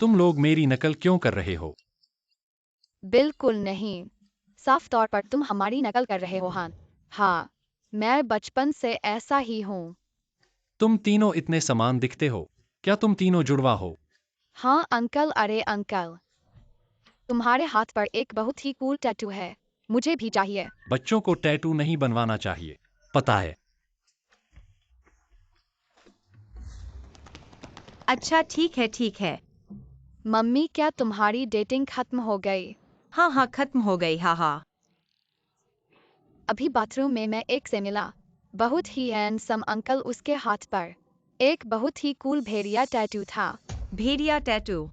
तुम लोग मेरी नकल क्यों कर रहे हो? बिल्कुल नहीं। साफ तौर पर तुम हमारी नकल कर रहे हो हान। हाँ, मैं बचपन से ऐसा ही हूँ। तुम तीनों इतने समान दिखते हो। क्या तुम तीनों जुड़वा हो? हाँ अंकल, अरे अंकल, तुम्हारे हाथ पर एक बहुत ही कूल टैटू है। मुझे भी चाहिए। बच्चों को टैटू नहीं बनवाना चाहिए, पता है। अच्छा ठीक है। मम्मी, क्या तुम्हारी डेटिंग खत्म हो गई? हाँ हाँ, खत्म हो गई, हाँ हाँ। अभी बाथरूम में मैं एक से मिला। बहुत ही हैंडसम अंकल, उसके हाथ पर एक बहुत ही कूल भेड़िया टैटू था। भेड़िया टैटू?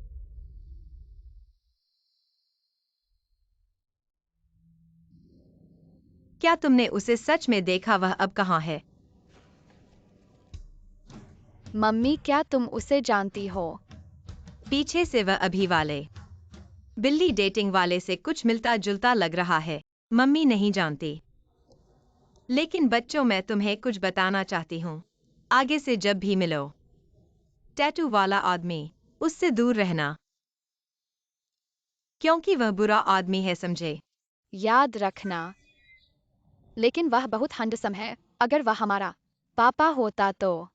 क्या तुमने उसे सच में देखा? वह अब कहाँ है? मम्मी, क्या तुम उसे जानती हो? पीछे से वह अभी वाले बिल्ली डेटिंग वाले से कुछ मिलता जुलता लग रहा है। मम्मी नहीं जानती। लेकिन बच्चों, मैं तुम्हें कुछ बताना चाहती हूँ। आगे से जब भी मिलो टैटू वाला आदमी, उससे दूर रहना, क्योंकि वह बुरा आदमी है, समझे? याद रखना। लेकिन वह बहुत हैंडसम है। अगर वह हमारा पापा होता तो।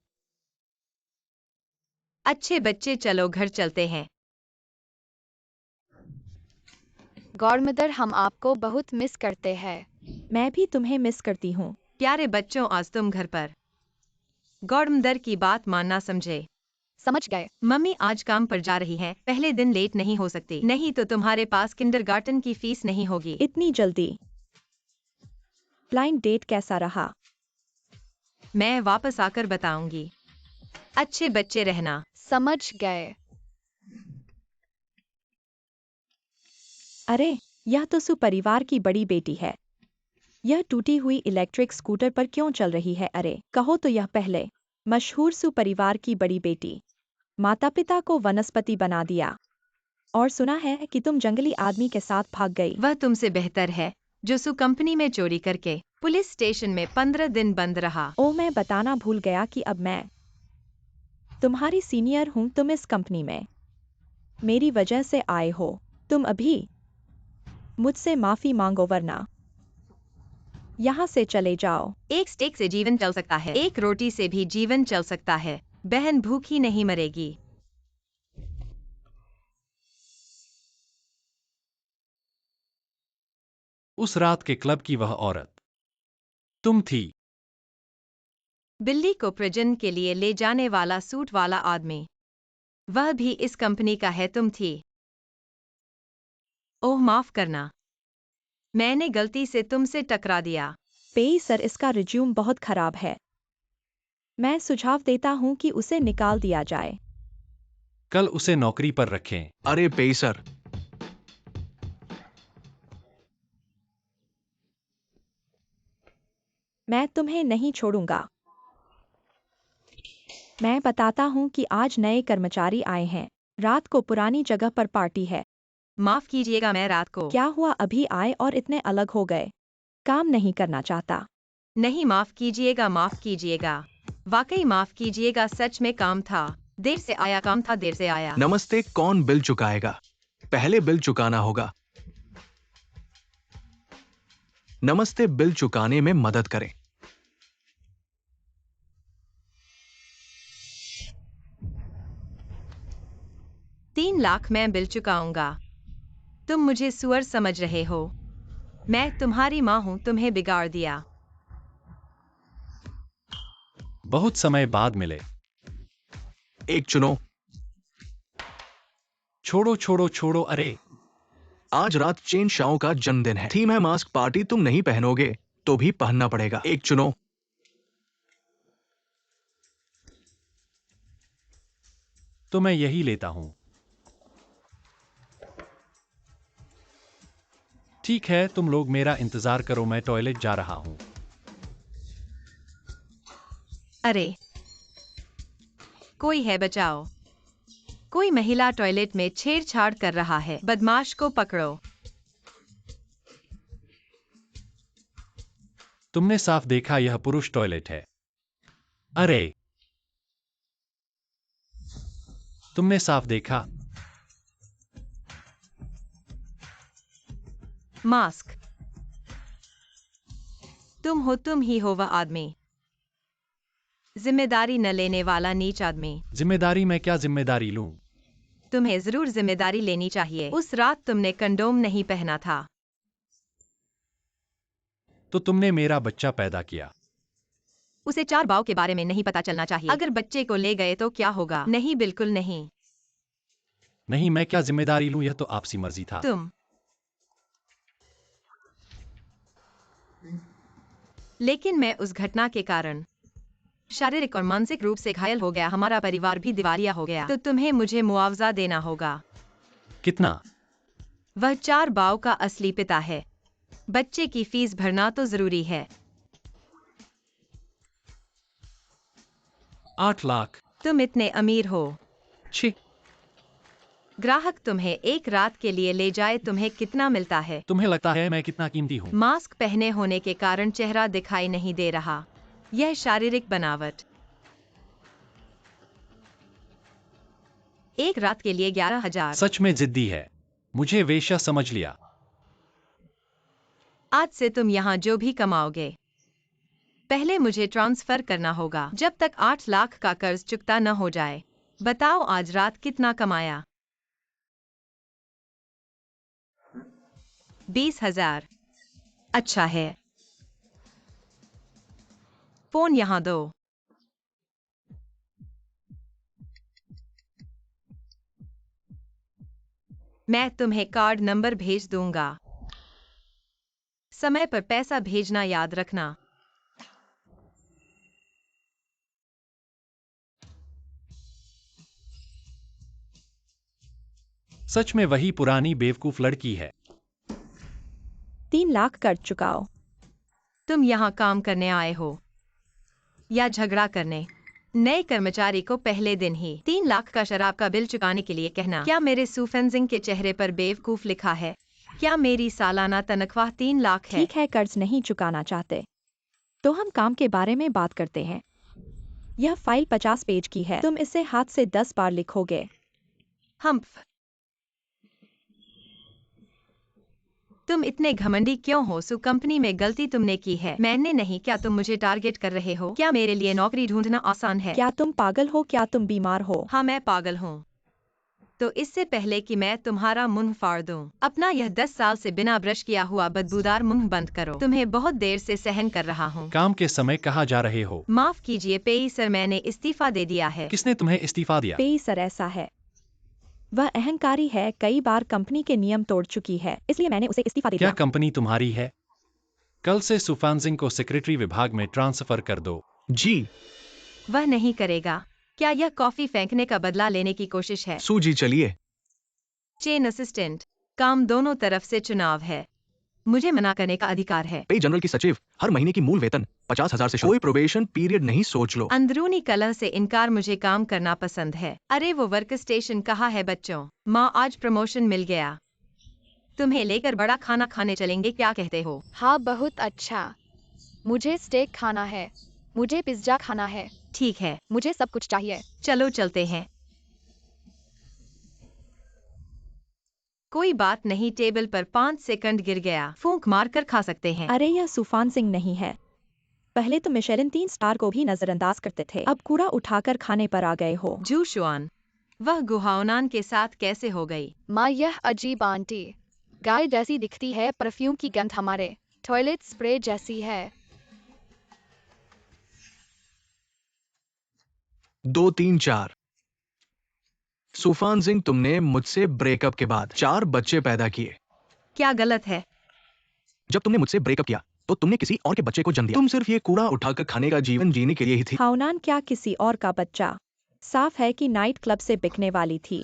अच्छे बच्चे, चलो घर चलते हैं। गॉडमदर, हम आपको बहुत मिस करते हैं। मैं भी तुम्हें मिस करती हूँ। प्यारे बच्चों, आज तुम घर पर गॉडमदर की बात मानना, समझे? समझ गए। मम्मी आज काम पर जा रही है, पहले दिन लेट नहीं हो सकती, नहीं तो तुम्हारे पास किंडरगार्टन की फीस नहीं होगी। इतनी जल्दी? ब्लाइंड डेट कैसा रहा? मैं वापस आकर बताऊंगी। अच्छे बच्चे रहना। समझ गए। अरे, यह तो सुपरिवार की बड़ी बेटी है। यह टूटी हुई इलेक्ट्रिक स्कूटर पर क्यों चल रही है? अरे, कहो तो यह पहले मशहूर सुपरिवार की बड़ी बेटी। माता पिता को वनस्पति बना दिया। और सुना है कि तुम जंगली आदमी के साथ भाग गई। वह तुमसे बेहतर है, जो सु कंपनी में चोरी करके पुलिस स्टेशन में 15 दिन बंद रहा। ओ, मैं बताना भूल गया कि अब मैं तुम्हारी सीनियर हूँ। तुम इस कंपनी में मेरी वजह से आए हो। तुम अभी मुझसे माफी मांगो, वरना यहाँ से चले जाओ। एक स्टेक से जीवन चल सकता है, एक रोटी से भी जीवन चल सकता है। बहन भूखी नहीं मरेगी। उस रात के क्लब की वह औरत तुम थी। बिल्ली को प्रजनन के लिए ले जाने वाला सूट वाला आदमी, वह भी इस कंपनी का है। तुम थी। ओह माफ करना, मैंने गलती से तुमसे टकरा दिया। पेई सर, इसका रिज्यूम बहुत खराब है। मैं सुझाव देता हूँ कि उसे निकाल दिया जाए। कल उसे नौकरी पर रखें। अरे पेसर, मैं तुम्हें नहीं छोड़ूंगा। मैं बताता हूँ कि आज नए कर्मचारी आए हैं। रात को पुरानी जगह पर पार्टी है। माफ कीजिएगा, मैं रात को क्या हुआ? अभी आए और इतने अलग हो गए। काम नहीं करना चाहता? नहीं। माफ कीजिएगा, माफ कीजिएगा, वाकई माफ कीजिएगा, सच में काम था। देर से आया, काम था, देर से आया। नमस्ते। कौन बिल चुकाएगा? पहले बिल चुकाना होगा। नमस्ते, बिल चुकाने में मदद करें। 3 लाख मैं बिल चुकाऊंगा। तुम मुझे सुअर समझ रहे हो? मैं तुम्हारी माँ हूं, तुम्हें बिगाड़ दिया। बहुत समय बाद मिले। एक चुनो। छोड़ो छोड़ो छोड़ो, अरे। आज रात चेन शाओ का जन्मदिन है। थीम है मास्क पार्टी। तुम नहीं पहनोगे तो भी पहनना पड़ेगा। एक चुनो। तो मैं यही लेता हूं। ठीक है, तुम लोग मेरा इंतजार करो, मैं टॉयलेट जा रहा हूं। अरे, कोई है, बचाओ। कोई महिला टॉयलेट में छेड़छाड़ कर रहा है, बदमाश को पकड़ो। तुमने साफ देखा, यह पुरुष टॉयलेट है। अरे, तुमने साफ देखा। मास्क। तुम ही हो वह आदमी, जिम्मेदारी न लेने वाला नीच आदमी। जिम्मेदारी? मैं क्या जिम्मेदारी लूं? तुम्हें जरूर जिम्मेदारी लेनी चाहिए। उस रात तुमने कंडोम नहीं पहना था। तो तुमने मेरा बच्चा पैदा किया। उसे 4 बाव के बारे में नहीं पता चलना चाहिए। अगर बच्चे को ले गए तो क्या होगा? नहीं, बिल्कुल नहीं। नहीं, मैं क्या जिम्मेदारी लूं? यह तो आपसी मर्जी था। तुम। लेकिन मैं उस घटना के कारण शारीरिक और मानसिक रूप से घायल हो गया। हमारा परिवार भी दिवालिया हो गया। तो तुम्हें मुझे मुआवजा देना होगा। कितना? वह 4 बाव का असली पिता है। बच्चे की फीस भरना तो जरूरी है। 8 लाख? तुम इतने अमीर हो। छी! ग्राहक तुम्हें एक रात के लिए ले जाए, तुम्हें कितना मिलता है? तुम्हें लगता है मैं कितना कीमती हूं? मास्क पहने होने के कारण चेहरा दिखाई नहीं दे रहा। यह शारीरिक बनावट। एक रात के लिए 11,000। सच में जिद्दी है। मुझे वेश्या समझ लिया। आज से तुम यहाँ जो भी कमाओगे, पहले मुझे ट्रांसफर करना होगा, जब तक 8 लाख का कर्ज चुकता न हो जाए। बताओ आज रात कितना कमाया? 20,000। अच्छा है। फोन यहाँ दो। मैं तुम्हें कार्ड नंबर भेज दूंगा। समय पर पैसा भेजना याद रखना। सच में वही पुरानी बेवकूफ लड़की है। 3 लाख कर चुकाओ। तुम यहाँ काम करने आए हो या झगड़ा करने? नए कर्मचारी को पहले दिन ही 3 लाख का शराब का बिल चुकाने के लिए कहना। क्या मेरे सुफेंजिंग के चेहरे पर बेवकूफ लिखा है? क्या मेरी सालाना तनख्वाह 3 लाख है? ठीक है, कर्ज नहीं चुकाना चाहते तो हम काम के बारे में बात करते हैं। यह फाइल 50 पेज की है। तुम इसे हाथ से 10 बार लिखोगे। हम्फ। तुम इतने घमंडी क्यों हो? कंपनी में गलती तुमने की है, मैंने नहीं। क्या तुम मुझे टारगेट कर रहे हो? क्या मेरे लिए नौकरी ढूंढना आसान है? क्या तुम पागल हो? क्या तुम बीमार हो? हाँ, मैं पागल हूँ। तो इससे पहले कि मैं तुम्हारा मुंह फाड़ दूं, अपना यह 10 साल से बिना ब्रश किया हुआ बदबूदार मुंह बंद करो। तुम्हें बहुत देर से सहन कर रहा हूँ। काम के समय कहाँ जा रहे हो? माफ कीजिए पेई सर, मैंने इस्तीफा दे दिया है। किसने तुम्हें इस्तीफा दिया? पेई सर ऐसा है, वह अहंकारी है, कई बार कंपनी के नियम तोड़ चुकी है, इसलिए मैंने उसे इस्तीफा दे क्या दिया। कंपनी तुम्हारी है? कल से सुफानजिंग को सेक्रेटरी विभाग में ट्रांसफर कर दो। जी। वह नहीं करेगा। क्या यह कॉफी फेंकने का बदला लेने की कोशिश है? सूजी चलिए। चेन असिस्टेंट, काम दोनों तरफ से चुनाव है। मुझे मना करने का अधिकार है। पे जनरल की सचिव, हर महीने की मूल वेतन 50,000 से कोई प्रोबेशन पीरियड नहीं, सोच लो। अंदरूनी कलह से इनकार, मुझे काम करना पसंद है। अरे वो वर्क स्टेशन कहाँ है बच्चों? माँ, आज प्रमोशन मिल गया। तुम्हें लेकर बड़ा खाना खाने चलेंगे, क्या कहते हो? हाँ, बहुत अच्छा। मुझे स्टेक खाना है, मुझे पिज्जा खाना है, ठीक है, मुझे सब कुछ चाहिए। चलो चलते हैं। कोई बात नहीं, टेबल पर 5 सेकंड गिर गया, फूंक मारकर खा सकते हैं। अरे यह सुफान सिंह नहीं है। पहले तो मिशेलिन 3 स्टार को भी नजरअंदाज करते थे, अब कूड़ा उठाकर खाने पर आ गए हो। जू शुआन, वह गुहाओनान के साथ कैसे हो गई? माँ, यह अजीब आंटी गाय जैसी दिखती है, परफ्यूम की गंध हमारे टॉयलेट स्प्रे जैसी है। 2 3 4। सुफान सिंह, तुमने मुझसे ब्रेकअप के बाद 4 बच्चे पैदा किए। क्या गलत है? जब तुमने मुझसे ब्रेकअप किया तो तुमने किसी और के बच्चे को जन्म दिया। तुम सिर्फ ये कूड़ा उठाकर खाने का जीवन जीने के लिए ही थी। हाउनान क्या किसी और का बच्चा? साफ है कि नाइट क्लब से बिकने वाली थी।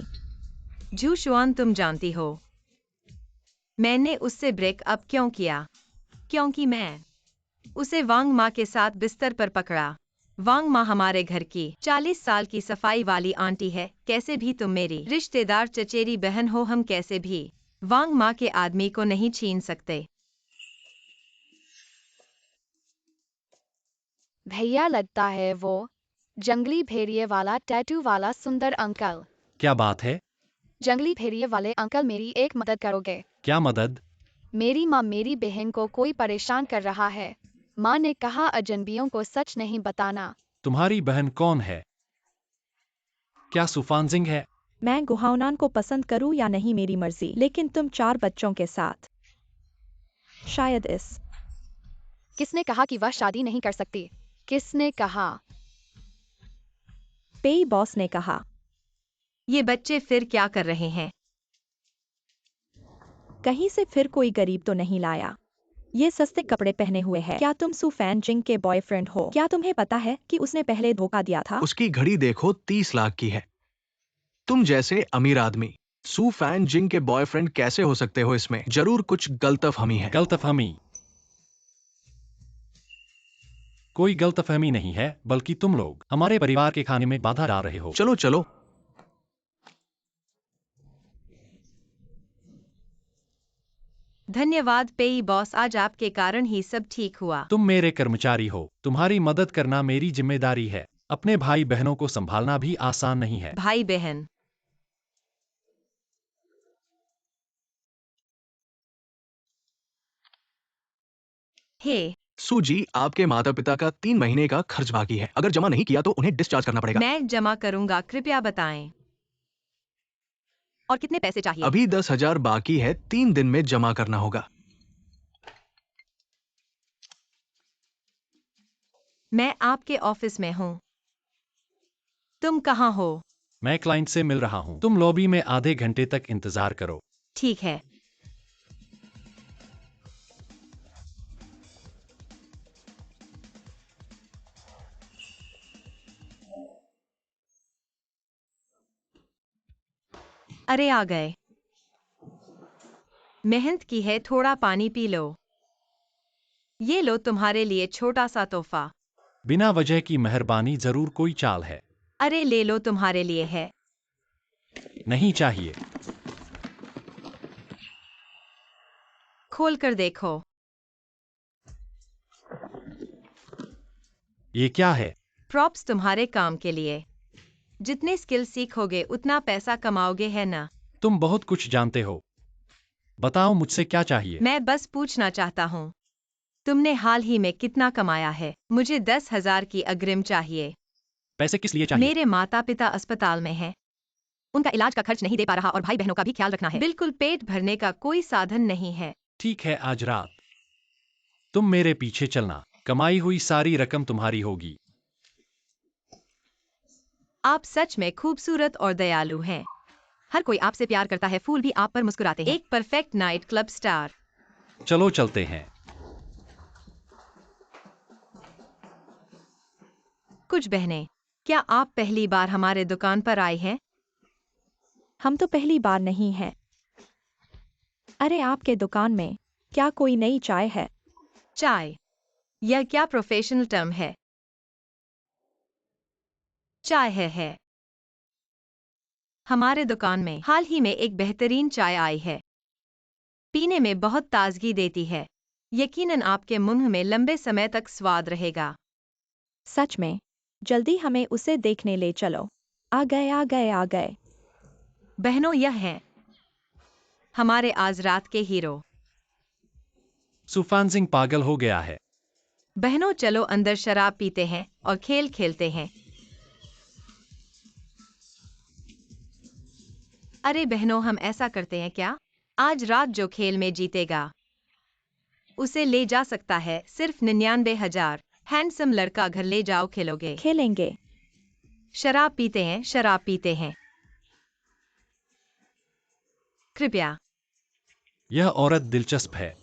जू शुआन, तुम जानती हो मैंने उससे ब्रेकअप क्यों किया? क्योंकि मैं उसे वांग माँ के साथ बिस्तर पर पकड़ा। वांग माँ हमारे घर की 40 साल की सफाई वाली आंटी है। कैसे भी तुम मेरी रिश्तेदार चचेरी बहन हो, हम कैसे भी वांग माँ के आदमी को नहीं छीन सकते। भैया, लगता है वो जंगली भेड़िए वाला टैटू वाला सुंदर अंकल। क्या बात है? जंगली भेड़िए वाले अंकल, मेरी एक मदद करोगे? क्या मदद? मेरी माँ मेरी बहन को कोई परेशान कर रहा है। माँ ने कहा अजनबियों को सच नहीं बताना। तुम्हारी बहन कौन है? क्या सुफानजिंग है? मैं गुहाउनान को पसंद करूं या नहीं मेरी मर्जी, लेकिन तुम 4 बच्चों के साथ शायद इस किसने कहा कि वह शादी नहीं कर सकती? किसने कहा? पेई बॉस ने कहा। ये बच्चे फिर क्या कर रहे हैं? कहीं से फिर कोई गरीब तो नहीं लाया। ये सस्ते कपड़े पहने हुए है। क्या तुम सू फैन जिंग के बॉयफ्रेंड हो? क्या तुम्हें पता है कि उसने पहले धोखा दिया था? उसकी घड़ी देखो 30 लाख की है। तुम जैसे अमीर आदमी सू फैन जिंग के बॉयफ्रेंड कैसे हो सकते हो? इसमें जरूर कुछ गलतफहमी है। गलतफहमी? कोई गलतफहमी नहीं है, बल्कि तुम लोग हमारे परिवार के खाने में बाधा डाल रहे हो। चलो चलो। धन्यवाद पेई बॉस, आज आपके कारण ही सब ठीक हुआ। तुम मेरे कर्मचारी हो, तुम्हारी मदद करना मेरी जिम्मेदारी है। अपने भाई बहनों को संभालना भी आसान नहीं है। भाई बहन। हे, सू जी, आपके माता पिता का 3 महीने का खर्च बाकी है। अगर जमा नहीं किया तो उन्हें डिस्चार्ज करना पड़ेगा। मैं जमा करूंगा, कृपया बताएं। और कितने पैसे चाहिए? अभी 10,000 बाकी है, 3 दिन में जमा करना होगा। मैं आपके ऑफिस में हूँ। तुम कहाँ हो? मैं क्लाइंट से मिल रहा हूँ। तुम लॉबी में आधे घंटे तक इंतजार करो। ठीक है। अरे आ गए। मेहनत की है, थोड़ा पानी पी लो। ये लो तुम्हारे लिए छोटा सा तोहफा। बिना वजह की मेहरबानी, जरूर कोई चाल है। अरे ले लो, तुम्हारे लिए है। नहीं चाहिए। खोल कर देखो। ये क्या है? प्रॉप्स तुम्हारे काम के लिए। जितने स्किल सीखोगे उतना पैसा कमाओगे, है ना? तुम बहुत कुछ जानते हो। बताओ मुझसे क्या चाहिए? मैं बस पूछना चाहता हूँ, तुमने हाल ही में कितना कमाया है? मुझे 10,000 की अग्रिम चाहिए। पैसे किस लिए चाहिए? मेरे माता पिता अस्पताल में हैं। उनका इलाज का खर्च नहीं दे पा रहा और भाई बहनों का भी ख्याल रखना है। बिल्कुल, पेट भरने का कोई साधन नहीं है। ठीक है, आज रात तुम मेरे पीछे चलना। कमाई हुई सारी रकम तुम्हारी होगी। आप सच में खूबसूरत और दयालु हैं। हर कोई आपसे प्यार करता है, फूल भी आप पर मुस्कुराते हैं। एक परफेक्ट नाइट क्लब स्टार। चलो चलते हैं। कुछ बहनें, क्या आप पहली बार हमारे दुकान पर आए हैं? हम तो पहली बार नहीं हैं। अरे आपके दुकान में क्या कोई नई चाय है? चाय? यह क्या प्रोफेशनल टर्म है? चाय है। हमारे दुकान में हाल ही में एक बेहतरीन चाय आई है। पीने में बहुत ताजगी देती है। यकीनन आपके मुंह में लंबे समय तक स्वाद रहेगा। सच में? जल्दी हमें उसे देखने ले चलो। आ गए आ गए आ गए। बहनों, यह हैं हमारे आज रात के हीरो। सुफानजिंग पागल हो गया है। बहनों, चलो अंदर शराब पीते हैं और खेल खेलते हैं। अरे बहनों, हम ऐसा करते हैं क्या? आज रात जो खेल में जीतेगा उसे ले जा सकता है सिर्फ 99,000। हैंडसम लड़का, घर ले जाओ, खेलोगे? खेलेंगे। शराब पीते हैं, शराब पीते हैं। कृपया। यह औरत दिलचस्प है।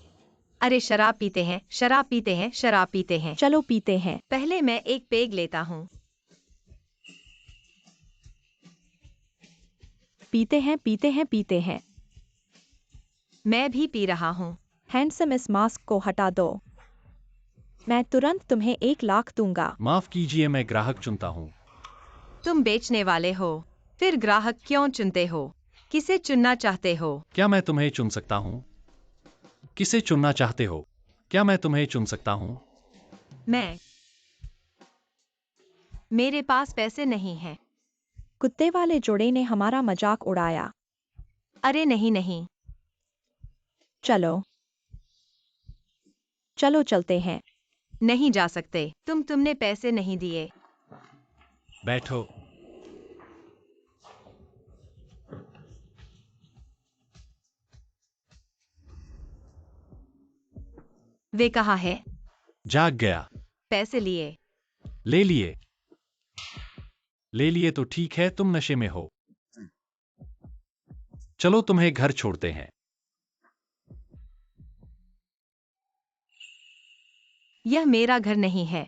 अरे शराब पीते हैं, शराब पीते हैं, शराब पीते हैं। चलो पीते हैं। पहले मैं एक पेग लेता हूँ। पीते हैं पीते हैं पीते हैं। मैं भी पी रहा हूँ। हैंडसम, इस मास्क को हटा दो। मैं तुरंत तुम्हें 1 लाख दूंगा। माफ कीजिए, मैं ग्राहक चुनता हूँ। तुम बेचने वाले हो, फिर ग्राहक क्यों चुनते हो? किसे चुनना चाहते हो? क्या मैं तुम्हें चुन सकता हूँ? किसे चुनना चाहते हो? क्या मैं तुम्हें चुन सकता हूँ? मेरे पास पैसे नहीं हैं। कुत्ते वाले जोड़े ने हमारा मजाक उड़ाया। अरे नहीं नहीं। चलो चलो चलते हैं। नहीं जा सकते। तुमने पैसे नहीं दिए। बैठो। वे कहाँ है? जाग गया। पैसे लिए? ले लिए। ले लिए तो ठीक है, तुम नशे में हो। चलो तुम्हें घर छोड़ते हैं। यह मेरा घर नहीं है।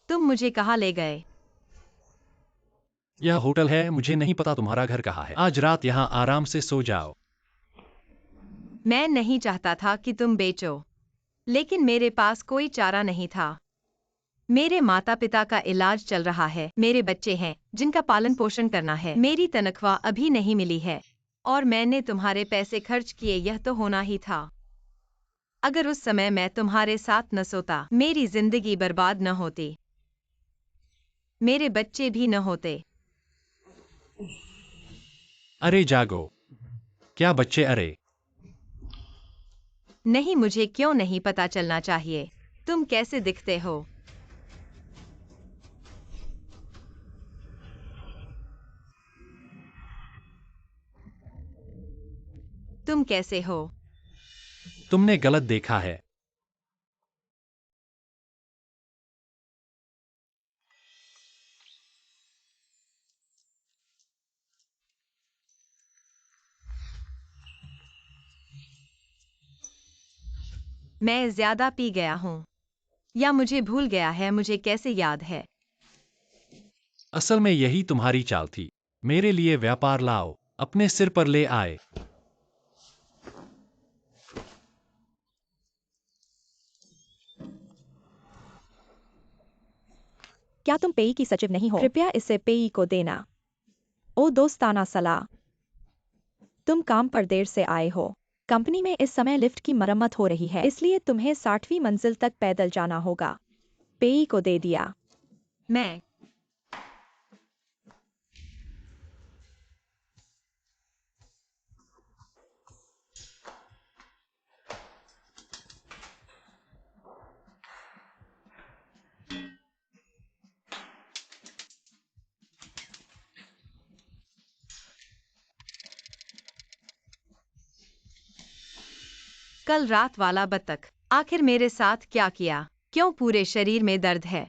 तुम मुझे कहाँ ले गए? यह होटल है, मुझे नहीं पता तुम्हारा घर कहाँ है। आज रात यहाँ आराम से सो जाओ। मैं नहीं चाहता था कि तुम बेचो, लेकिन मेरे पास कोई चारा नहीं था। मेरे माता पिता का इलाज चल रहा है, मेरे बच्चे हैं जिनका पालन पोषण करना है, मेरी तनख्वाह अभी नहीं मिली है और मैंने तुम्हारे पैसे खर्च किए। यह तो होना ही था। अगर उस समय मैं तुम्हारे साथ न सोता, मेरी जिंदगी बर्बाद न होती, मेरे बच्चे भी न होते। अरे जागो। क्या बच्चे? अरे नहीं, मुझे क्यों नहीं पता चलना चाहिए? तुम कैसे दिखते हो? तुम कैसे हो? तुमने गलत देखा है। मैं ज्यादा पी गया हूँ या मुझे भूल गया है? मुझे कैसे याद है? असल में यही तुम्हारी चाल थी। मेरे लिए व्यापार लाओ, अपने सिर पर ले आए। क्या तुम पेई की सचिव नहीं हो? कृपया इसे पेई को देना। ओ दोस्ताना सलाह। तुम काम पर देर से आए हो। कंपनी में इस समय लिफ्ट की मरम्मत हो रही है, इसलिए तुम्हें 60वीं मंजिल तक पैदल जाना होगा। पेई को दे दिया। मैं कल रात वाला बतख आखिर मेरे साथ क्या किया? क्यों पूरे शरीर में दर्द है?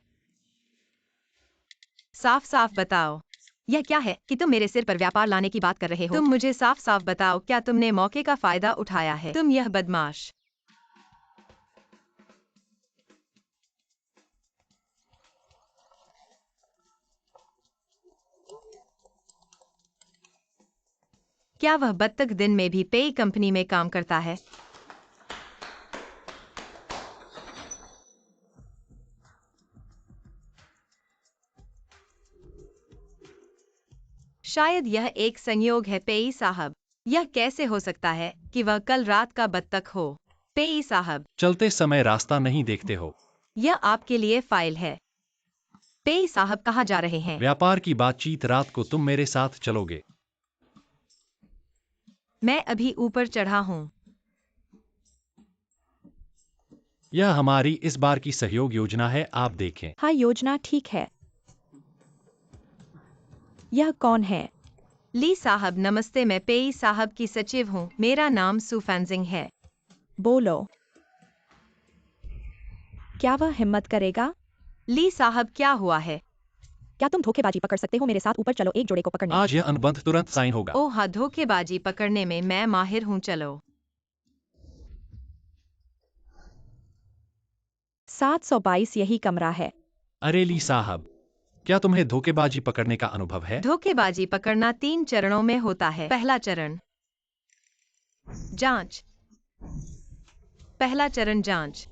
साफ साफ बताओ, यह क्या है कि तुम मेरे सिर पर व्यापार लाने की बात कर रहे हो? तुम मुझे साफ साफ बताओ, क्या तुमने मौके का फायदा उठाया है? तुम यह बदमाश। क्या वह बत्तख दिन में भी पेय कंपनी में काम करता है? शायद यह एक संयोग है पेई साहब। यह कैसे हो सकता है कि वह कल रात का बत्तख हो? पेई साहब, चलते समय रास्ता नहीं देखते हो। यह आपके लिए फाइल है। पेई साहब कहाँ जा रहे हैं? व्यापार की बातचीत रात को तुम मेरे साथ चलोगे। मैं अभी ऊपर चढ़ा हूँ। यह हमारी इस बार की सहयोग योजना है, आप देखें। हाँ, योजना ठीक है। यह कौन है? ली साहब नमस्ते, मैं पेई साहब की सचिव हूँ। मेरा नाम सू फैंजिंग है। बोलो। क्या वह हिम्मत करेगा? ली साहब क्या हुआ है? क्या तुम धोखेबाजी पकड़ सकते हो? मेरे साथ ऊपर चलो, एक जोड़े को पकड़ने। आज यह अनुबंध तुरंत साइन होगा। ओह हाँ, धोखेबाजी पकड़ने में मैं माहिर हूँ। चलो। 722 यही कमरा है। अरे ली साहब, क्या तुम्हें धोखेबाजी पकड़ने का अनुभव है? धोखेबाजी पकड़ना 3 चरणों में होता है। पहला चरण जांच। पहला चरण जांच।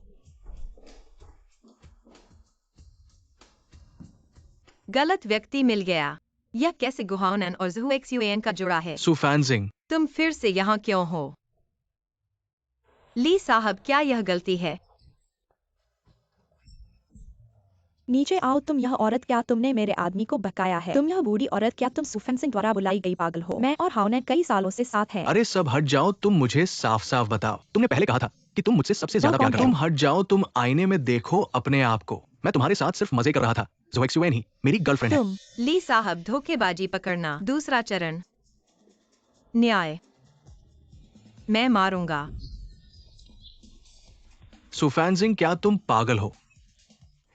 गलत व्यक्ति मिल गया। यह कैसे गुहाउनन और ज़ुएक्सयूएन का जुड़ा है? सू फैंजिंग, तुम फिर से यहाँ क्यों हो? ली साहब, क्या यह गलती है? नीचे आओ। तुम यह औरत, क्या तुमने मेरे आदमी को बहकाया है? तुम यह बूढ़ी औरत, क्या तुम सुफेन सिंह द्वारा बुलाई गई पागल हो? मैं और हाउनेट कई सालों से साथ हैं। अरे सब हट जाओ, तुम मुझे साफ साफ बताओ, तुमने पहले कहा था कि तुम मुझसे सबसे ज्यादा प्यार करते हो। तुम हट जाओ, तुम आईने में देखो अपने आप को। मैं तुम्हारे साथ सिर्फ मजे कर रहा था। ज़ोएक्स युएन ही मेरी गर्लफ्रेंड है। तुम ली साहब, धोखेबाजी पकड़ना। दूसरा चरण, न्याय। मैं मारूंगा। सुफैनजिंग, क्या तुम पागल हो?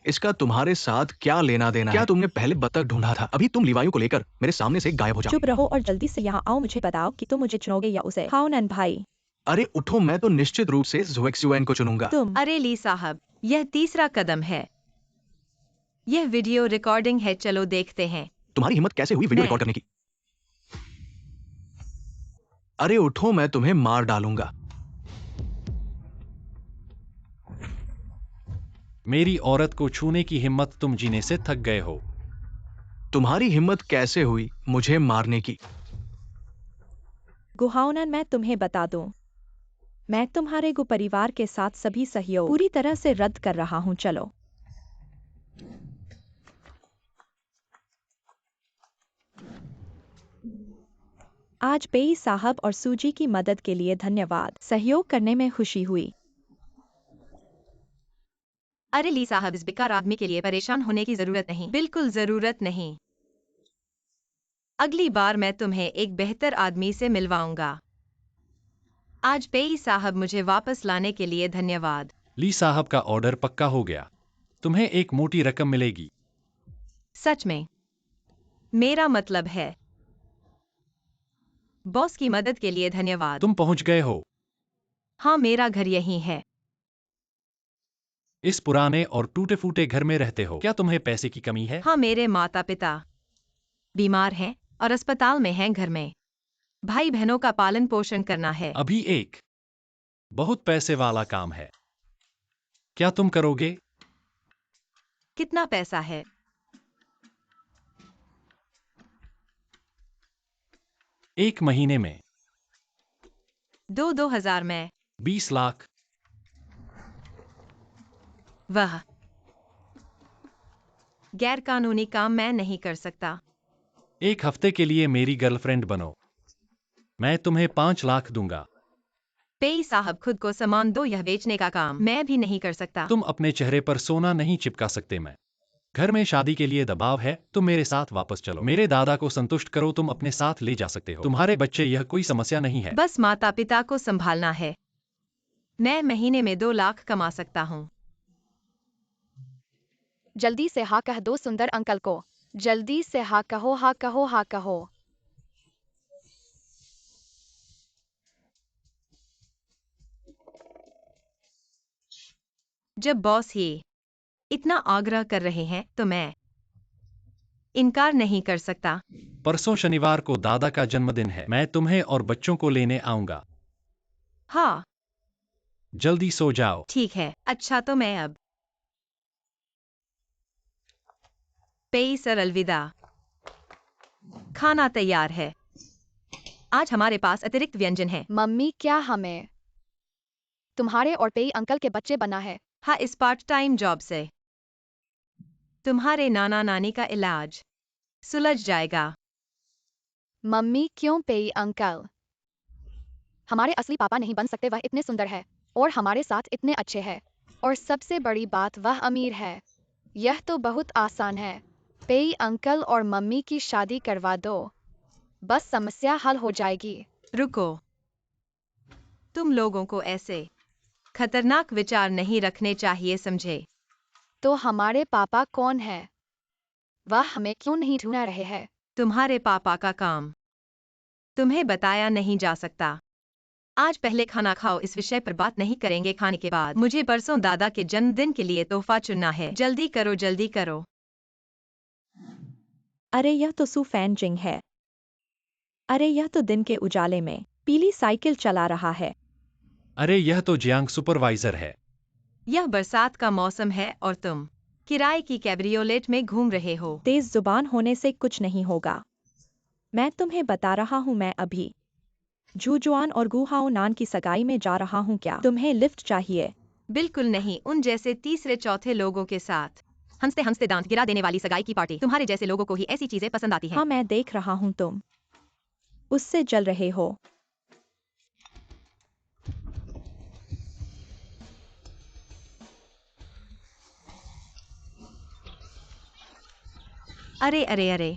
इसका तुम्हारे साथ क्या लेना देना है? क्या तुमने पहले बतख ढूंढा था? अभी तुम लिवायु को लेकर मेरे सामने से गायब हो जाओ। चुप रहो और जल्दी से यहाँ आओ। मुझे बताओ कि तुम मुझे चुनोगे या उसे। हाउनन भाई, अरे उठो, मैं तो निश्चित रूप से ज़ोएक्स युएन को चुनूंगा। तुम अरे ली साहब, यह तीसरा कदम है। यह वीडियो रिकॉर्डिंग है, चलो देखते हैं। तुम्हारी हिम्मत कैसे हुई वीडियो मैं- रिकॉर्ड करने की? अरे उठो, मैं तुम्हें मार डालूंगा। मेरी औरत को छूने की हिम्मत, तुम जीने से थक गए हो। तुम्हारी हिम्मत कैसे हुई मुझे मारने की? गुहाउनन, मैं तुम्हें बता दूं, मैं तुम्हारे गु परिवार के साथ सभी सहयोग पूरी तरह से रद्द कर रहा हूं। चलो। आज पेई साहब और सूजी की मदद के लिए धन्यवाद। सहयोग करने में खुशी हुई। अरे ली साहब, इस बेकार आदमी के लिए परेशान होने की जरूरत नहीं, बिल्कुल जरूरत नहीं। अगली बार मैं तुम्हें एक बेहतर आदमी से मिलवाऊंगा। आज पेई साहब, मुझे वापस लाने के लिए धन्यवाद। ली साहब का ऑर्डर पक्का हो गया। तुम्हें एक मोटी रकम मिलेगी। सच में? मेरा मतलब है, बॉस की मदद के लिए धन्यवाद। तुम पहुंच गए हो। हाँ, मेरा घर यहीं है। इस पुराने और टूटे फूटे घर में रहते हो। क्या तुम्हें पैसे की कमी है? हाँ, मेरे माता पिता बीमार हैं और अस्पताल में हैं। घर में भाई बहनों का पालन पोषण करना है। अभी एक बहुत पैसे वाला काम है। क्या तुम करोगे? कितना पैसा है? एक महीने में 2-2000 में। 20 लाख। वह गैर कानूनी काम मैं नहीं कर सकता। एक हफ्ते के लिए मेरी गर्लफ्रेंड बनो। मैं तुम्हें 5 लाख दूंगा। पेई साहब, खुद को सामान दो, यह बेचने का काम मैं भी नहीं कर सकता। तुम अपने चेहरे पर सोना नहीं चिपका सकते। मैं घर में शादी के लिए दबाव है। तुम मेरे साथ वापस चलो। मेरे दादा को संतुष्ट करो। तुम अपने साथ ले जा सकते हो। तुम्हारे बच्चे, यह कोई समस्या नहीं है। बस माता पिता को संभालना है। मैं महीने में 2 लाख कमा सकता हूँ। जल्दी से हाँ कह दो सुंदर अंकल को। जल्दी से हाँ कहो, हाँ कहो, हाँ कहो। जब बॉस ही इतना आग्रह कर रहे हैं तो मैं इनकार नहीं कर सकता। परसों शनिवार को दादा का जन्मदिन है। मैं तुम्हें और बच्चों को लेने आऊंगा। हाँ, जल्दी सो जाओ। ठीक है। अच्छा, तो मैं अब पेई सर, अलविदा। खाना तैयार है। आज हमारे पास अतिरिक्त व्यंजन है। मम्मी, क्या हमें तुम्हारे और पेई अंकल के बच्चे बना है? हाँ, इस पार्ट टाइम जॉब से तुम्हारे नाना नानी का इलाज सुलझ जाएगा। मम्मी, क्यों पेई अंकल हमारे असली पापा नहीं बन सकते? वह इतने सुंदर है और हमारे साथ इतने अच्छे हैं, और सबसे बड़ी बात, वह अमीर है। यह तो बहुत आसान है। पेई अंकल और मम्मी की शादी करवा दो, बस समस्या हल हो जाएगी। रुको, तुम लोगों को ऐसे खतरनाक विचार नहीं रखने चाहिए, समझे? तो हमारे पापा कौन है? वह हमें क्यों नहीं ढूंढ रहे हैं? तुम्हारे पापा का काम तुम्हें बताया नहीं जा सकता। आज पहले खाना खाओ, इस विषय पर बात नहीं करेंगे खाने के बाद। मुझे परसों दादा के जन्मदिन के लिए तोहफा चुनना है। जल्दी करो, जल्दी करो। अरे यह तो सू फैन जिंग है। अरे यह तो दिन के उजाले में पीली साइकिल चला रहा है। अरे यह तो जियांग सुपरवाइजर है। यह बरसात का मौसम है और तुम किराए की कैब्रियोलेट में घूम रहे हो। तेज जुबान होने से कुछ नहीं होगा। मैं तुम्हें बता रहा हूँ, मैं अभी जूजुआन और गुहाओ नान की सगाई में जा रहा हूँ। क्या तुम्हें लिफ्ट चाहिए? बिल्कुल नहीं, उन जैसे तीसरे चौथे लोगों के साथ हंसते हंसते दांत गिरा देने वाली सगाई की पार्टी। तुम्हारे जैसे लोगों को ही ऐसी चीजें पसंद आती हैं। हाँ, मैं देख रहा हूँ तुम उससे जल रहे हो। अरे अरे अरे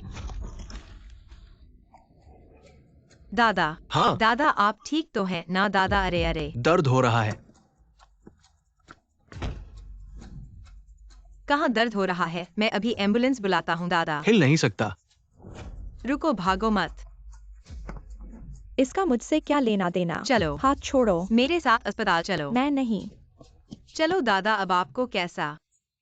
दादा, हाँ, दादा आप ठीक तो हैं ना दादा? अरे अरे दर्द हो रहा है। कहाँ दर्द हो रहा है? मैं अभी एम्बुलेंस बुलाता हूँ दादा। हिल नहीं सकता। रुको, भागो मत। इसका मुझसे क्या लेना देना? चलो हाथ छोड़ो। मेरे साथ अस्पताल चलो। मैं नहीं। चलो दादा, अब आपको कैसा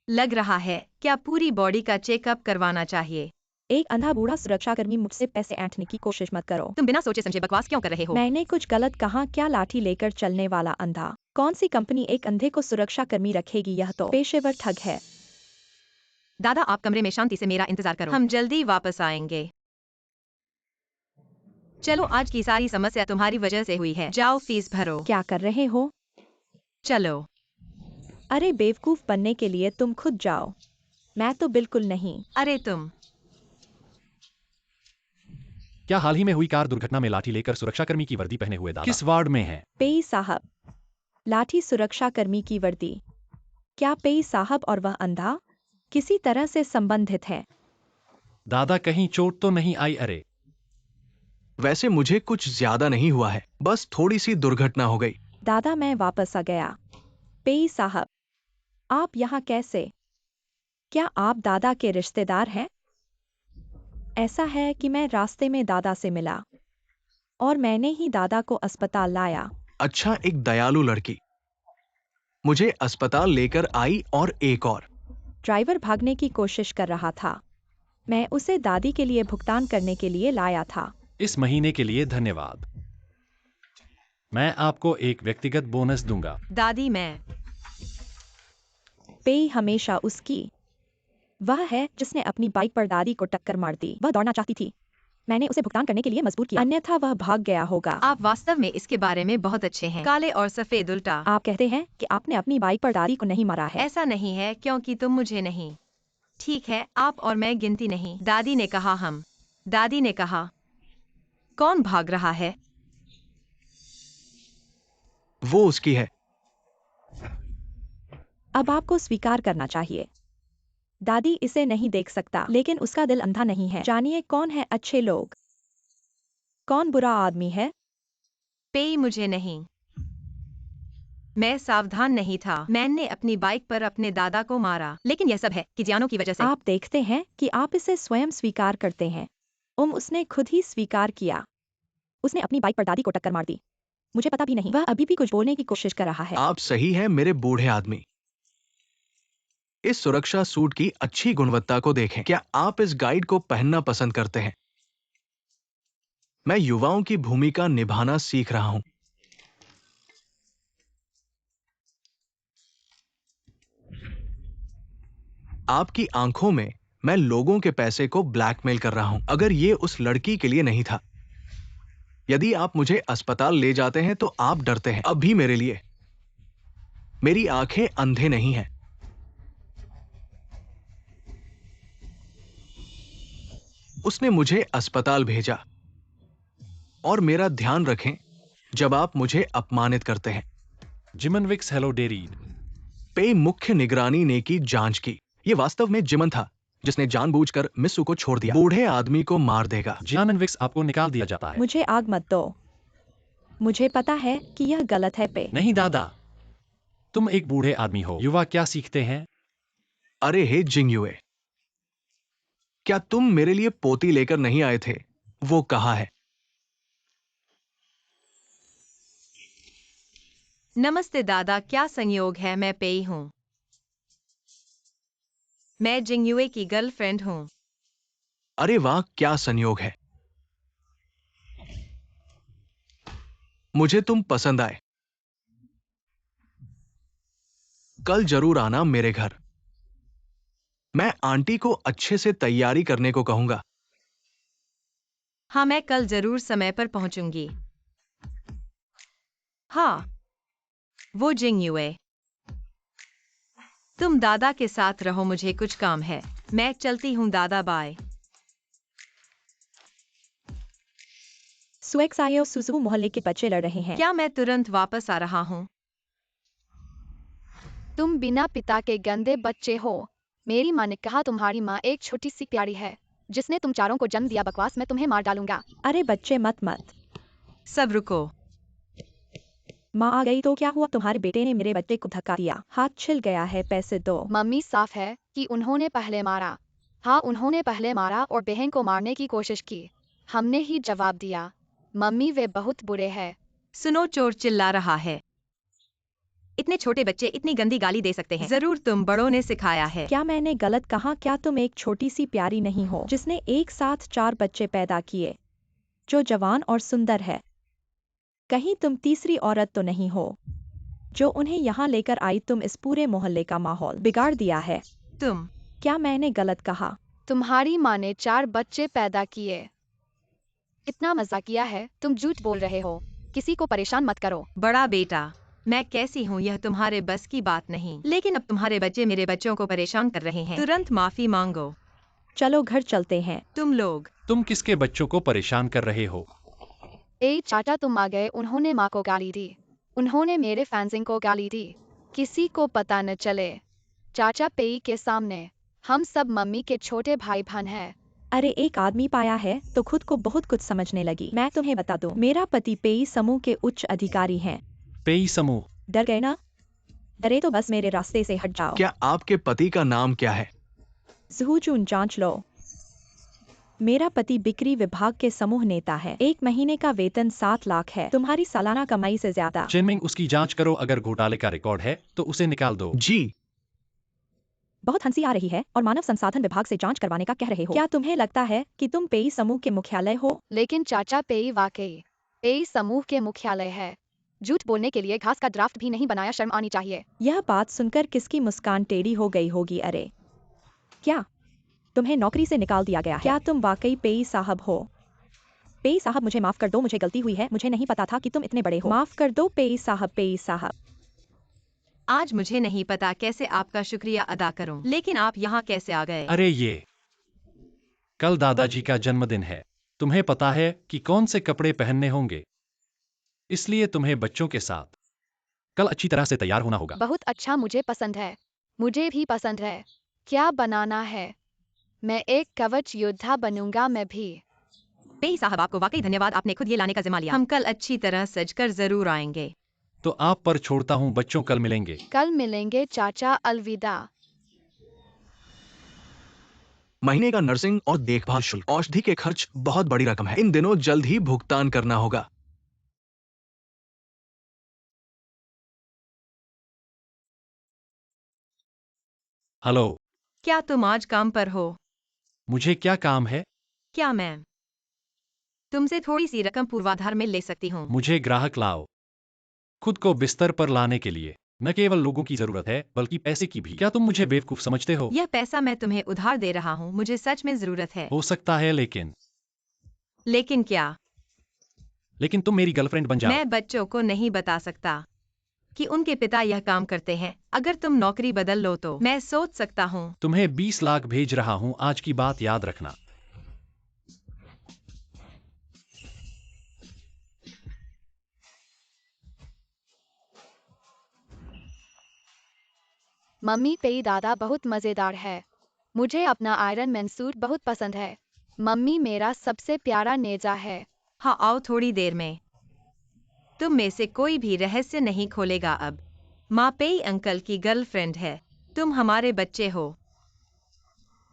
लग रहा है? क्या पूरी बॉडी का चेकअप करवाना चाहिए? एक अंधा बूढ़ा सुरक्षाकर्मी, मुझसे पैसे ऐंठने की कोशिश मत करो। तुम बिना सोचे समझे बकवास क्यों कर रहे हो? मैंने कुछ गलत कहा क्या? लाठी लेकर चलने वाला अंधा? कौन सी कंपनी एक अंधे को सुरक्षाकर्मी रखेगी? यह तो पेशेवर ठग है। दादा आप कमरे में शांति से मेरा इंतजार करो, हम जल्दी वापस आएंगे। चलो, आज की सारी समस्या तुम्हारी वजह से हुई है। जाओ फीस भरो। क्या कर रहे हो? चलो। अरे बेवकूफ बनने के लिए तुम खुद जाओ। मैं तो बिल्कुल नहीं। अरे तुम क्या हाल ही में हुई कार दुर्घटना में लाठी लेकर सुरक्षाकर्मी की वर्दी पहने हुए दादा किस वार्ड में हैं? पेई साहब, लाठी सुरक्षाकर्मी की वर्दी। क्या पेई साहब और वह अंधा किसी तरह से संबंधित है? दादा कहीं चोट तो नहीं आई? अरे वैसे मुझे कुछ ज्यादा नहीं हुआ है, बस थोड़ी सी दुर्घटना हो गई। दादा मैं वापस आ गया। पेई साहब, आप यहाँ कैसे? क्या आप दादा के रिश्तेदार हैं? ऐसा है कि मैं रास्ते में दादा से मिला और मैंने ही दादा को अस्पताल लाया। अच्छा, एक दयालु लड़की मुझे अस्पताल लेकर आई और एक और। ड्राइवर भागने की कोशिश कर रहा था। मैं उसे दादी के लिए भुगतान करने के लिए लाया था। इस महीने के लिए धन्यवाद। मैं आपको एक व्यक्तिगत बोनस दूंगा। दादी मैं पेई हमेशा उसकी। वह है जिसने अपनी बाइक पर दादी को टक्कर मार दी। वह दौड़ना चाहती थी। मैंने उसे भुगतान करने के लिए मजबूर किया, अन्यथा वह भाग गया होगा। आप वास्तव में इसके बारे में बहुत अच्छे हैं। काले और सफेद उल्टा। आप कहते हैं कि आपने अपनी बाइक पर दादी को नहीं मारा है। ऐसा नहीं है क्योंकि तुम मुझे नहीं। ठीक है, आप और मैं गिनती नहीं। दादी ने कहा हम। दादी ने कहा कौन भाग रहा है? वो उसकी है। अब आपको स्वीकार करना चाहिए। दादी इसे नहीं देख सकता, लेकिन उसका दिल अंधा नहीं है। जानिए कौन है अच्छे लोग, कौन बुरा आदमी है। पेई मुझे नहीं। मैं सावधान नहीं था। मैंने अपनी बाइक पर अपने दादा को मारा, लेकिन यह सब है कि जियानो की वजह से। आप देखते हैं कि आप इसे स्वयं स्वीकार करते हैं। उसने खुद ही स्वीकार किया। उसने अपनी बाइक पर दादी को टक्कर मार दी। मुझे पता भी नहीं, वह अभी भी कुछ बोलने की कोशिश कर रहा है। आप सही हैं मेरे बूढ़े आदमी। इस सुरक्षा सूट की अच्छी गुणवत्ता को देखें। क्या आप इस गाइड को पहनना पसंद करते हैं? मैं युवाओं की भूमिका निभाना सीख रहा हूं। आपकी आंखों में मैं लोगों के पैसे को ब्लैकमेल कर रहा हूं। अगर ये उस लड़की के लिए नहीं था, यदि आप मुझे अस्पताल ले जाते हैं तो आप डरते हैं। अब भी मेरे लिए। मेरी आंखें अंधे नहीं हैं। उसने मुझे अस्पताल भेजा। और मेरा ध्यान रखें जब आप मुझे अपमानित करते हैं। जिमन विक्स हेलो डेरीड। पे मुख्य निगरानी ने की जांच की। यह वास्तव में जिमन था जिसने जानबूझकर मिस्सू को छोड़ दिया। बूढ़े आदमी को मार देगा। जिमन विक्स आपको निकाल दिया जाता है। मुझे आग मत दो। मुझे पता है कि यह गलत है। पे नहीं दादा, तुम एक बूढ़े आदमी हो। युवा क्या सीखते हैं? अरे हे जिंगयुए, क्या तुम मेरे लिए पोती लेकर नहीं आए थे? वो कहाँ है? नमस्ते दादा, क्या संयोग है? मैं पेई हूँ। मैं जिंगयुए की गर्लफ्रेंड हूँ। अरे वाह, क्या संयोग है। मुझे तुम पसंद आए। कल जरूर आना मेरे घर। मैं आंटी को अच्छे से तैयारी करने को कहूंगा। हाँ, मैं कल जरूर समय पर पहुंचूंगी। हाँ, वो जिंगयुए। तुम दादा के साथ रहो, मुझे कुछ काम है। मैं चलती हूँ दादा, बाय। सुएक्सायो सुजुबु मोहल्ले के बच्चे लड़ रहे हैं। क्या मैं तुरंत वापस आ रहा हूँ? तुम बिना पिता के गंदे बच्चे हो। मेरी माँ ने कहा तुम्हारी माँ एक छोटी सी प्यारी है। जिसने तुम चारों को जन्म दिया, बकवास, मैं तुम्हें मार डालूंगा। अरे बच्चे मत। सब रुको। माँ आ गई तो क्या हुआ? तुम्हारे बेटे ने मेरे बच्चे को धक्का दिया, हाथ छिल गया है, पैसे दो। मम्मी, साफ है कि उन्होंने पहले मारा। हाँ, उन्होंने पहले मारा और बहन को मारने की कोशिश की। हमने ही जवाब दिया। मम्मी, वे बहुत बुरे हैं। सुनो, चोर चिल्ला रहा है। इतने छोटे बच्चे इतनी गंदी गाली दे सकते हैं? जरूर तुम बड़ों ने सिखाया है। क्या मैंने गलत कहा? क्या तुम एक छोटी सी प्यारी नहीं हो जिसने एक साथ 4 बच्चे पैदा किए, जो जवान और सुंदर है? कहीं तुम तीसरी औरत तो नहीं हो जो उन्हें यहाँ लेकर आई? तुम इस पूरे मोहल्ले का माहौल बिगाड़ दिया है। तुम क्या मैंने गलत कहा? तुम्हारी माँ ने 4 बच्चे पैदा किए। इतना मजाकिया है, तुम झूठ बोल रहे हो। किसी को परेशान मत करो। बड़ा बेटा, मैं कैसी हूँ यह तुम्हारे बस की बात नहीं, लेकिन अब तुम्हारे बच्चे मेरे बच्चों को परेशान कर रहे हैं। तुरंत माफी मांगो। चलो घर चलते हैं। तुम लोग तुम किसके बच्चों को परेशान कर रहे हो? ए चाचा, तुम आ गए। उन्होंने माँ को गाली दी। उन्होंने मेरे फैंसिंग को गाली दी। किसी को पता न चले। चाचा, पेई के सामने। हम सब मम्मी के छोटे भाई बहन हैं। अरे एक आदमी पाया है तो खुद को बहुत कुछ समझने लगी। मैं तुम्हें बता दूं, मेरा पति पेई समूह के उच्च अधिकारी हैं। पेई समूह? डर गए ना? डरे तो बस मेरे रास्ते से हट जाओ। क्या आपके पति का नाम क्या है? ज़हूचून, जांच लो। मेरा पति बिक्री विभाग के समूह नेता है। 1 महीने का वेतन 7 लाख है, तुम्हारी सालाना कमाई से ज्यादा। चेनमिंग, उसकी जांच करो। अगर घोटाले का रिकॉर्ड है तो उसे निकाल दो। जी। बहुत हंसी आ रही है और मानव संसाधन विभाग से जांच करवाने का कह रहे हो। क्या तुम्हें लगता है कि तुम पेई समूह के मुख्यालय हो? लेकिन चाचा, पेई वाकई पेई समूह के मुख्यालय है। झूठ बोलने के लिए घास का ड्राफ्ट भी नहीं बनाया। शर्म आनी चाहिए। यह बात सुनकर किसकी मुस्कान टेढ़ी हो गई होगी। अरे क्या तुम्हें नौकरी से निकाल दिया गया है? क्या तुम वाकई पेई साहब हो? पेई साहब, मुझे माफ कर दो, मुझे गलती हुई है। मुझे नहीं पता था कि तुम इतने बड़े हो। माफ कर दो पेई साहब। पेई साहब, आज मुझे नहीं पता कैसे आपका शुक्रिया अदा करूं, लेकिन आप यहाँ कैसे आ गए? अरे ये कल दादाजी का जन्मदिन है। तुम्हें पता है कि कौन से कपड़े पहनने होंगे, इसलिए तुम्हें बच्चों के साथ कल अच्छी तरह से तैयार होना होगा। बहुत अच्छा, मुझे पसंद है। मुझे भी पसंद है। क्या बनाना है? मैं एक कवच योद्धा बनूंगा। मैं भी। पेई साहब, आपको वाकई धन्यवाद, आपने खुद ये लाने का जिम्मा लिया। हम कल अच्छी तरह सजकर जरूर आएंगे। तो आप पर छोड़ता हूँ बच्चों, कल मिलेंगे। कल मिलेंगे चाचा, अलविदा। महीने का नर्सिंग और देखभाल शुल्क, औषधि के खर्च बहुत बड़ी रकम है। इन दिनों जल्द ही भुगतान करना होगा। हेलो, क्या तुम आज काम पर हो? मुझे क्या काम है? क्या मैं तुमसे थोड़ी सी रकम पूर्वाधार में ले सकती हूँ? मुझे ग्राहक लाओ। खुद को बिस्तर पर लाने के लिए न केवल लोगों की जरूरत है बल्कि पैसे की भी। क्या तुम मुझे बेवकूफ समझते हो? यह पैसा मैं तुम्हें उधार दे रहा हूँ, मुझे सच में जरूरत है। हो सकता है, लेकिन क्या? लेकिन तुम मेरी गर्लफ्रेंड बन जाओ। मैं बच्चों को नहीं बता सकता कि उनके पिता यह काम करते हैं। अगर तुम नौकरी बदल लो तो मैं सोच सकता हूँ। तुम्हें 20 लाख भेज रहा हूँ, आज की बात याद रखना। मम्मी, पेई दादा बहुत मजेदार है। मुझे अपना आयरन मैन सूट बहुत पसंद है। मम्मी मेरा सबसे प्यारा नेजा है। हाँ, आओ थोड़ी देर में। तुम में से कोई भी रहस्य नहीं खोलेगा अब। माँ पेई अंकल की गर्लफ्रेंड है। तुम हमारे बच्चे हो,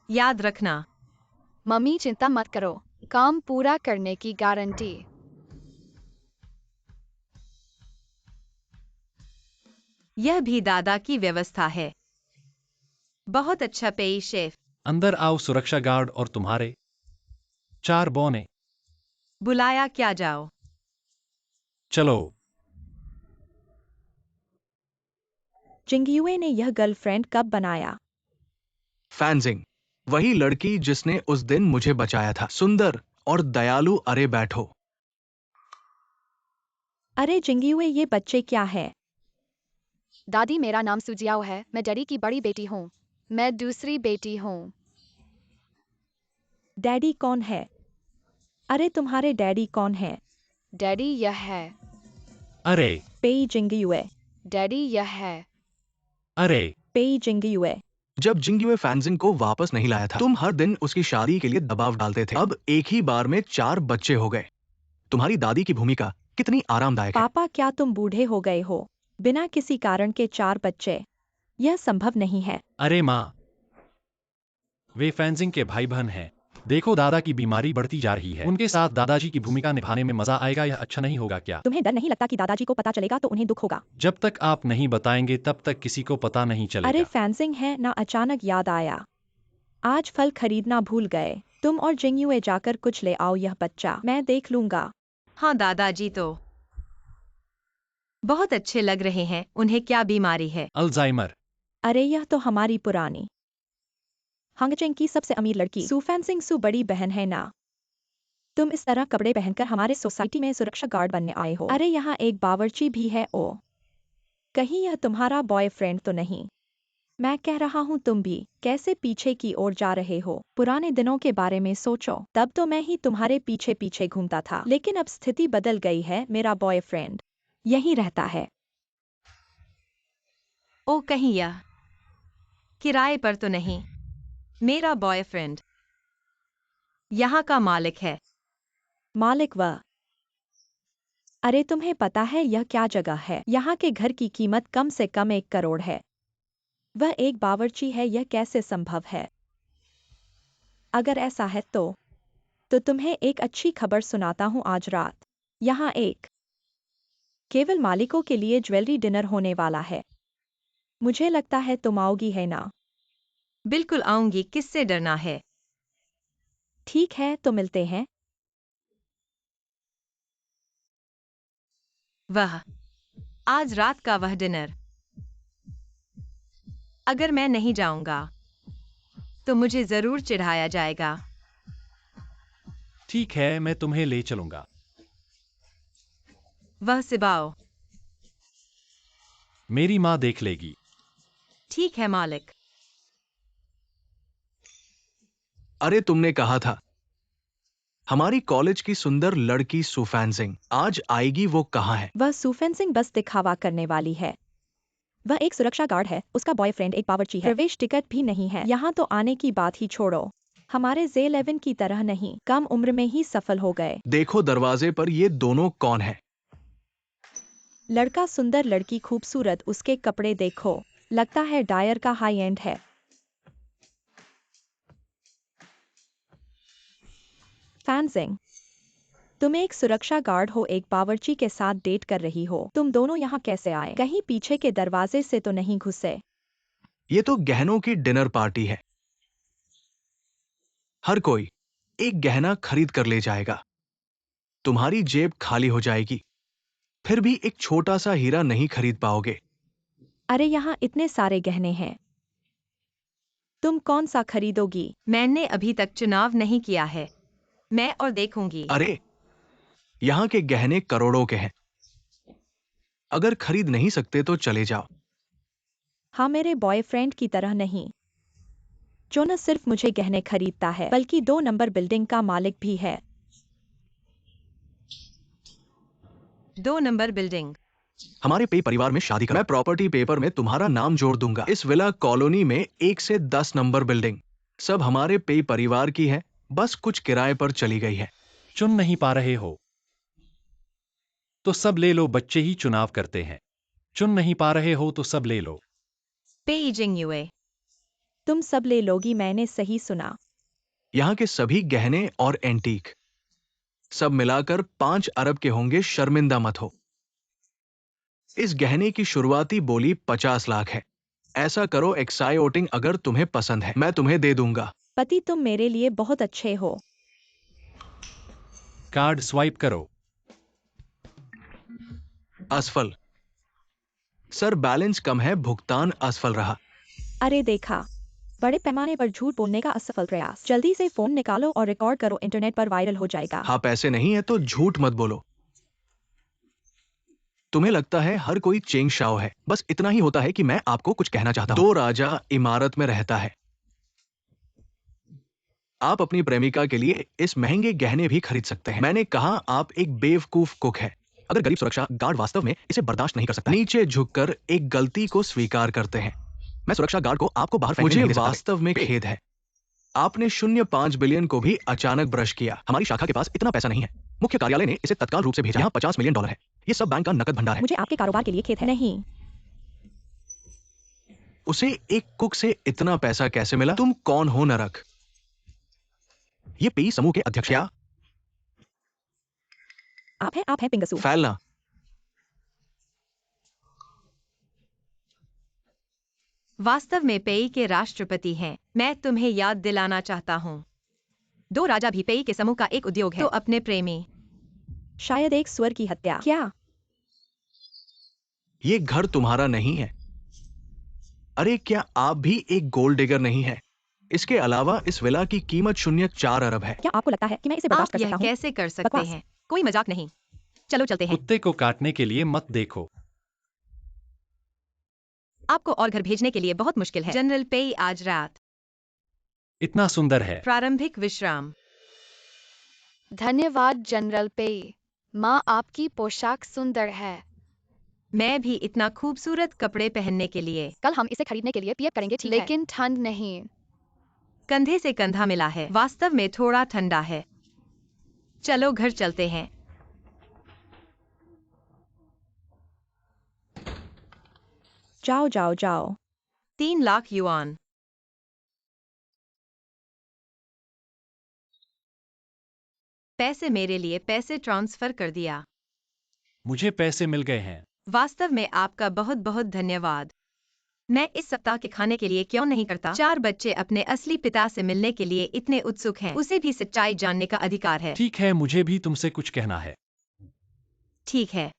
याद रखना। मम्मी चिंता मत करो, काम पूरा करने की गारंटी। यह भी दादा की व्यवस्था है। बहुत अच्छा पेई शेफ। अंदर आओ सुरक्षा गार्ड और तुम्हारे 4 बौने। बुलाया क्या? जाओ। चलो। जिंगयुए ने यह गर्लफ्रेंड कब बनाया? फैंजिंग, वही लड़की जिसने उस दिन मुझे बचाया था। सुंदर और दयालु। अरे बैठो। अरे जिंगयुए, ये बच्चे क्या है? दादी, मेरा नाम सुजियाओ है। मैं डैडी की बड़ी बेटी हूँ। मैं दूसरी बेटी हूँ। डैडी कौन है? अरे तुम्हारे डैडी कौन है? डैडी यह है। अरे पेई जिंगयुए। डैडी यह है। अरे पेई जिंगयुए। जब जिंगयुए फैंजिंग को वापस नहीं लाया था, तुम हर दिन उसकी शादी के लिए दबाव डालते थे। अब एक ही बार में 4 बच्चे हो गए। तुम्हारी दादी की भूमिका कितनी आरामदायक है। पापा, क्या तुम बूढ़े हो गए हो? बिना किसी कारण के 4 बच्चे, यह संभव नहीं है। अरे माँ, वे फेंजिंग के भाई बहन हैं। देखो, दादा की बीमारी बढ़ती जा रही है। उनके साथ दादाजी की भूमिका निभाने में मजा आएगा। यह अच्छा नहीं होगा क्या? तुम्हें डर नहीं लगता कि दादाजी को पता चलेगा तो उन्हें दुख होगा? जब तक आप नहीं बताएंगे तब तक किसी को पता नहीं अरे चलेगा। फैंसिंग है ना, अचानक याद आया। आज फल खरीदना भूल गए। तुम और जिंगयुए जाकर कुछ ले आओ, यह बच्चा मैं देख लूंगा। हाँ दादाजी तो बहुत अच्छे लग रहे हैं। उन्हें क्या बीमारी है? अल्जाइमर। अरे यह तो हमारी पुरानी हांगचेंग की सबसे अमीर लड़की सू फैंसिंग सू बड़ी बहन है ना। तुम इस तरह कपड़े पहनकर हमारे सोसाइटी में सुरक्षा गार्ड बनने आए हो। अरे यहाँ एक बावर्ची भी है। ओ, कहीं यह तुम्हारा बॉयफ्रेंड तो नहीं? मैं कह रहा हूँ, तुम भी कैसे पीछे की ओर जा रहे हो? पुराने दिनों के बारे में सोचो। तब तो मैं ही तुम्हारे पीछे पीछे घूमता था, लेकिन अब स्थिति बदल गई है। मेरा बॉयफ्रेंड यहीं रहता है। ओ, कहीं यह किराए पर तो नहीं? मेरा बॉयफ्रेंड यहाँ का मालिक है। मालिक वह? अरे तुम्हें पता है यह क्या जगह है? यहाँ के घर की कीमत कम से कम 1 करोड़ है। वह एक बावर्ची है, यह कैसे संभव है? अगर ऐसा है तो तुम्हें एक अच्छी खबर सुनाता हूँ। आज रात यहाँ एक केवल मालिकों के लिए ज्वेलरी डिनर होने वाला है। मुझे लगता है तुम आओगी, है ना? बिल्कुल आऊंगी, किससे डरना है? ठीक है, तो मिलते हैं। वह आज रात का वह डिनर, अगर मैं नहीं जाऊंगा तो मुझे जरूर चिढ़ाया जाएगा। ठीक है, मैं तुम्हें ले चलूंगा। वह सिबाओ। मेरी माँ देख लेगी। ठीक है मालिक। अरे तुमने कहा था हमारी कॉलेज की सुंदर लड़की सू फैंजिंग आज आएगी, वो कहाँ है? वह सू फैंसिंग बस दिखावा करने वाली है। वह एक सुरक्षा गार्ड है, उसका बॉयफ्रेंड एक बावर्ची है। प्रवेश टिकट भी नहीं है। यहाँ तो आने की बात ही छोड़ो। हमारे J11 की तरह नहीं, कम उम्र में ही सफल हो गए। देखो दरवाजे पर ये दोनों कौन है? लड़का सुंदर, लड़की खूबसूरत। उसके कपड़े देखो, लगता है डायर का हाई एंड है। फैंसिंग, तुम एक सुरक्षा गार्ड हो, एक बावर्ची के साथ डेट कर रही हो। तुम दोनों यहाँ कैसे आए? कहीं पीछे के दरवाजे से तो नहीं घुसे? ये तो गहनों की डिनर पार्टी है। हर कोई एक गहना खरीद कर ले जाएगा। तुम्हारी जेब खाली हो जाएगी, फिर भी एक छोटा सा हीरा नहीं खरीद पाओगे। अरे यहाँ इतने सारे गहने हैं, तुम कौन सा खरीदोगी? मैंने अभी तक चुनाव नहीं किया है, मैं और देखूंगी। अरे यहाँ के गहने करोड़ों के हैं। अगर खरीद नहीं सकते तो चले जाओ। हाँ, मेरे बॉयफ्रेंड की तरह नहीं, जो न सिर्फ मुझे गहने खरीदता है बल्कि 2 नंबर बिल्डिंग का मालिक भी है। 2 नंबर बिल्डिंग? हमारे पे परिवार में शादी कर, मैं प्रॉपर्टी पेपर में तुम्हारा नाम जोड़ दूंगा। इस विला कॉलोनी में 1 से 10 नंबर बिल्डिंग सब हमारे पे परिवार की है, बस कुछ किराए पर चली गई है। चुन नहीं पा रहे हो तो सब ले लो। बच्चे ही चुनाव करते हैं। चुन नहीं पा रहे हो तो सब ले लो। पेइजिंगयुए। तुम सब ले लोगी, मैंने सही सुना। यहाँ के सभी गहने और एंटीक सब मिलाकर 5 अरब के होंगे, शर्मिंदा मत हो। इस गहने की शुरुआती बोली 50 लाख है। ऐसा करो, एक्साइटिंग, अगर तुम्हें पसंद है मैं तुम्हें दे दूंगा। पति, तुम मेरे लिए बहुत अच्छे हो। कार्ड स्वाइप करो। असफल। सर बैलेंस कम है, भुगतान असफल रहा। अरे देखा, बड़े पैमाने पर झूठ बोलने का असफल प्रयास। जल्दी से फोन निकालो और रिकॉर्ड करो, इंटरनेट पर वायरल हो जाएगा। हाँ, पैसे नहीं है तो झूठ मत बोलो। तुम्हें लगता है हर कोई चेंग शाओ है। बस इतना ही होता है कि मैं आपको कुछ कहना चाहता हूं। 2 राजा इमारत में रहता है। आप अपनी प्रेमिका के लिए इस महंगे गहने भी खरीद सकते हैं। मैंने कहा आप एक बेवकूफ कुक है। अगर गरीब सुरक्षा गार्ड वास्तव में इसे बर्दाश्त नहीं कर सकता, नीचे झुककर एक गलती को स्वीकार करते हैं। मैं सुरक्षा गार्ड को आपको बाहर फेंकने नहीं दे सकता। मुझे वास्तव में खेद है। आपने 0.5 बिलियन को भी अचानक ब्रश किया। हमारी शाखा के पास इतना पैसा नहीं है। मुख्य कार्यालय ने इसे तत्काल रूप से भेजा। यहाँ $50 मिलियन है। ये सब बैंक का नकद भंडार है। मुझे आपके कारोबार के लिए खेद है। नहीं, उसे एक कुक से इतना पैसा कैसे मिला? तुम कौन हो नरक? ये पेई समूह के अध्यक्ष क्या? आप हैं पिंगसू। फैलना। वास्तव में पेई के राष्ट्रपति हैं। मैं तुम्हें याद दिलाना चाहता हूँ, 2 राजा भी पेई के समूह का एक उद्योग है। तो अपने प्रेमी, शायद एक स्वर की हत्या। क्या? ये घर तुम्हारा नहीं है। अरे क्या आप भी एक गोल्ड डिगर नहीं है? इसके अलावा इस विला की कीमत 0.4 अरब है। क्या आपको लगता है कि मैं इसे बर्दाश्त आप कर यह सकता हूँ? कैसे कर सकते बकवास। हैं? कोई मजाक नहीं। चलो चलते हैं। कुत्ते को काटने के लिए मत देखो। आपको और घर भेजने के लिए बहुत मुश्किल है। जनरल पेई आज रात। इतना सुंदर है। प्रारंभिक विश्राम। धन्यवाद जनरल पेई। माँ, आपकी पोशाक सुंदर है। मैं भी इतना खूबसूरत कपड़े पहनने के लिए। कल हम इसे खरीदने के लिए पीएफ करेंगे, ठीक है? लेकिन ठंड नहीं। कंधे से कंधा मिला है। वास्तव में थोड़ा ठंडा है। चलो घर चलते हैं। जाओ जाओ जाओ। 3 लाख युआन। पैसे मेरे लिए पैसे ट्रांसफर कर दिया। मुझे पैसे मिल गए हैं। वास्तव में आपका बहुत बहुत धन्यवाद। मैं इस सप्ताह के खाने के लिए क्यों नहीं करता? 4 बच्चे अपने असली पिता से मिलने के लिए इतने उत्सुक हैं। उसे भी सच्चाई जानने का अधिकार है। ठीक है, मुझे भी तुमसे कुछ कहना है। ठीक है।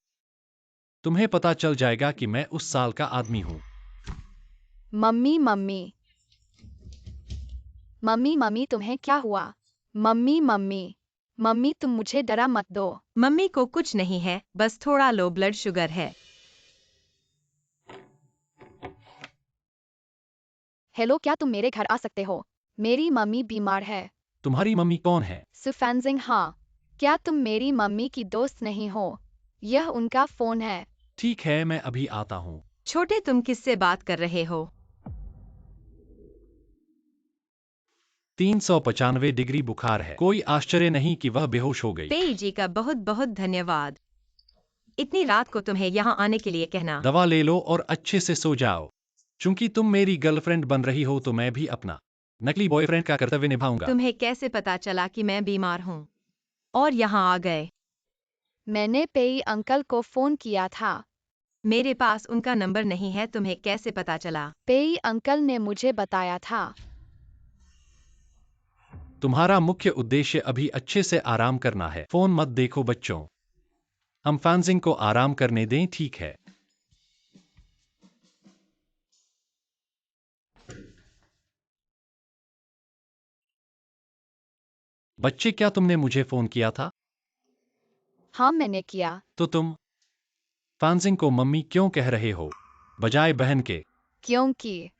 तुम्हें पता चल जाएगा कि मैं उस साल का आदमी हूँ। मम्मी मम्मी मम्मी मम्मी, तुम्हें क्या हुआ? मम्मी मम्मी मम्मी, तुम मुझे डरा मत दो। मम्मी को कुछ नहीं है, बस थोड़ा लो ब्लड शुगर है। हेलो, क्या तुम मेरे घर आ सकते हो? मेरी मम्मी बीमार है। तुम्हारी मम्मी कौन है? सुफानजिंग, हाँ। क्या तुम मेरी मम्मी की दोस्त नहीं हो? यह उनका फोन है। ठीक है, मैं अभी आता हूँ। छोटे, तुम किससे बात कर रहे हो? 395 डिग्री बुखार है। कोई आश्चर्य नहीं कि वह बेहोश हो गई। पेई जी का बहुत बहुत धन्यवाद। इतनी रात को तुम्हें यहाँ आने के लिए कहना। दवा ले लो और अच्छे से सो जाओ। चूंकि तुम मेरी गर्लफ्रेंड बन रही हो तो मैं भी अपना नकली बॉयफ्रेंड का कर्तव्य निभाऊंगा। तुम्हें कैसे पता चला कि मैं बीमार हूँ और यहाँ आ गए? मैंने पेई अंकल को फोन किया था। मेरे पास उनका नंबर नहीं है। तुम्हें कैसे पता चला? पेई अंकल ने मुझे बताया था। तुम्हारा मुख्य उद्देश्य अभी अच्छे से आराम करना है। फोन मत देखो बच्चों। हम फैंजिंग को आराम करने दें, ठीक है? बच्चे, क्या तुमने मुझे फोन किया था? हाँ, मैंने किया। तो तुम फैंजिंग को मम्मी क्यों कह रहे हो बजाय बहन के? क्योंकि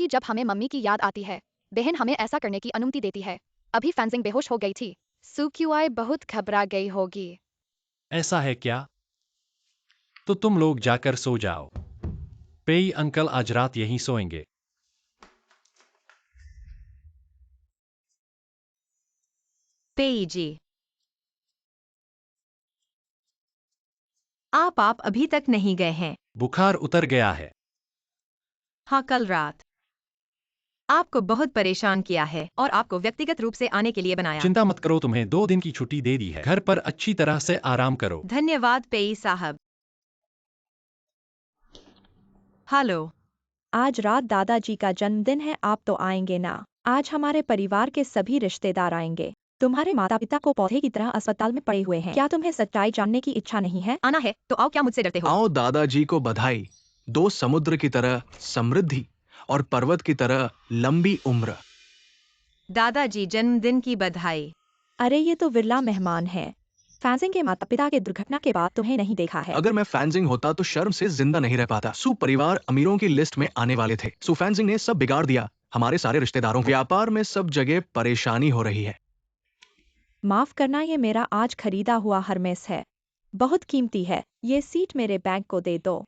जब हमें मम्मी की याद आती है, बहन हमें ऐसा करने की अनुमति देती है। अभी फैंजिंग बेहोश हो गई थी। सुक्यूआई बहुत घबरा गई होगी। ऐसा है क्या? तो तुम लोग जाकर सो जाओ। पेई अंकल आज रात यहीं सोएंगे। पेई जी, आप अभी तक नहीं गए हैं? बुखार उतर गया है। हाँ, कल रात आपको बहुत परेशान किया है और आपको व्यक्तिगत रूप से आने के लिए बनाया। चिंता मत करो, तुम्हें 2 दिन की छुट्टी दे दी है। घर पर अच्छी तरह से आराम करो। धन्यवाद पेई साहब। हेलो। आज रात दादाजी का जन्मदिन है, आप तो आएंगे ना? आज हमारे परिवार के सभी रिश्तेदार आएंगे। तुम्हारे माता पिता को पौधे की तरह अस्पताल में पड़े हुए हैं। क्या तुम्हें सच्चाई जानने की इच्छा नहीं है? आना है तो आओ, क्या मुझसे डरते हो? आओ, दादाजी को बधाई। 2 समुद्र की तरह समृद्धि और पर्वत की तरह लंबी उम्र। दादाजी, जन्मदिन की बधाई। अरे ये तो विरला मेहमान है। फैंजिंग के माता पिता के दुर्घटना के बाद तुम्हें नहीं देखा है। अगर मैं फैंजिंग होता तो शर्म से जिंदा नहीं रह पाता। सु परिवार अमीरों की लिस्ट में आने वाले थे। सु फैंजिंग ने सब बिगाड़ दिया। हमारे सारे रिश्तेदारों को व्यापार में सब जगह परेशानी हो रही है। माफ करना, ये मेरा आज खरीदा हुआ हरमेस है। बहुत कीमती है। ये सीट मेरे बैग को दे दो।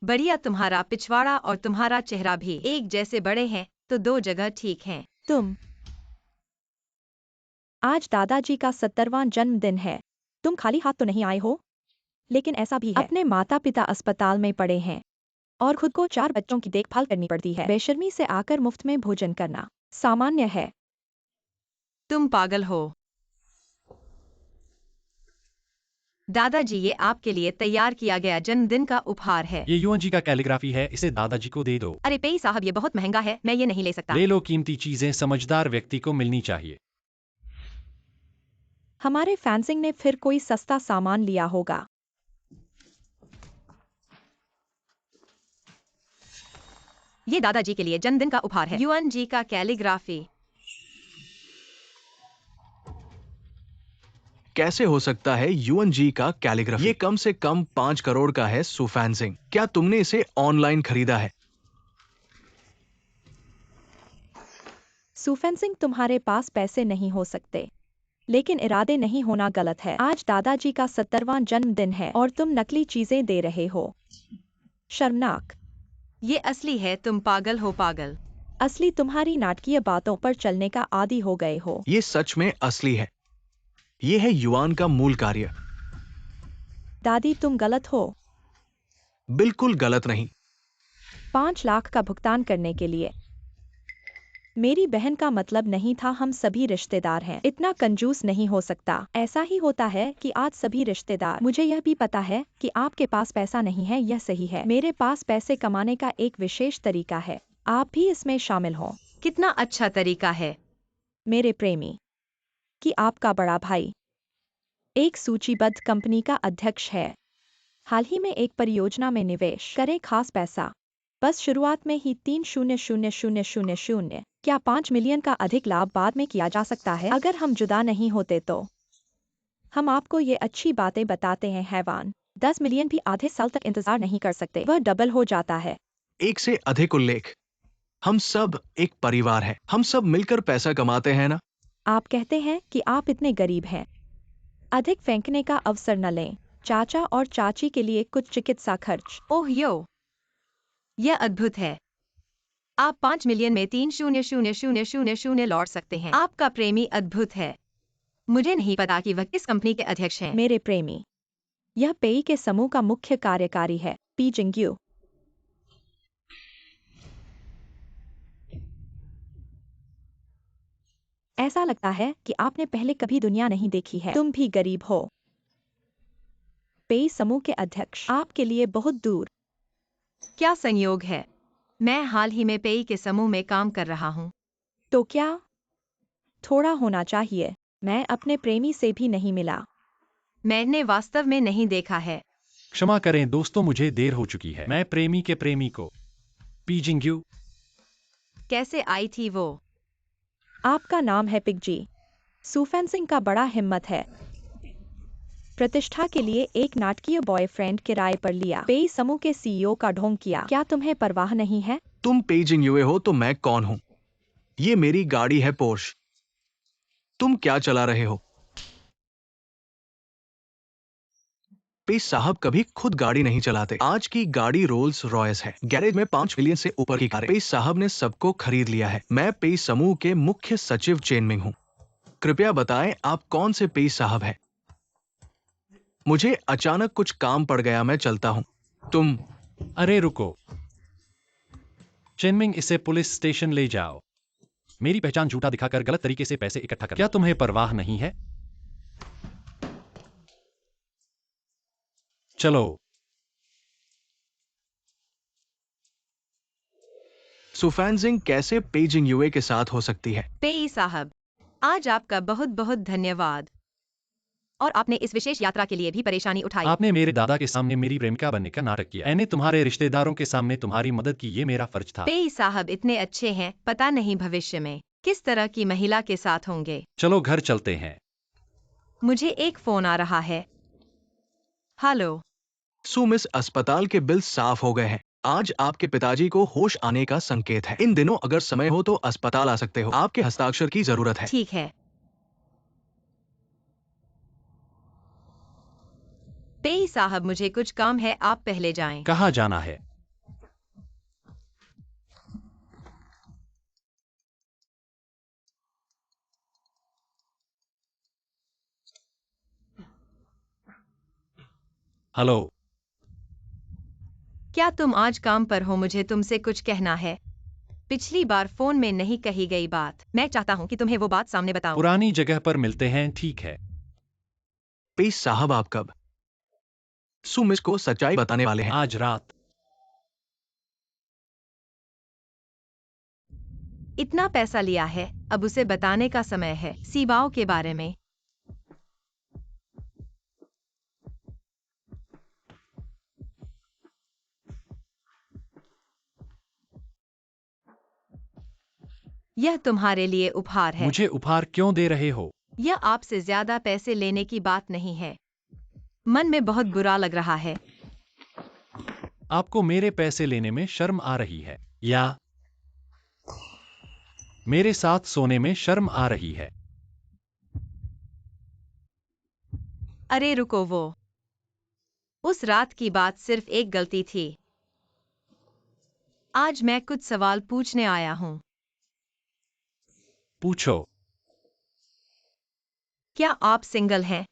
बढ़िया, तुम्हारा पिछवाड़ा और तुम्हारा चेहरा भी एक जैसे बड़े हैं, तो दो जगह ठीक हैं। तुम। आज दादाजी का 70वां जन्मदिन है। तुम खाली हाथ तो नहीं आए हो? लेकिन ऐसा भी है, अपने माता पिता अस्पताल में पड़े हैं और खुद को 4 बच्चों की देखभाल करनी पड़ती है। बेशर्मी से आकर मुफ्त में भोजन करना सामान्य है। तुम पागल हो। दादाजी, ये आपके लिए तैयार किया गया जन्मदिन का उपहार है। ये युवन जी का कैलीग्राफी है, इसे दादाजी को दे दो। अरे पेई साहब, ये बहुत महंगा है, मैं ये नहीं ले सकता। ले लो, कीमती चीजें समझदार व्यक्ति को मिलनी चाहिए। हमारे फैंसिंग ने फिर कोई सस्ता सामान लिया होगा। ये दादाजी के लिए जन्मदिन का उपहार है, युवन जी का कैलीग्राफी। कैसे हो सकता है युवन जी का कैलीग्राफी? ये कम से कम 5 करोड़ का है सुफैन सिंह। क्या तुमने इसे ऑनलाइन खरीदा है? सुफैन सिंह, तुम्हारे पास पैसे नहीं हो सकते, लेकिन इरादे नहीं होना गलत है। आज दादाजी का 70वां जन्मदिन है और तुम नकली चीजें दे रहे हो। शर्मनाक। ये असली है, तुम पागल हो पागल। असली तुम्हारी नाटकीय बातों पर चलने का आदी हो गए हो। ये सच में असली है। ये है युवान का मूल कार्य। दादी, तुम गलत हो। बिल्कुल गलत नहीं। 5 लाख का भुगतान करने के लिए। मेरी बहन का मतलब नहीं था, हम सभी रिश्तेदार हैं। इतना कंजूस नहीं हो सकता। ऐसा ही होता है कि आज सभी रिश्तेदार। मुझे यह भी पता है कि आपके पास पैसा नहीं है, यह सही है। मेरे पास पैसे कमाने का एक विशेष तरीका है, आप भी इसमें शामिल हो। कितना अच्छा तरीका है। मेरे प्रेमी, कि आपका बड़ा भाई एक सूचीबद्ध कंपनी का अध्यक्ष है। हाल ही में एक परियोजना में निवेश करें, खास पैसा बस शुरुआत में ही 3,000,000। क्या 5 मिलियन का अधिक लाभ बाद में किया जा सकता है? अगर हम जुदा नहीं होते तो हम आपको ये अच्छी बातें बताते हैं हैवान। 10 मिलियन भी आधे साल तक इंतजार नहीं कर सकते, वह डबल हो जाता है। एक से अधिक उल्लेख। हम सब एक परिवार है। हम सब मिलकर पैसा कमाते हैं ना? आप कहते हैं कि आप इतने गरीब हैं। अधिक फेंकने का अवसर न लें। चाचा और चाची के लिए कुछ चिकित्सा खर्च। ओह यो, यह अद्भुत है। आप 5 मिलियन में 3,000,000 लौट सकते हैं। आपका प्रेमी अद्भुत है। मुझे नहीं पता कि वह किस कंपनी के अध्यक्ष हैं। मेरे प्रेमी, यह पेई के समूह का मुख्य कार्यकारी है, पी जिंग्यू। ऐसा लगता है कि आपने पहले कभी दुनिया नहीं देखी है। तुम भी गरीब हो। पेई समूह के अध्यक्ष आपके लिए बहुत दूर। क्या संयोग है, मैं हाल ही में पेई के समूह में काम कर रहा हूँ। तो क्या थोड़ा होना चाहिए। मैं अपने प्रेमी से भी नहीं मिला। मैंने वास्तव में नहीं देखा है। क्षमा करें दोस्तों, मुझे देर हो चुकी है। मैं प्रेमी के प्रेमी को पीजिंग्यू। कैसे आई थी वो? आपका नाम है पिगजी। सुफैन सिंह का बड़ा हिम्मत है। प्रतिष्ठा के लिए एक नाटकीय बॉयफ्रेंड किराए पर लिया। पेई समूह के सीईओ का ढोंग किया। क्या तुम्हें परवाह नहीं है? तुम पेजिंग युए हो तो मैं कौन हूं? ये मेरी गाड़ी है पोर्श। तुम क्या चला रहे हो? पेज साहब कभी खुद गाड़ी नहीं चलाते। आज की गाड़ी रोल्स रॉयस है। गैरेज में 5 मिलियन से ऊपर की कारें। पेज साहब ने सबको खरीद लिया है। मैं पेज समूह के मुख्य सचिव चेनमिंग हूं। कृपया बताएं आप कौन से पेज साहब हैं? मुझे अचानक कुछ काम पड़ गया, मैं चलता हूं। तुम। अरे रुको चेनमिंग, इसे पुलिस स्टेशन ले जाओ। मेरी पहचान झूठा दिखाकर गलत तरीके से पैसे इकट्ठा कर। क्या तुम्हें परवाह नहीं है? चलो। सुफैन सिंह कैसे पेजिंग युए के साथ हो सकती है? पेई साहब, आज आपका बहुत बहुत धन्यवाद। और आपने इस विशेष यात्रा के लिए भी परेशानी उठाई। आपने मेरे दादा के सामने मेरी प्रेमिका बनने का नाटक किया। मैंने तुम्हारे रिश्तेदारों के सामने तुम्हारी मदद की, ये मेरा फर्ज था। पेई साहब इतने अच्छे हैं, पता नहीं भविष्य में किस तरह की महिला के साथ होंगे। चलो घर चलते हैं। मुझे एक फोन आ रहा है। हेलो। मिस, अस्पताल के बिल साफ हो गए हैं। आज आपके पिताजी को होश आने का संकेत है। इन दिनों अगर समय हो तो अस्पताल आ सकते हो। आपके हस्ताक्षर की जरूरत है। ठीक है। पेई साहब, मुझे कुछ काम है, आप पहले जाएं। कहाँ जाना है? हेलो। क्या तुम आज काम पर हो? मुझे तुमसे कुछ कहना है। पिछली बार फोन में नहीं कही गई बात, मैं चाहता हूँ कि तुम्हें वो बात सामने बताऊं। पुरानी जगह पर मिलते हैं, ठीक है। पेश साहब, आप कब सुमिस को सच्चाई बताने वाले हैं? आज रात। इतना पैसा लिया है, अब उसे बताने का समय है। सीबाओ के बारे में। यह तुम्हारे लिए उपहार है। मुझे उपहार क्यों दे रहे हो? यह आपसे ज्यादा पैसे लेने की बात नहीं है। मन में बहुत बुरा लग रहा है। आपको मेरे पैसे लेने में शर्म आ रही है, या मेरे साथ सोने में शर्म आ रही है? अरे रुको, वो उस रात की बात सिर्फ एक गलती थी। आज मैं कुछ सवाल पूछने आया हूँ। पूछो। क्या आप सिंगल हैं?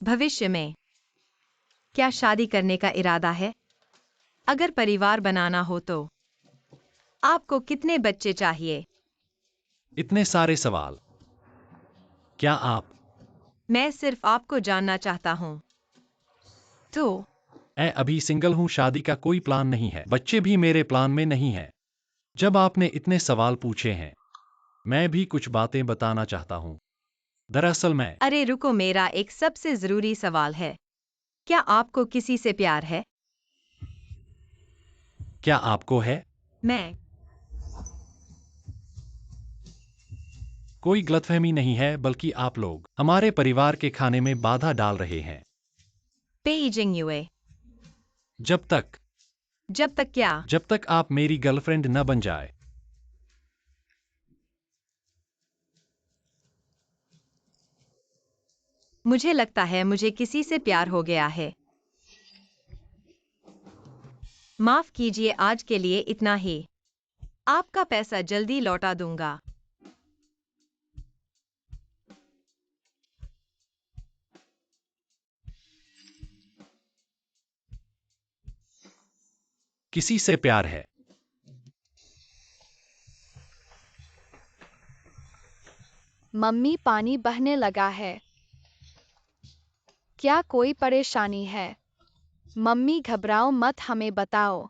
भविष्य में क्या शादी करने का इरादा है? अगर परिवार बनाना हो तो आपको कितने बच्चे चाहिए? इतने सारे सवाल। क्या आप? मैं सिर्फ आपको जानना चाहता हूँ। तो मैं अभी सिंगल हूँ, शादी का कोई प्लान नहीं है, बच्चे भी मेरे प्लान में नहीं है। जब आपने इतने सवाल पूछे हैं, मैं भी कुछ बातें बताना चाहता हूँ। दरअसल मैं अरे रुको, मेरा एक सबसे जरूरी सवाल है। क्या आपको किसी से प्यार है? क्या आपको है? मैं कोई गलतफहमी नहीं है, बल्कि आप लोग हमारे परिवार के खाने में बाधा डाल रहे हैं। पेइजिंग युए। जब तक जब तक क्या? जब तक आप मेरी गर्लफ्रेंड न बन जाए। मुझे लगता है मुझे किसी से प्यार हो गया है। माफ कीजिए, आज के लिए इतना ही। आपका पैसा जल्दी लौटा दूंगा। किसी से प्यार है? मम्मी, पानी बहने लगा है। क्या कोई परेशानी है? मम्मी, घबराओ मत, हमें बताओ।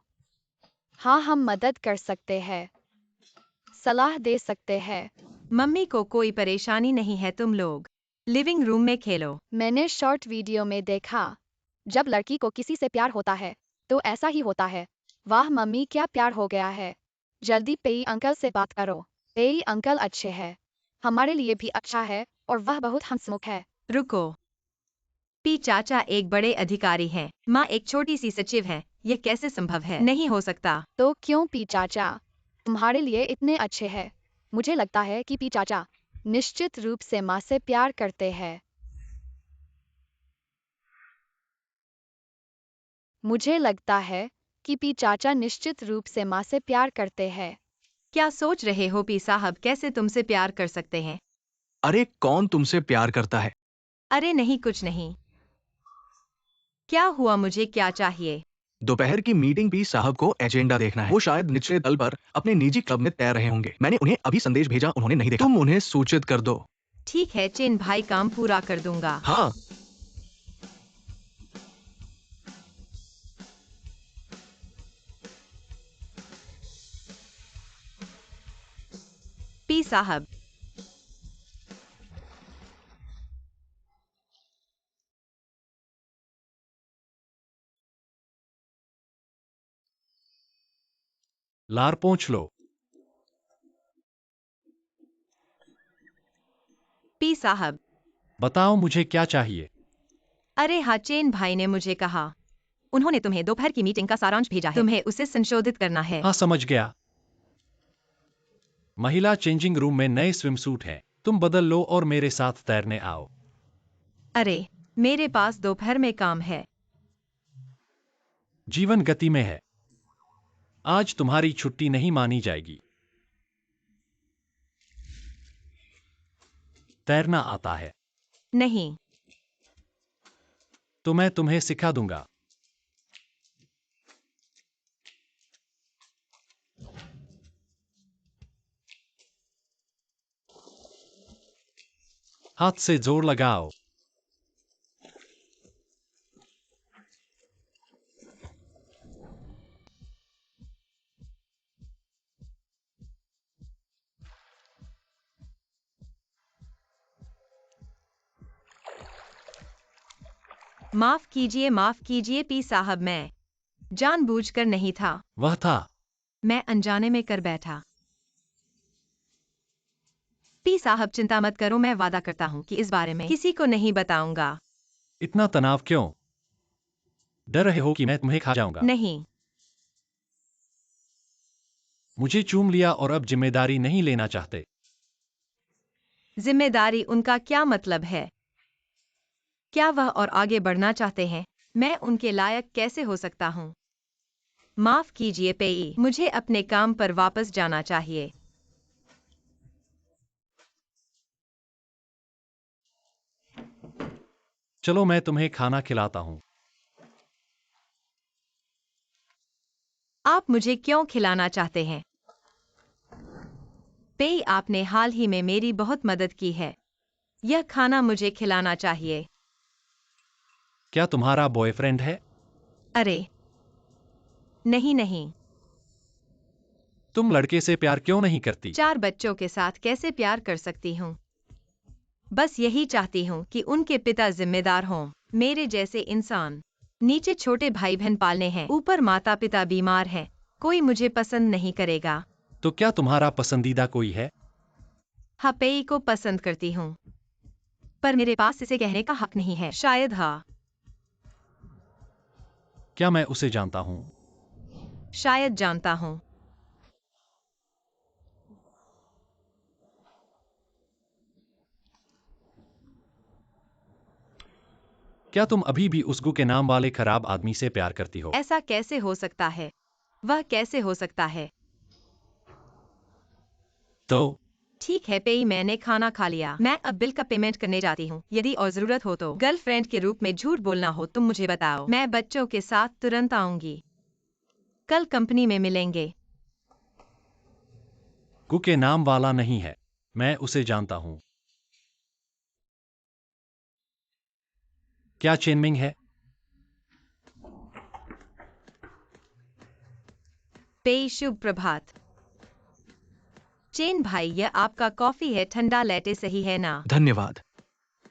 हाँ, हम मदद कर सकते हैं, सलाह दे सकते हैं। मम्मी को कोई परेशानी नहीं है, तुम लोग लिविंग रूम में खेलो। मैंने शॉर्ट वीडियो में देखा, जब लड़की को किसी से प्यार होता है तो ऐसा ही होता है। वाह मम्मी, क्या प्यार हो गया है। जल्दी पेई अंकल से बात करो। पेई अंकल अच्छे हैं, हमारे लिए भी अच्छा है, और वह बहुत हंसमुख है। रुको, पी चाचा एक बड़े अधिकारी हैं, माँ एक छोटी सी सचिव है। यह कैसे संभव है? नहीं हो सकता। तो क्यों पी चाचा तुम्हारे लिए इतने अच्छे हैं? मुझे लगता है कि पी चाचा निश्चित रूप से माँ से प्यार करते हैं। मुझे लगता है कि पी चाचा निश्चित रूप से माँ से प्यार करते हैं। क्या सोच रहे हो पी साहब, कैसे तुमसे प्यार कर सकते हैं? अरे कौन तुमसे प्यार करता है? अरे नहीं, कुछ नहीं। क्या हुआ? मुझे क्या चाहिए? दोपहर की मीटिंग पी साहब को एजेंडा देखना है। वो शायद निचले तल पर अपने निजी क्लब में तैर रहे होंगे। मैंने उन्हें अभी संदेश भेजा, उन्होंने नहीं देखा। तुम उन्हें सूचित कर दो। ठीक है चेन भाई, काम पूरा कर दूंगा। हाँ। पी साहब, लार पोंछ लो। पी साहब। बताओ मुझे क्या चाहिए। अरे हाँ, चेन भाई ने मुझे कहा, उन्होंने तुम्हें दोपहर की मीटिंग का सारांश भेजा है। तुम्हें उसे संशोधित करना है। हाँ, समझ गया। महिला चेंजिंग रूम में नए स्विमसूट हैं, तुम बदल लो और मेरे साथ तैरने आओ। अरे मेरे पास दोपहर में काम है। जीवन गति में है, आज तुम्हारी छुट्टी नहीं मानी जाएगी। तैरना आता है? नहीं। तो मैं तुम्हें सिखा दूंगा। हाथ से जोर लगाओ। माफ कीजिए पी साहब, मैं जानबूझकर नहीं था। वह था। मैं अनजाने में कर बैठा। पी साहब चिंता मत करो, मैं वादा करता हूँ कि इस बारे में किसी को नहीं बताऊंगा। इतना तनाव क्यों? डर रहे हो कि मैं तुम्हें खा जाऊंगा? नहीं। मुझे चूम लिया और अब जिम्मेदारी नहीं लेना चाहते। जिम्मेदारी उनका क्या मतलब है? क्या वह और आगे बढ़ना चाहते हैं? मैं उनके लायक कैसे हो सकता हूँ? माफ कीजिए पेई, मुझे अपने काम पर वापस जाना चाहिए। चलो मैं तुम्हें खाना खिलाता हूँ। आप मुझे क्यों खिलाना चाहते हैं? पेई, आपने हाल ही में मेरी बहुत मदद की है। यह खाना मुझे खिलाना चाहिए। क्या तुम्हारा बॉयफ्रेंड है? अरे नहीं नहीं। तुम लड़के से प्यार क्यों नहीं करती? 4 बच्चों के साथ कैसे प्यार कर सकती हूँ? बस यही चाहती हूँ कि उनके पिता जिम्मेदार हों, मेरे जैसे इंसान। नीचे छोटे भाई बहन पालने हैं, ऊपर माता पिता बीमार हैं। कोई मुझे पसंद नहीं करेगा। तो क्या तुम्हारा पसंदीदा कोई है? हाँ, पेई को पसंद करती हूँ, पर मेरे पास इसे कहने का हक नहीं है। शायद हाँ, क्या मैं उसे जानता हूँ? शायद जानता हूँ। क्या तुम अभी भी उस गु के नाम वाले खराब आदमी से प्यार करती हो? ऐसा कैसे हो सकता है? वह कैसे हो सकता है? तो ठीक है पेई, मैंने खाना खा लिया। मैं अब बिल का पेमेंट करने जाती हूँ। यदि और जरूरत हो तो गर्लफ्रेंड के रूप में झूठ बोलना हो तुम मुझे बताओ। मैं बच्चों के साथ तुरंत आऊंगी। कल कंपनी में मिलेंगे। गु के नाम वाला नहीं है। मैं उसे जानता हूँ। क्या चेनमिंग है? पेई, शुभ प्रभात। चेन भाई, यह आपका कॉफी है, ठंडा लेटे सही है ना? धन्यवाद।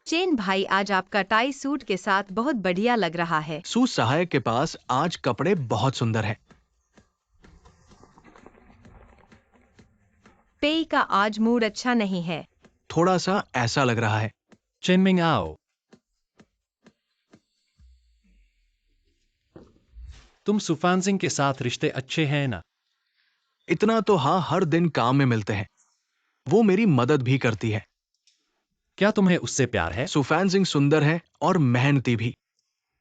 चेन भाई, आज आपका टाई सूट के साथ बहुत बढ़िया लग रहा है। सूट सहायक के पास आज कपड़े बहुत सुंदर हैं। पेई का आज मूड अच्छा नहीं है। थोड़ा सा ऐसा लग रहा है। चेनमिंग आओ। तुम सुफान सिंह के साथ रिश्ते अच्छे हैं ना? इतना तो हाँ, हर दिन काम में मिलते हैं। वो मेरी मदद भी करती है। क्या तुम्हें उससे प्यार है? सुफैन सिंह सुंदर है और मेहनती भी।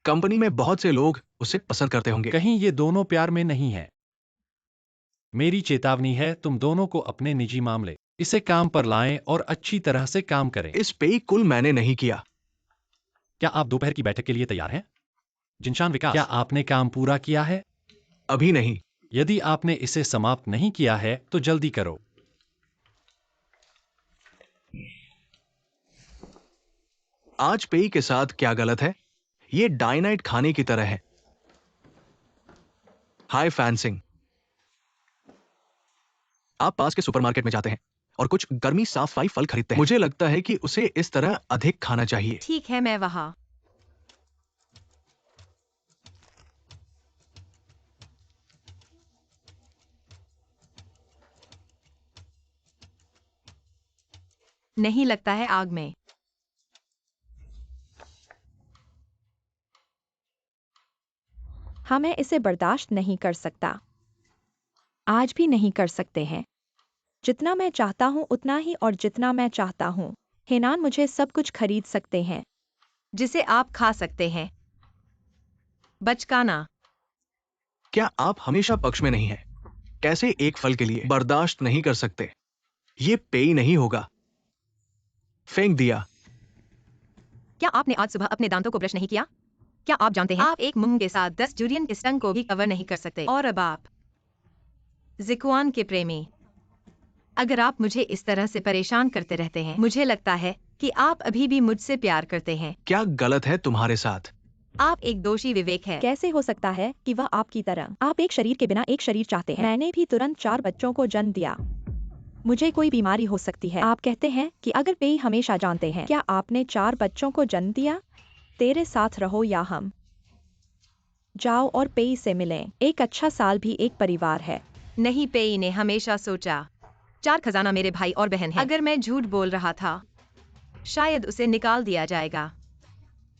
कंपनी में बहुत से लोग उसे पसंद करते होंगे। कहीं ये दोनों प्यार में नहीं है। मेरी चेतावनी है, तुम दोनों को अपने निजी मामले इसे काम पर लाएं और अच्छी तरह से काम करें। इस पे कुल मैंने नहीं किया। क्या आप दोपहर की बैठक के लिए तैयार हैं? जिनशान विकास, क्या आपने काम पूरा किया है? अभी नहीं। यदि आपने इसे समाप्त नहीं किया है तो जल्दी करो। आज पेई के साथ क्या गलत है? ये डायनाइट खाने की तरह है। हाय फैन सिंह, आप पास के सुपरमार्केट में जाते हैं और कुछ गर्मी साफ सफाई फल खरीदते हैं। मुझे लगता है कि उसे इस तरह अधिक खाना चाहिए। ठीक है, मैं वहाँ। नहीं लगता है आग में। हाँ, मैं इसे बर्दाश्त नहीं कर सकता। आज भी नहीं कर सकते हैं। जितना मैं चाहता हूँ उतना ही, और जितना मैं चाहता हूँ। हेनान मुझे सब कुछ खरीद सकते हैं। जिसे आप खा सकते हैं। बचकाना। क्या आप हमेशा पक्ष में नहीं हैं? कैसे एक फल के लिए बर्दाश्त नहीं कर सकते? ये पेई नहीं होगा। फेंक दिया। क्या आपने आज सुबह अपने दांतों को ब्रश नहीं किया? क्या आप जानते हैं आप एक मुंह के साथ 10 जूरियन के स्टंग को भी कवर नहीं कर सकते। और अब आप जिकुआन के प्रेमी, अगर आप मुझे इस तरह से परेशान करते रहते हैं, मुझे लगता है कि आप अभी भी मुझसे प्यार करते हैं। क्या गलत है तुम्हारे साथ? आप एक दोषी विवेक है। कैसे हो सकता है कि वह आपकी तरह, आप एक शरीर के बिना एक शरीर चाहते हैं। मैंने भी तुरंत 4 बच्चों को जन्म दिया। मुझे कोई बीमारी हो सकती है। आप कहते हैं कि अगर पेई हमेशा जानते हैं, क्या आपने 4 बच्चों को जन्म दिया? तेरे साथ रहो या हम जाओ और पेई से मिलें। एक अच्छा साल भी एक परिवार है। नहीं, पेई ने हमेशा सोचा 4 खजाना मेरे भाई और बहन है। अगर मैं झूठ बोल रहा था, शायद उसे निकाल दिया जाएगा।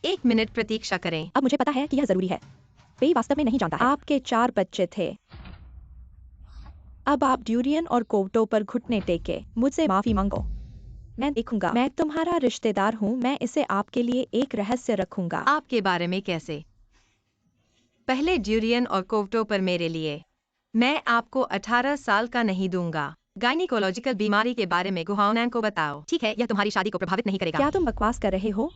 1 मिनट प्रतीक्षा करें। अब मुझे पता है कि यह जरूरी है। पेई वास्तव में नहीं जानता है। आपके 4 बच्चे थे। अब आप ड्यूरियन और कोवटो पर घुटने टेके मुझसे माफी मांगो। मैं देखूंगा। मैं तुम्हारा रिश्तेदार हूँ। मैं इसे आपके लिए एक रहस्य रखूंगा। आपके बारे में कैसे? पहले ड्यूरियन और कोवटो पर मेरे लिए। मैं आपको 18 साल का नहीं दूंगा। गायनिकोलॉजिकल बीमारी के बारे में गुहाओनैन को बताओ। ठीक है, यह तुम्हारी शादी को प्रभावित नहीं करेगा। क्या तुम बकवास कर रहे हो?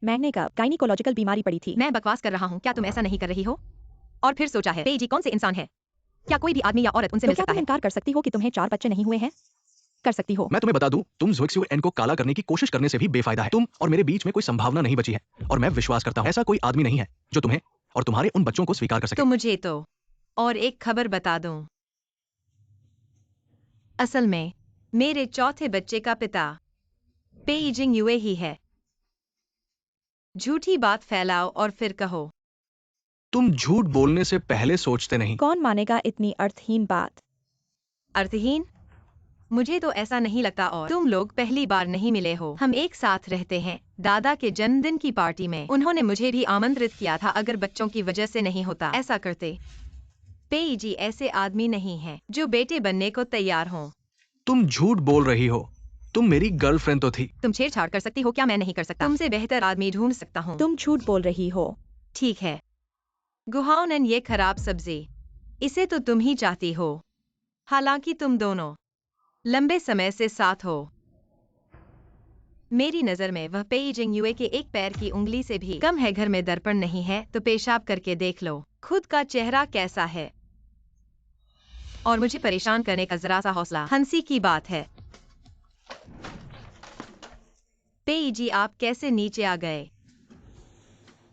मैंने कब गायनिकोलॉजिकल बीमारी पड़ी थी? मैं बकवास कर रहा हूँ। क्या तुम ऐसा नहीं कर रही हो? और फिर सोचा है, पेई जी कौन से इंसान है? क्या कोई भी आदमी या औरत उनसे तो मिल क्या सकता तुम है? इनकार कर सकती हो कि तुम्हें 4 बच्चे नहीं हुए हैं? कर सकती हो। मैं तुम्हें बता दूं, तुम ज़ुइक्सुएन को काला करने की कोशिश करने से भी बेफायदा है। तुम और मेरे बीच में कोई संभावना नहीं बची है। और मैं विश्वास करता हूं, ऐसा कोई आदमी नहीं है जो तुम्हें और तुम्हारे उन बच्चों को स्वीकार कर सके। तो मुझे तो और एक खबर बता दूं। असल में मेरे चौथे बच्चे का पिता पेई जिंग युए ही है। झूठी बात फैलाओ और फिर कहो। तुम झूठ बोलने से पहले सोचते नहीं। कौन मानेगा इतनी अर्थहीन बात? अर्थहीन? मुझे तो ऐसा नहीं लगता। और तुम लोग पहली बार नहीं मिले हो। हम एक साथ रहते हैं। दादा के जन्मदिन की पार्टी में उन्होंने मुझे भी आमंत्रित किया था। अगर बच्चों की वजह से नहीं होता ऐसा करते। पेई जी ऐसे आदमी नहीं हैं जो बेटे बनने को तैयार हों। तुम झूठ बोल रही हो। तुम मेरी गर्लफ्रेंड तो थी। तुम छेड़छाड़ कर सकती हो। क्या मैं नहीं कर सकता? तुमसे बेहतर आदमी ढूंढ सकता हूँ। तुम झूठ बोल रही हो। ठीक है, गुहाओनन, ये खराब सब्जी, इसे तो तुम ही चाहती हो। हालांकि तुम दोनों लंबे समय से साथ हो। मेरी नजर में वह पेई जिंग युए के एक पैर की उंगली से भी कम है। घर में दर्पण नहीं है तो पेशाब करके देख लो खुद का चेहरा कैसा है। और मुझे परेशान करने का जरा सा हौसला हंसी की बात है। पेई जी आप कैसे नीचे आ गए?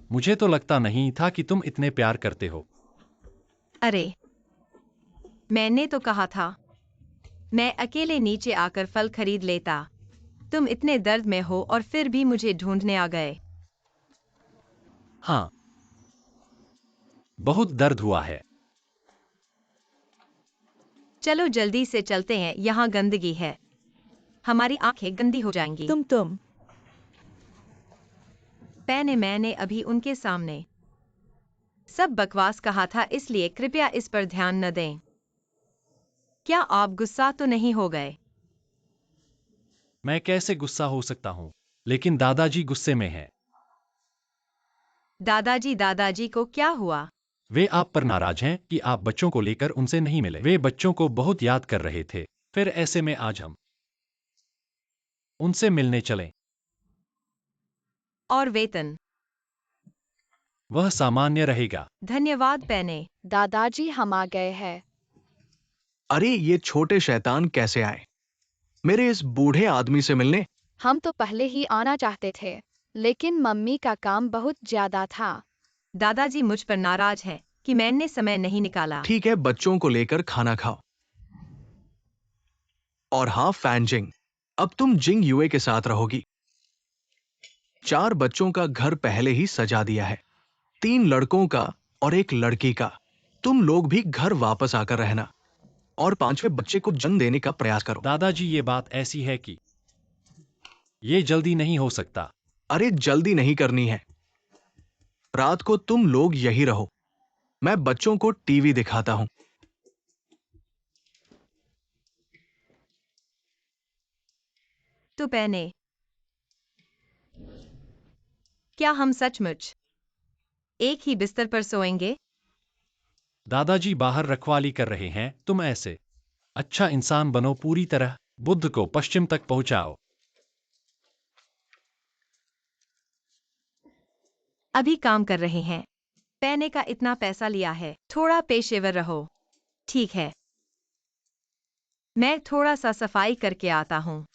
मुझे तो लगता नहीं था कि तुम इतने प्यार करते हो। अरे, मैंने तो कहा था मैं अकेले नीचे आकर फल खरीद लेता। तुम इतने दर्द में हो और फिर भी मुझे ढूंढने आ गए। हाँ, बहुत दर्द हुआ है। चलो जल्दी से चलते हैं, यहाँ गंदगी है। हमारी आंखें गंदी हो जाएंगी। तुम मैंने अभी उनके सामने सब बकवास कहा था, इसलिए कृपया इस पर ध्यान न दें। क्या आप गुस्सा तो नहीं हो गए? मैं कैसे गुस्सा हो सकता हूँ? लेकिन दादाजी गुस्से में हैं। दादाजी को क्या हुआ? वे आप पर नाराज हैं कि आप बच्चों को लेकर उनसे नहीं मिले। वे बच्चों को बहुत याद कर रहे थे। फिर ऐसे में आज हम उनसे मिलने चलें। और वेतन? वह सामान्य रहेगा। धन्यवाद पैने। दादाजी हम आ गए हैं। अरे ये छोटे शैतान कैसे आए मेरे इस बूढ़े आदमी से मिलने? हम तो पहले ही आना चाहते थे, लेकिन मम्मी का काम बहुत ज्यादा था। दादाजी मुझ पर नाराज हैं कि मैंने समय नहीं निकाला। ठीक है, बच्चों को लेकर खाना खाओ। और हाँ फैन जिंग, अब तुम जिंग युए के साथ रहोगी। 4 बच्चों का घर पहले ही सजा दिया है, 3 लड़कों का और 1 लड़की का। तुम लोग भी घर वापस आकर रहना और 5वें बच्चे को जन्म देने का प्रयास करो। दादाजी ये बात ऐसी है कि ये जल्दी नहीं हो सकता। अरे जल्दी नहीं करनी है। रात को तुम लोग यही रहो, मैं बच्चों को टीवी दिखाता हूं। तो पैने, क्या हम सचमुच एक ही बिस्तर पर सोएंगे? दादाजी बाहर रखवाली कर रहे हैं। तुम ऐसे अच्छा इंसान बनो, पूरी तरह बुद्ध को पश्चिम तक पहुंचाओ। अभी काम कर रहे हैं। पैने का इतना पैसा लिया है, थोड़ा पेशेवर रहो। ठीक है, मैं थोड़ा सा सफाई करके आता हूँ।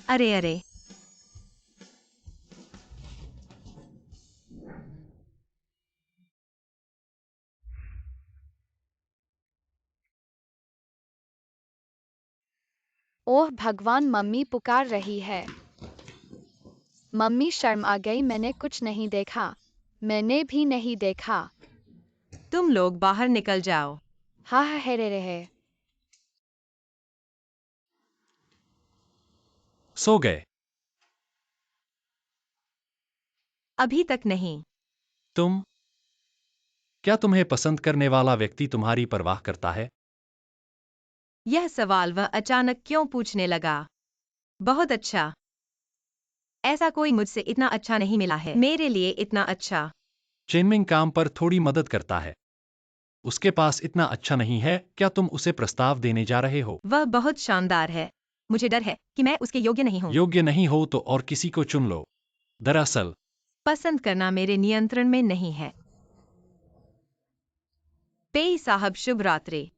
अरे अरे, ओह भगवान, मम्मी पुकार रही है। मम्मी शर्म आ गई, मैंने कुछ नहीं देखा। मैंने भी नहीं देखा। तुम लोग बाहर निकल जाओ। हाँ हाँ हे रे रे। सो गए? अभी तक नहीं। तुम? क्या तुम्हें पसंद करने वाला व्यक्ति तुम्हारी परवाह करता है? यह सवाल वह अचानक क्यों पूछने लगा? बहुत अच्छा। ऐसा कोई मुझसे इतना अच्छा नहीं मिला है, मेरे लिए इतना अच्छा। चेनमिंग काम पर थोड़ी मदद करता है। उसके पास इतना अच्छा नहीं है, क्या तुम उसे प्रस्ताव देने जा रहे हो? वह बहुत शानदार है। मुझे डर है कि मैं उसके योग्य नहीं हूँ। योग्य नहीं हो तो और किसी को चुन लो। दरअसल पसंद करना मेरे नियंत्रण में नहीं है। पेई साहब, शुभ रात्रि।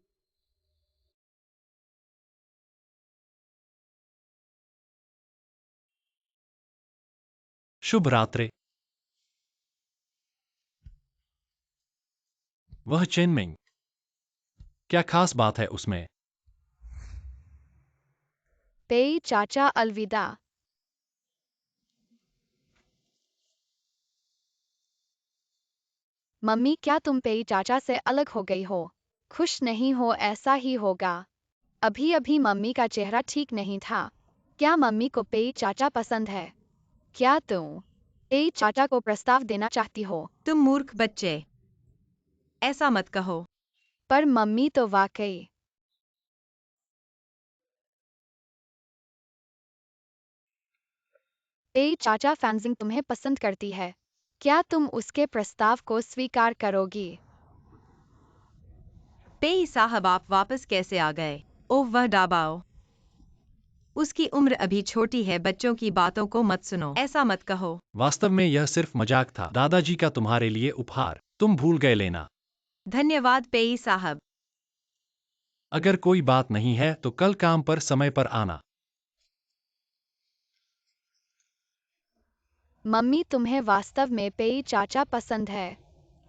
शुभ रात्रि। वह चेनमिंग, क्या खास बात है उसमें? पेई चाचा, अलविदा। मम्मी, क्या तुम पेई चाचा से अलग हो गई हो? खुश नहीं हो? ऐसा ही होगा। अभी अभी मम्मी का चेहरा ठीक नहीं था। क्या मम्मी को पेई चाचा पसंद है? क्या तुम पेई चाचा को प्रस्ताव देना चाहती हो? तुम मूर्ख बच्चे, ऐसा मत कहो। पर मम्मी तो वाकई। पेई चाचा, फैंजिंग तुम्हें पसंद करती है। क्या तुम उसके प्रस्ताव को स्वीकार करोगी? पेई साहब, आप वापस कैसे आ गए? ओह वह डाबाओ। उसकी उम्र अभी छोटी है, बच्चों की बातों को मत सुनो। ऐसा मत कहो। वास्तव में यह सिर्फ मजाक था। दादाजी का तुम्हारे लिए उपहार, तुम भूल गए लेना। धन्यवाद पेई साहब। अगर कोई बात नहीं है तो कल काम पर समय पर आना। मम्मी, तुम्हें वास्तव में पेई चाचा पसंद है,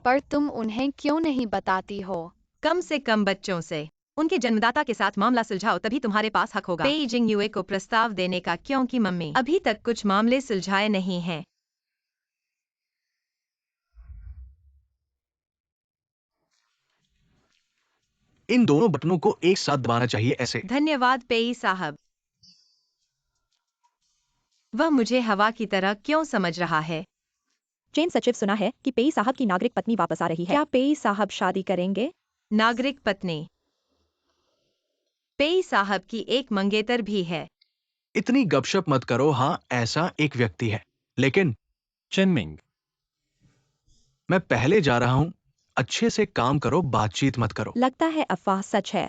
पर तुम उन्हें क्यों नहीं बताती हो? कम से कम बच्चों से। उनके जन्मदाता के साथ मामला सुलझाओ, तभी तुम्हारे पास हक होगा। पेई जिंग युए को प्रस्ताव देने का, क्योंकि मम्मी अभी तक कुछ मामले सुलझाए नहीं हैं। इन दोनों बटनों को एक साथ दबाना चाहिए, ऐसे। धन्यवाद पेई साहब। वह मुझे हवा की तरह क्यों समझ रहा है? चेन सचिव, सुना है कि पेई साहब की नागरिक पत्नी वापस आ रही है। क्या पेई साहब शादी करेंगे? नागरिक पत्नी? पेई साहब की एक मंगेतर भी है। इतनी गपशप मत करो। हाँ, ऐसा एक व्यक्ति है, लेकिन चेनमिंग, मैं पहले जा रहा हूं। अच्छे से काम करो, बातचीत मत करो। लगता है अफवाह सच है।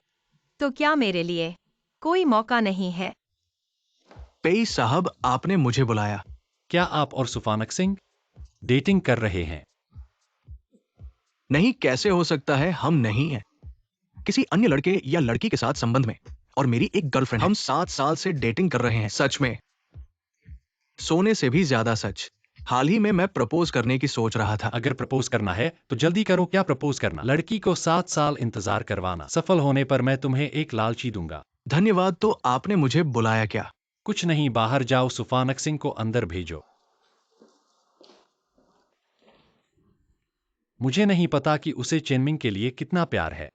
तो क्या मेरे लिए कोई मौका नहीं है? पेई साहब, आपने मुझे बुलाया। क्या आप और सुफानक सिंह डेटिंग कर रहे हैं? नहीं, कैसे हो सकता है? हम नहीं हैं किसी अन्य लड़के या लड़की के साथ संबंध में। और मेरी एक गर्लफ्रेंड है। हम 7 साल से डेटिंग कर रहे हैं। सच में, सोने से भी ज्यादा सच। हाल ही में मैं प्रपोज करने की सोच रहा था। अगर प्रपोज करना है तो जल्दी करो। क्या प्रपोज करना? लड़की को 7 साल इंतजार करवाना। सफल होने पर मैं तुम्हें एक लालची दूंगा। धन्यवाद। तो आपने मुझे बुलाया क्या? कुछ नहीं, बाहर जाओ। सुफानक सिंह को अंदर भेजो। मुझे नहीं पता कि उसे चेनमिंग के लिए कितना प्यार है।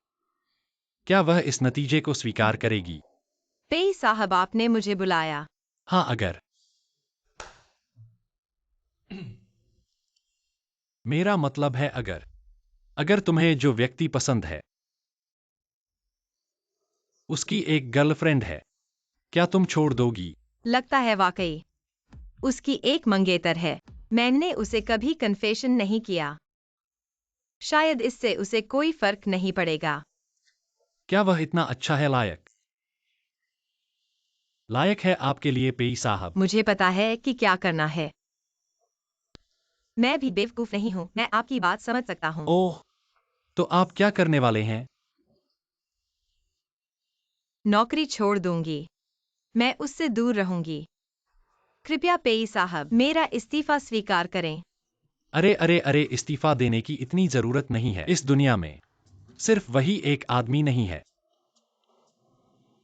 क्या वह इस नतीजे को स्वीकार करेगी? पेई साहब, आपने मुझे बुलाया। हाँ, अगर मेरा मतलब है अगर तुम्हें जो व्यक्ति पसंद है उसकी एक गर्लफ्रेंड है क्या तुम छोड़ दोगी? लगता है वाकई उसकी एक मंगेतर है। मैंने उसे कभी कन्फेशन नहीं किया। शायद इससे उसे कोई फर्क नहीं पड़ेगा। क्या वह इतना अच्छा है? लायक लायक है आपके लिए पेई साहब। मुझे पता है कि क्या करना है। मैं भी बेवकूफ नहीं हूँ, मैं आपकी बात समझ सकता हूँ। ओह, तो आप क्या करने वाले हैं? नौकरी छोड़ दूंगी। मैं उससे दूर रहूंगी। कृपया पेई साहब मेरा इस्तीफा स्वीकार करें। अरे अरे अरे, इस्तीफा देने की इतनी जरूरत नहीं है। इस दुनिया में सिर्फ वही एक आदमी नहीं है।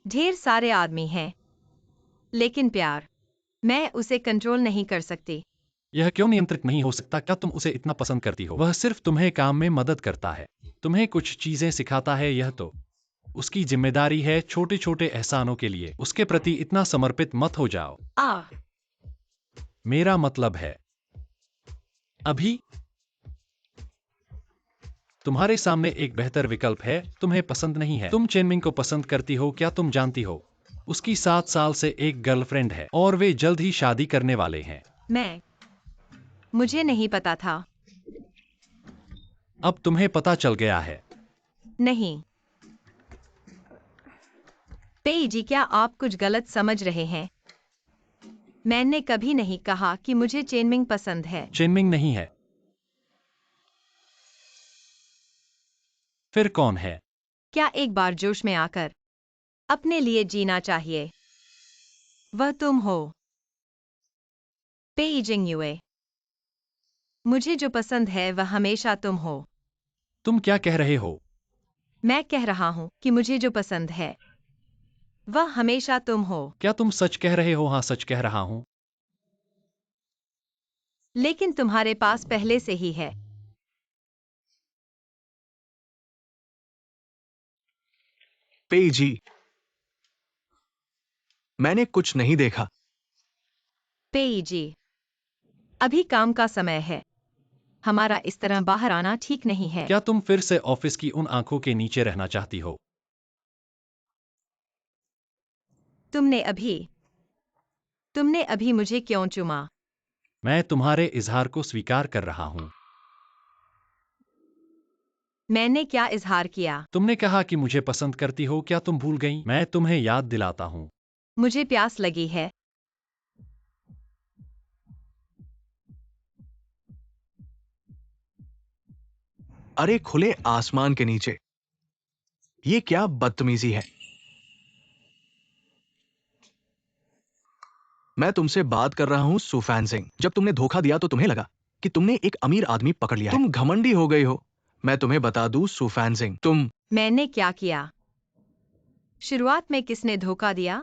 ढेर सारे आदमी हैं, लेकिन प्यार, मैं उसे कंट्रोल नहीं कर सकती। यह क्यों नियंत्रित नहीं हो सकता? क्या तुम उसे इतना पसंद करती हो? वह सिर्फ तुम्हें काम में मदद करता है, तुम्हें कुछ चीजें सिखाता है। यह तो उसकी जिम्मेदारी है। छोटे छोटे एहसानों के लिए उसके प्रति इतना समर्पित मत हो जाओ। मेरा मतलब है, अभी तुम्हारे सामने एक बेहतर विकल्प है। तुम्हें पसंद नहीं है? तुम चेनमिंग को पसंद करती हो? क्या तुम जानती हो उसकी 7 साल से एक गर्लफ्रेंड है और वे जल्द ही शादी करने वाले हैं। मुझे नहीं पता था। अब तुम्हें पता चल गया है। नहीं पेई जी, क्या आप कुछ गलत समझ रहे हैं? मैंने कभी नहीं कहा कि मुझे चेनमिंग पसंद है। चेनमिंग नहीं है? फिर कौन है? क्या एक बार जोश में आकर अपने लिए जीना चाहिए? वह तुम हो, पेई जिंगयुए। मुझे जो पसंद है वह हमेशा तुम हो। तुम क्या कह रहे हो? मैं कह रहा हूं कि मुझे जो पसंद है वह हमेशा तुम हो। क्या तुम सच कह रहे हो? हाँ, सच कह रहा हूं। लेकिन तुम्हारे पास पहले से ही है। पेई जी, मैंने कुछ नहीं देखा। पेई जी, अभी काम का समय है। हमारा इस तरह बाहर आना ठीक नहीं है। क्या तुम फिर से ऑफिस की उन आंखों के नीचे रहना चाहती हो? तुमने अभी मुझे क्यों चुमा? मैं तुम्हारे इजहार को स्वीकार कर रहा हूं। मैंने क्या इजहार किया? तुमने कहा कि मुझे पसंद करती हो। क्या तुम भूल गई? मैं तुम्हें याद दिलाता हूं। मुझे प्यास लगी है। अरे खुले आसमान के नीचे, ये क्या बदतमीजी है। मैं तुमसे बात कर रहा हूं सुफैन सिंह। जब तुमने धोखा दिया तो तुम्हें लगा कि तुमने एक अमीर आदमी पकड़ लिया है। तुम घमंडी हो गई हो। मैं तुम्हें बता दूं सुफैन सिंह, तुम मैंने क्या किया? शुरुआत में किसने धोखा दिया?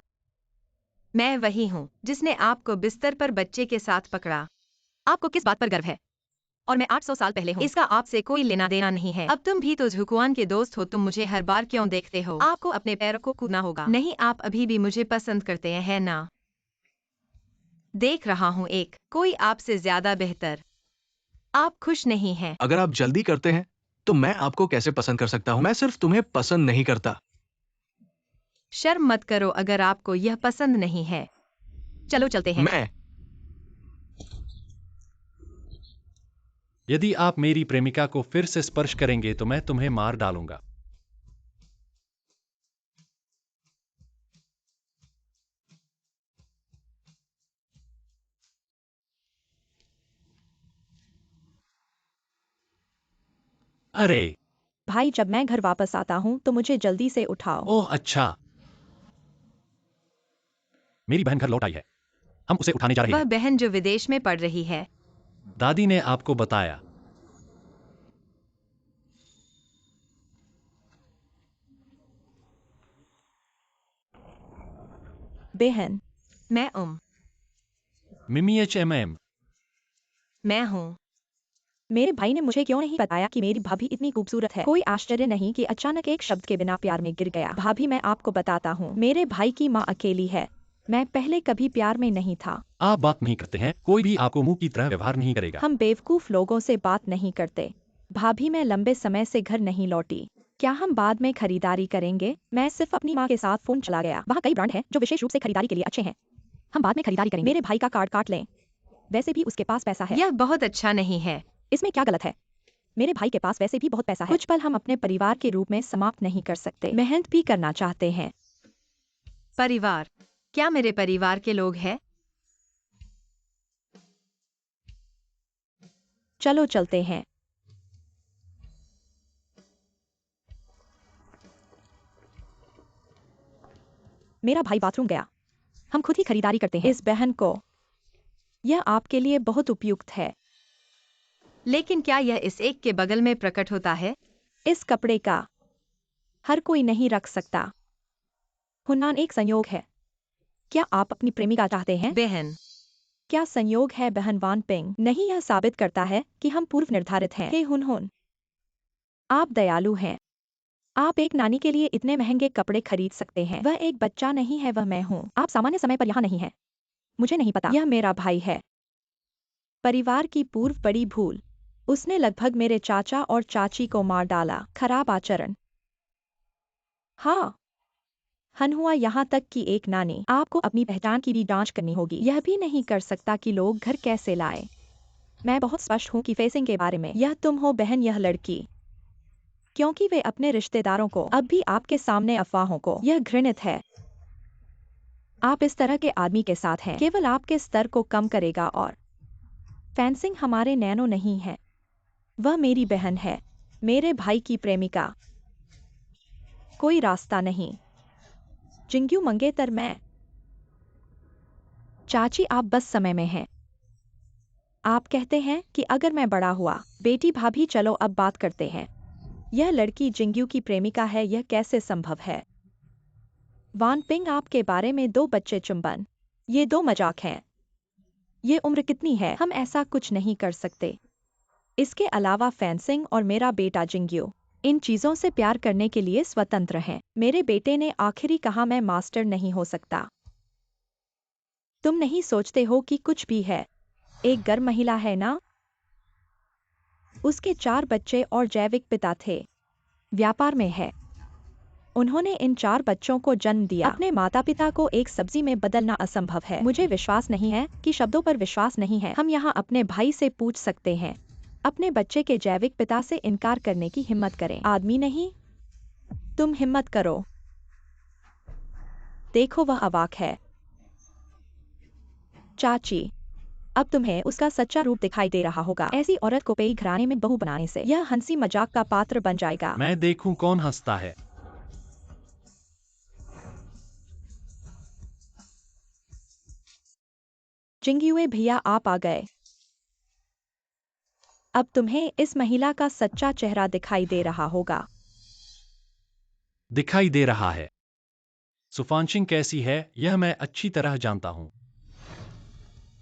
मैं वही हूँ जिसने आपको बिस्तर पर बच्चे के साथ पकड़ा। आपको किस बात पर गर्व है? और मैं 800 साल पहले हूँ। इसका आपसे कोई लेना देना नहीं है। अब तुम भी तो झुकुआन के दोस्त हो। तुम मुझे हर बार क्यों देखते हो? आपको अपने पैरों को कूदना होगा। नहीं, आप अभी भी मुझे पसंद करते हैं, है ना? देख रहा हूँ एक कोई आपसे ज्यादा बेहतर। आप खुश नहीं हैं। अगर आप जल्दी करते हैं तो मैं आपको कैसे पसंद कर सकता हूं? मैं सिर्फ तुम्हें पसंद नहीं करता। शर्म मत करो अगर आपको यह पसंद नहीं है। चलो चलते हैं। मैं यदि आप मेरी प्रेमिका को फिर से स्पर्श करेंगे तो मैं तुम्हें मार डालूंगा। अरे, भाई, जब मैं घर वापस आता हूँ तो मुझे जल्दी से उठाओ। ओह अच्छा। मेरी बहन घर लौट आई है। हम उसे उठाने जा रहे वह हैं। बहन जो विदेश में पढ़ रही है। दादी ने आपको बताया? बहन, मैं मिमी HMM। मैं हूँ। मेरे भाई ने मुझे क्यों नहीं बताया कि मेरी भाभी इतनी खूबसूरत है। कोई आश्चर्य नहीं कि अचानक एक शब्द के बिना प्यार में गिर गया। भाभी, मैं आपको बताता हूँ, मेरे भाई की माँ अकेली है। मैं पहले कभी प्यार में नहीं था। आप बात नहीं करते हैं, कोई भी आपको मुंह की तरह व्यवहार नहीं करेगा। हम बेवकूफ लोगों से बात नहीं करते। भाभी, मैं लंबे समय से घर नहीं लौटी। क्या हम बाद में खरीदारी करेंगे? मैं सिर्फ अपनी माँ के साथ फोन चला गया। वहाँ कई ब्रांड हैं जो विशेष रूप से खरीदारी के लिए अच्छे हैं। हम बाद में खरीदारी करेंगे। मेरे भाई का कार्ड काट लें। वैसे भी उसके पास पैसा है। यह बहुत अच्छा नहीं है। इसमें क्या गलत है? मेरे भाई के पास वैसे भी बहुत पैसा है। कुछ पल हम अपने परिवार के रूप में समाप्त नहीं कर सकते। मेहनत भी करना चाहते हैं। परिवार, क्या मेरे परिवार के लोग हैं? चलो चलते हैं। मेरा भाई बाथरूम गया। हम खुद ही खरीदारी करते हैं। इस बहन को, यह आपके लिए बहुत उपयुक्त है। लेकिन क्या यह इस एक के बगल में प्रकट होता है? इस कपड़े का हर कोई नहीं रख सकता। हुनन एक संयोग है। क्या आप अपनी प्रेमिका चाहते हैं? बहन, क्या संयोग है बहन वान पिंग? नहीं, यह साबित करता है कि हम पूर्व निर्धारित हैं। हे हुन, आप दयालु हैं। आप एक नानी के लिए इतने महंगे कपड़े खरीद सकते हैं। वह एक बच्चा नहीं है, वह मैं हूँ। आप सामान्य समय पर यहाँ नहीं हैं। मुझे नहीं पता। यह मेरा भाई है। परिवार की पूर्व बड़ी भूल। उसने लगभग मेरे चाचा और चाची को मार डाला। खराब आचरण। हाँ, हन हुआ यहाँ तक कि एक नानी। आपको अपनी पहचान की भी जांच करनी होगी। यह भी नहीं कर सकता कि लोग घर कैसे लाए। मैं बहुत स्पष्ट हूँ कि फेसिंग के बारे में। यह तुम हो बहन, यह लड़की। क्योंकि वे अपने रिश्तेदारों को, अब भी आपके सामने अफवाहों को, यह घृणित है। आप इस तरह के आदमी के साथ हैं, केवल आपके स्तर को कम करेगा। और फेंसिंग हमारे नैनो नहीं है। वह मेरी बहन है, मेरे भाई की प्रेमिका। कोई रास्ता नहीं। जिंग्यू मंगेतर, मैं। चाची, आप बस समय में हैं। आप कहते हैं कि अगर मैं बड़ा हुआ। बेटी भाभी, चलो अब बात करते हैं। यह लड़की जिंग्यू की प्रेमिका है, यह कैसे संभव है? वान पिंग, आपके बारे में 2 बच्चे चुंबन। ये 2 मजाक हैं। ये उम्र कितनी है? हम ऐसा कुछ नहीं कर सकते। इसके अलावा फेंसिंग और मेरा बेटा जिंग्यू इन चीजों से प्यार करने के लिए स्वतंत्र हैं। मेरे बेटे ने आखिरी कहा, मैं मास्टर नहीं हो सकता। तुम नहीं सोचते हो कि कुछ भी है? एक गर्म महिला है ना? उसके 4 बच्चे और जैविक पिता थे। व्यापार में है। उन्होंने इन 4 बच्चों को जन्म दिया। अपने माता पिता को एक सब्जी में बदलना असंभव है। मुझे विश्वास नहीं है कि शब्दों पर विश्वास नहीं है। हम यहाँ अपने भाई से पूछ सकते हैं। अपने बच्चे के जैविक पिता से इनकार करने की हिम्मत करें। आदमी नहीं, तुम हिम्मत करो। देखो, वह अवाक है। चाची, अब तुम्हें उसका सच्चा रूप दिखाई दे रहा होगा। ऐसी औरत को पेई घराने में बहू बनाने से यह हंसी मजाक का पात्र बन जाएगा। मैं देखूं कौन हंसता है। जिंग्युए भैया, आप आ गए। अब तुम्हें इस महिला का सच्चा चेहरा दिखाई दे रहा होगा। दिखाई दे रहा है। सुफानशिंग कैसी है, यह मैं अच्छी तरह जानता हूं।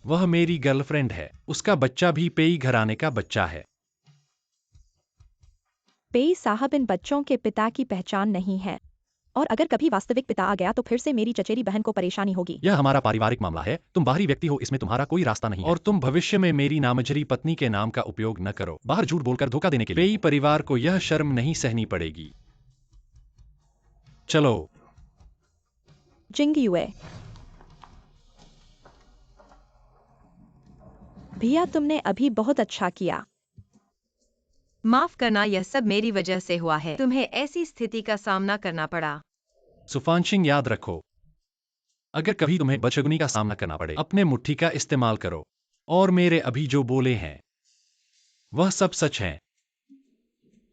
वह मेरी गर्लफ्रेंड है। उसका बच्चा भी पेई घराने का बच्चा है। पेई साहब, इन बच्चों के पिता की पहचान नहीं है। और अगर कभी वास्तविक पिता आ गया तो फिर से मेरी चचेरी बहन को परेशानी होगी। यह हमारा पारिवारिक मामला है। तुम बाहरी व्यक्ति हो, इसमें तुम्हारा कोई रास्ता नहीं है। और तुम भविष्य में मेरी नामजरी पत्नी के नाम का उपयोग न करो, बाहर झूठ बोलकर धोखा देने के लिए। पेई परिवार को यह शर्म नहीं सहनी पड़ेगी। चलो। जिंग्युए भैया, तुमने अभी बहुत अच्छा किया। माफ करना, यह सब मेरी वजह से हुआ है। तुम्हें ऐसी स्थिति का सामना करना पड़ा। सुफानशिंग, याद रखो, अगर कभी तुम्हें बदशगुनी का सामना करना पड़े, अपने मुट्ठी का इस्तेमाल करो। और मेरे अभी जो बोले हैं वह सब सच है।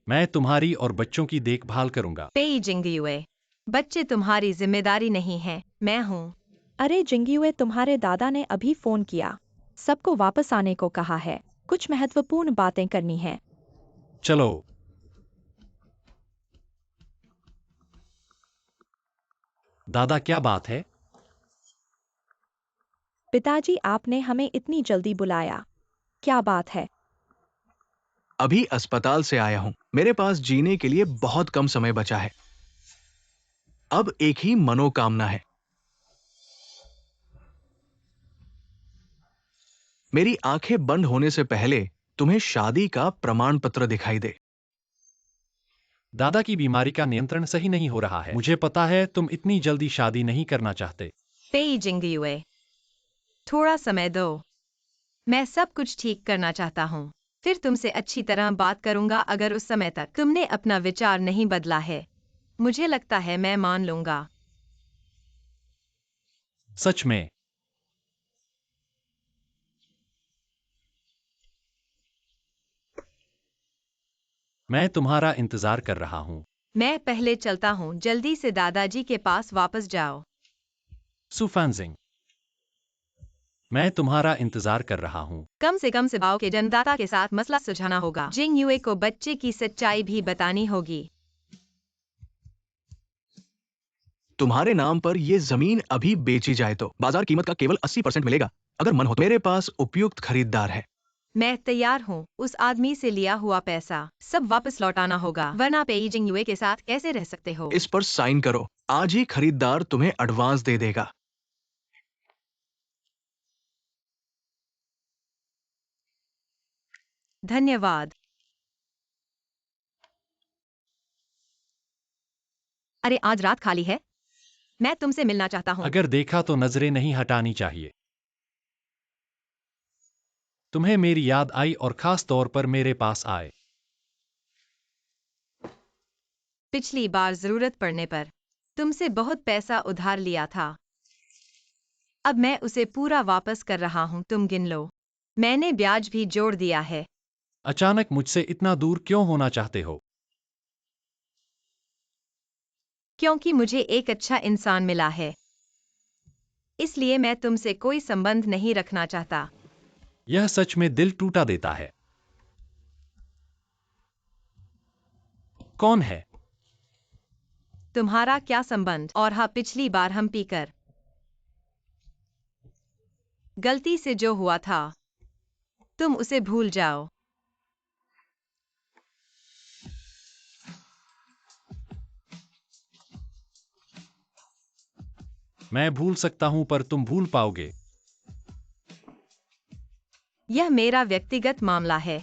मैं तुम्हारी और बच्चों की देखभाल करूंगा। पेई जिंग्युए, बच्चे तुम्हारी जिम्मेदारी नहीं है, मैं हूँ। अरे जिंग्युए, तुम्हारे दादा ने अभी फोन किया। सबको वापस आने को कहा है। कुछ महत्वपूर्ण बातें करनी है। चलो। दादा, क्या बात है? पिताजी, आपने हमें इतनी जल्दी बुलाया। क्या बात है? अभी अस्पताल से आया हूं। मेरे पास जीने के लिए बहुत कम समय बचा है। अब एक ही मनोकामना है। मेरी आंखें बंद होने से पहले तुम्हें शादी का प्रमाण पत्र दिखाई दे। दादा की बीमारी का नियंत्रण सही नहीं हो रहा है। मुझे पता है तुम इतनी जल्दी शादी नहीं करना चाहते। पेइजिंग युए, थोड़ा समय दो। मैं सब कुछ ठीक करना चाहता हूँ। फिर तुमसे अच्छी तरह बात करूंगा अगर उस समय तक तुमने अपना विचार नहीं बदला है। मुझे लगता है मैं मान लूंगा। सच में? मैं तुम्हारा इंतजार कर रहा हूँ। मैं पहले चलता हूँ, जल्दी से दादाजी के पास वापस जाओ। सुफानजिंग, मैं तुम्हारा इंतजार कर रहा हूँ। कम से कम सभाओं के जन्मदाता के साथ मसला सुलझाना होगा। जिंग युए को बच्चे की सच्चाई भी बतानी होगी। तुम्हारे नाम पर ये जमीन अभी बेची जाए तो बाजार कीमत का केवल 80% मिलेगा। अगर मन हो तो मेरे पास उपयुक्त खरीदार है। मैं तैयार हूँ। उस आदमी से लिया हुआ पैसा सब वापस लौटाना होगा, वरना पेइजिंग युए के साथ कैसे रह सकते हो। इस पर साइन करो। आज ही खरीदार तुम्हें एडवांस दे देगा। धन्यवाद। अरे आज रात खाली है? मैं तुमसे मिलना चाहता हूँ। अगर देखा तो नजरें नहीं हटानी चाहिए। तुम्हें मेरी याद आई और खास तौर पर मेरे पास आए। पिछली बार जरूरत पड़ने पर तुमसे बहुत पैसा उधार लिया था। अब मैं उसे पूरा वापस कर रहा हूँ, तुम गिन लो। मैंने ब्याज भी जोड़ दिया है। अचानक मुझसे इतना दूर क्यों होना चाहते हो? क्योंकि मुझे एक अच्छा इंसान मिला है, इसलिए मैं तुमसे कोई संबंध नहीं रखना चाहता। यह सच में दिल टूटा देता है। कौन है? तुम्हारा क्या संबंध? और हाँ, पिछली बार हम पीकर गलती से जो हुआ था, तुम उसे भूल जाओ। मैं भूल सकता हूं पर तुम भूल पाओगे। यह मेरा व्यक्तिगत मामला है।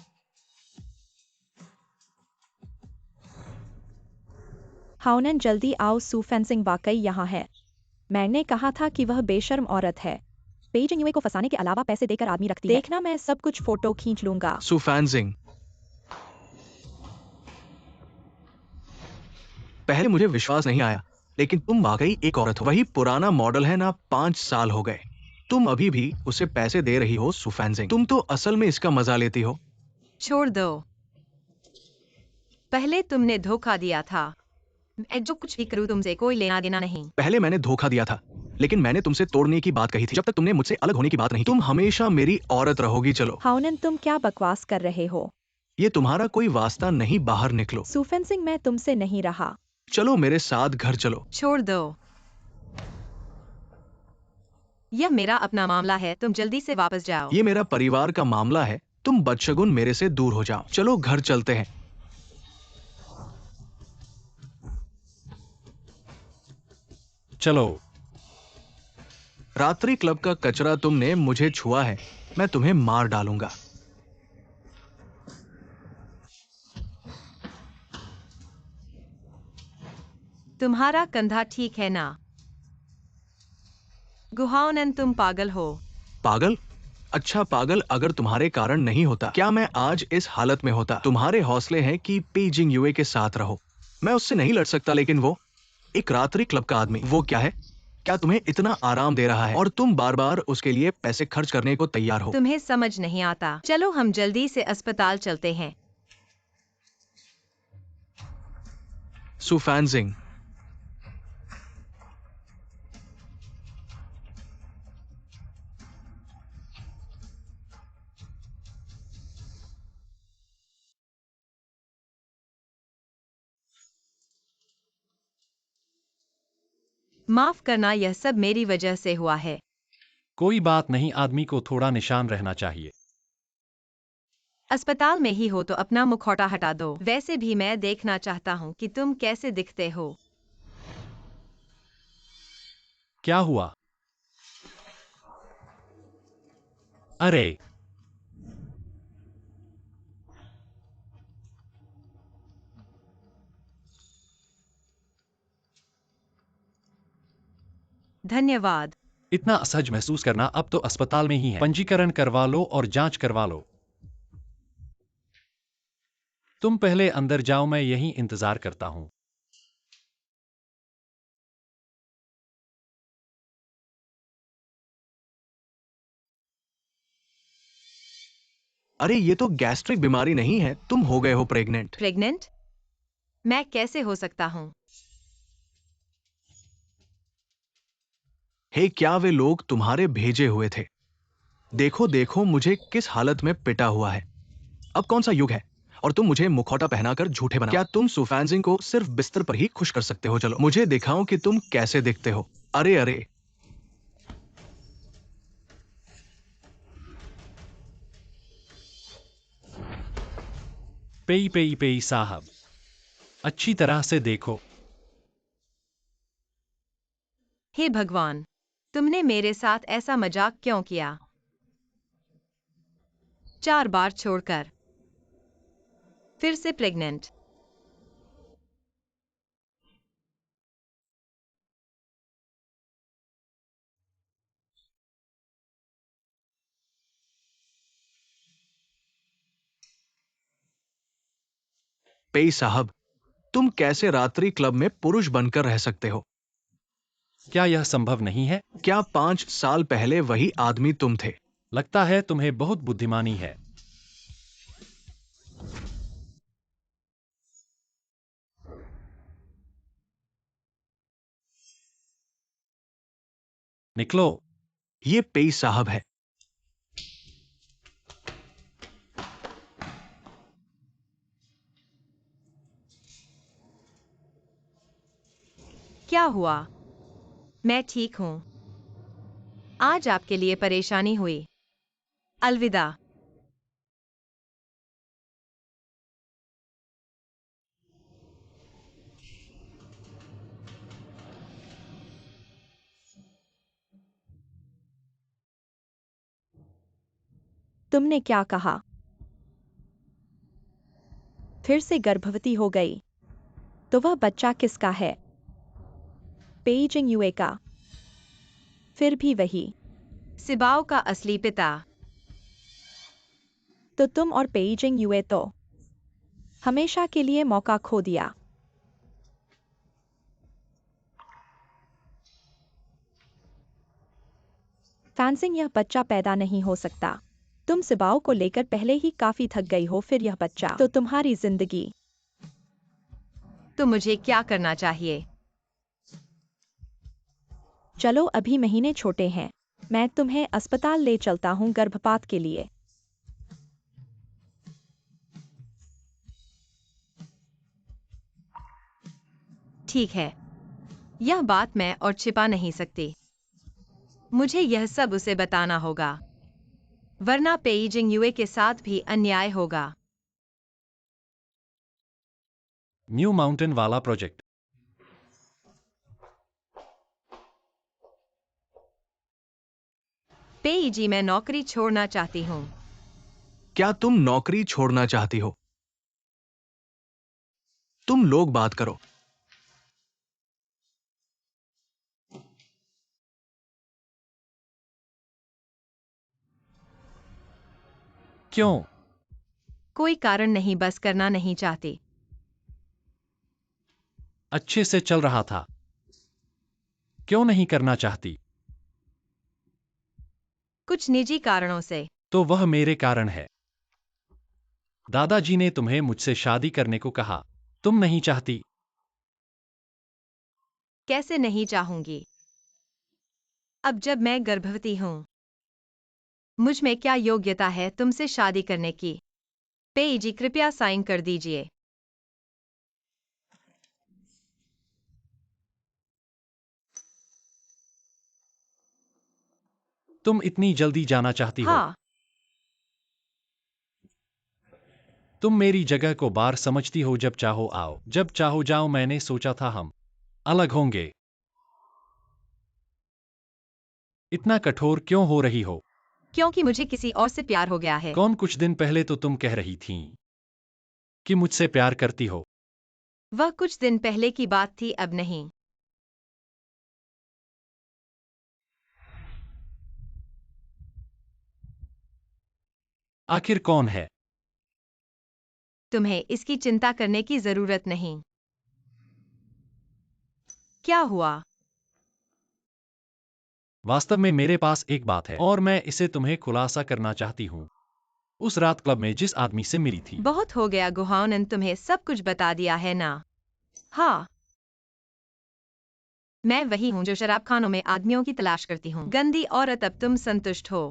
हाउनन जल्दी आओ, सू फेंसिंग वाकई यहाँ है। मैंने कहा था कि वह बेशर्म औरत है। पेइजिंग युए को फंसाने के अलावा पैसे देकर आदमी रखती है। देखना, मैं सब कुछ फोटो खींच लूंगा। सुफानजिंग, पहले मुझे विश्वास नहीं आया, लेकिन तुम वाकई एक औरत हो। वही पुराना मॉडल है ना, 5 साल हो गए। तुम अभी भी उसे पैसे दे रही हो सुफानजिंग। तुम तो असल में इसका मजा लेती हो। छोड़ दो। पहले तुमने धोखा दिया था। मैं जो कुछ भी करूं तुमसे कोई लेना देना नहीं। पहले मैंने धोखा दिया था, लेकिन मैंने तुमसे तोड़ने की बात कही थी जब तक तुमने मुझसे अलग होने की बात नहीं की। तुम हमेशा मेरी औरत रहोगी। चलो, हाउनन, तुम क्या बकवास कर रहे हो? ये तुम्हारा कोई वास्ता नहीं, बाहर निकलो। सू फेंसिंग, मैं तुमसे नहीं रहा। चलो मेरे साथ घर चलो। छोड़ दो। यह मेरा अपना मामला है, तुम जल्दी से वापस जाओ। ये मेरा परिवार का मामला है, तुम बदशगुन मेरे से दूर हो जाओ। चलो घर चलते हैं। चलो। रात्रि क्लब का कचरा तुमने मुझे छुआ है, मैं तुम्हें मार डालूंगा। तुम्हारा कंधा ठीक है ना? गुहाओनन, तुम पागल हो। पागल? अच्छा, पागल अगर तुम्हारे कारण नहीं होता, क्या मैं आज इस हालत में होता? तुम्हारे हौसले हैं कि पेइजिंग युए के साथ रहो। मैं उससे नहीं लड़ सकता, लेकिन वो एक रात्रि क्लब का आदमी, वो क्या है? क्या तुम्हें इतना आराम दे रहा है और तुम बार बार उसके लिए पैसे खर्च करने को तैयार हो? तुम्हें समझ नहीं आता। चलो हम जल्दी से अस्पताल चलते हैं। सुफानजिंग, माफ करना, यह सब मेरी वजह से हुआ है। कोई बात नहीं, आदमी को थोड़ा निशान रहना चाहिए। अस्पताल में ही हो तो अपना मुखौटा हटा दो। वैसे भी मैं देखना चाहता हूँ कि तुम कैसे दिखते हो। क्या हुआ? अरे, धन्यवाद। इतना असहज महसूस करना अब तो अस्पताल में ही है। पंजीकरण करवा लो और जांच करवा लो। तुम पहले अंदर जाओ, मैं यहीं इंतजार करता हूं। अरे ये तो गैस्ट्रिक बीमारी नहीं है, तुम हो गए हो प्रेग्नेंट। प्रेग्नेंट? मैं कैसे हो सकता हूँ? हे, क्या वे लोग तुम्हारे भेजे हुए थे? देखो देखो मुझे किस हालत में पिटा हुआ है। अब कौन सा युग है और तुम मुझे मुखौटा पहनाकर झूठे बनाओ। क्या तुम सुफैनजिंग को सिर्फ बिस्तर पर ही खुश कर सकते हो? चलो मुझे दिखाओ कि तुम कैसे दिखते हो। अरे अरे, पेई पेई पेई साहब, अच्छी तरह से देखो। हे भगवान, तुमने मेरे साथ ऐसा मजाक क्यों किया? 4 बार छोड़कर। फिर से प्रेग्नेंट। पेई साहब, तुम कैसे रात्रि क्लब में पुरुष बनकर रह सकते हो? क्या यह संभव नहीं है? क्या 5 साल पहले वही आदमी तुम थे? लगता है तुम्हें बहुत बुद्धिमानी है। निकलो। ये पेई साहब है। क्या हुआ? मैं ठीक हूँ। आज आपके लिए परेशानी हुई। अलविदा। तुमने क्या कहा? फिर से गर्भवती हो गई? तो वह बच्चा किसका है? पेइजिंग युए का। फिर भी वही। सिबाओ का असली पिता। तो तुम और पेइजिंग युए तो हमेशा के लिए मौका खो दिया। फैंसिंग, यह बच्चा पैदा नहीं हो सकता। तुम सिबाओ को लेकर पहले ही काफी थक गई हो, फिर यह बच्चा तो तुम्हारी जिंदगी। तो मुझे क्या करना चाहिए? चलो, अभी महीने छोटे हैं। मैं तुम्हें अस्पताल ले चलता हूँ गर्भपात के लिए। ठीक है। यह बात मैं और छिपा नहीं सकती। मुझे यह सब उसे बताना होगा, वरना पेइजिंग युए के साथ भी अन्याय होगा। न्यू माउंटेन वाला प्रोजेक्ट। पेइजी, मैं नौकरी छोड़ना चाहती हूँ। क्या तुम नौकरी छोड़ना चाहती हो? तुम लोग बात करो। क्यों? कोई कारण नहीं, बस करना नहीं चाहती। अच्छे से चल रहा था। क्यों नहीं करना चाहती? कुछ निजी कारणों से। तो वह मेरे कारण है। दादाजी ने तुम्हें मुझसे शादी करने को कहा। तुम नहीं चाहती। कैसे नहीं चाहूंगी? अब जब मैं गर्भवती हूँ, मुझ में क्या योग्यता है तुमसे शादी करने की? पेइजी, कृपया साइन कर दीजिए। तुम इतनी जल्दी जाना चाहती हो? हाँ। तुम मेरी जगह को बार समझती हो। जब चाहो आओ, जब चाहो जाओ। मैंने सोचा था हम अलग होंगे। इतना कठोर क्यों हो रही हो? क्योंकि मुझे किसी और से प्यार हो गया है। कौन? कुछ दिन पहले तो तुम कह रही थीं कि मुझसे प्यार करती हो। वह कुछ दिन पहले की बात थी, अब नहीं। आखिर कौन है? तुम्हें इसकी चिंता करने की जरूरत नहीं। क्या हुआ? वास्तव में मेरे पास एक बात है और मैं इसे तुम्हें खुलासा करना चाहती हूँ। उस रात क्लब में जिस आदमी से मिली थी। बहुत हो गया गुहाओं ने तुम्हें सब कुछ बता दिया है ना? हाँ, मैं वही हूँ जो शराब खानों में आदमियों की तलाश करती हूँ। गंदी औरत, अब तुम संतुष्ट हो?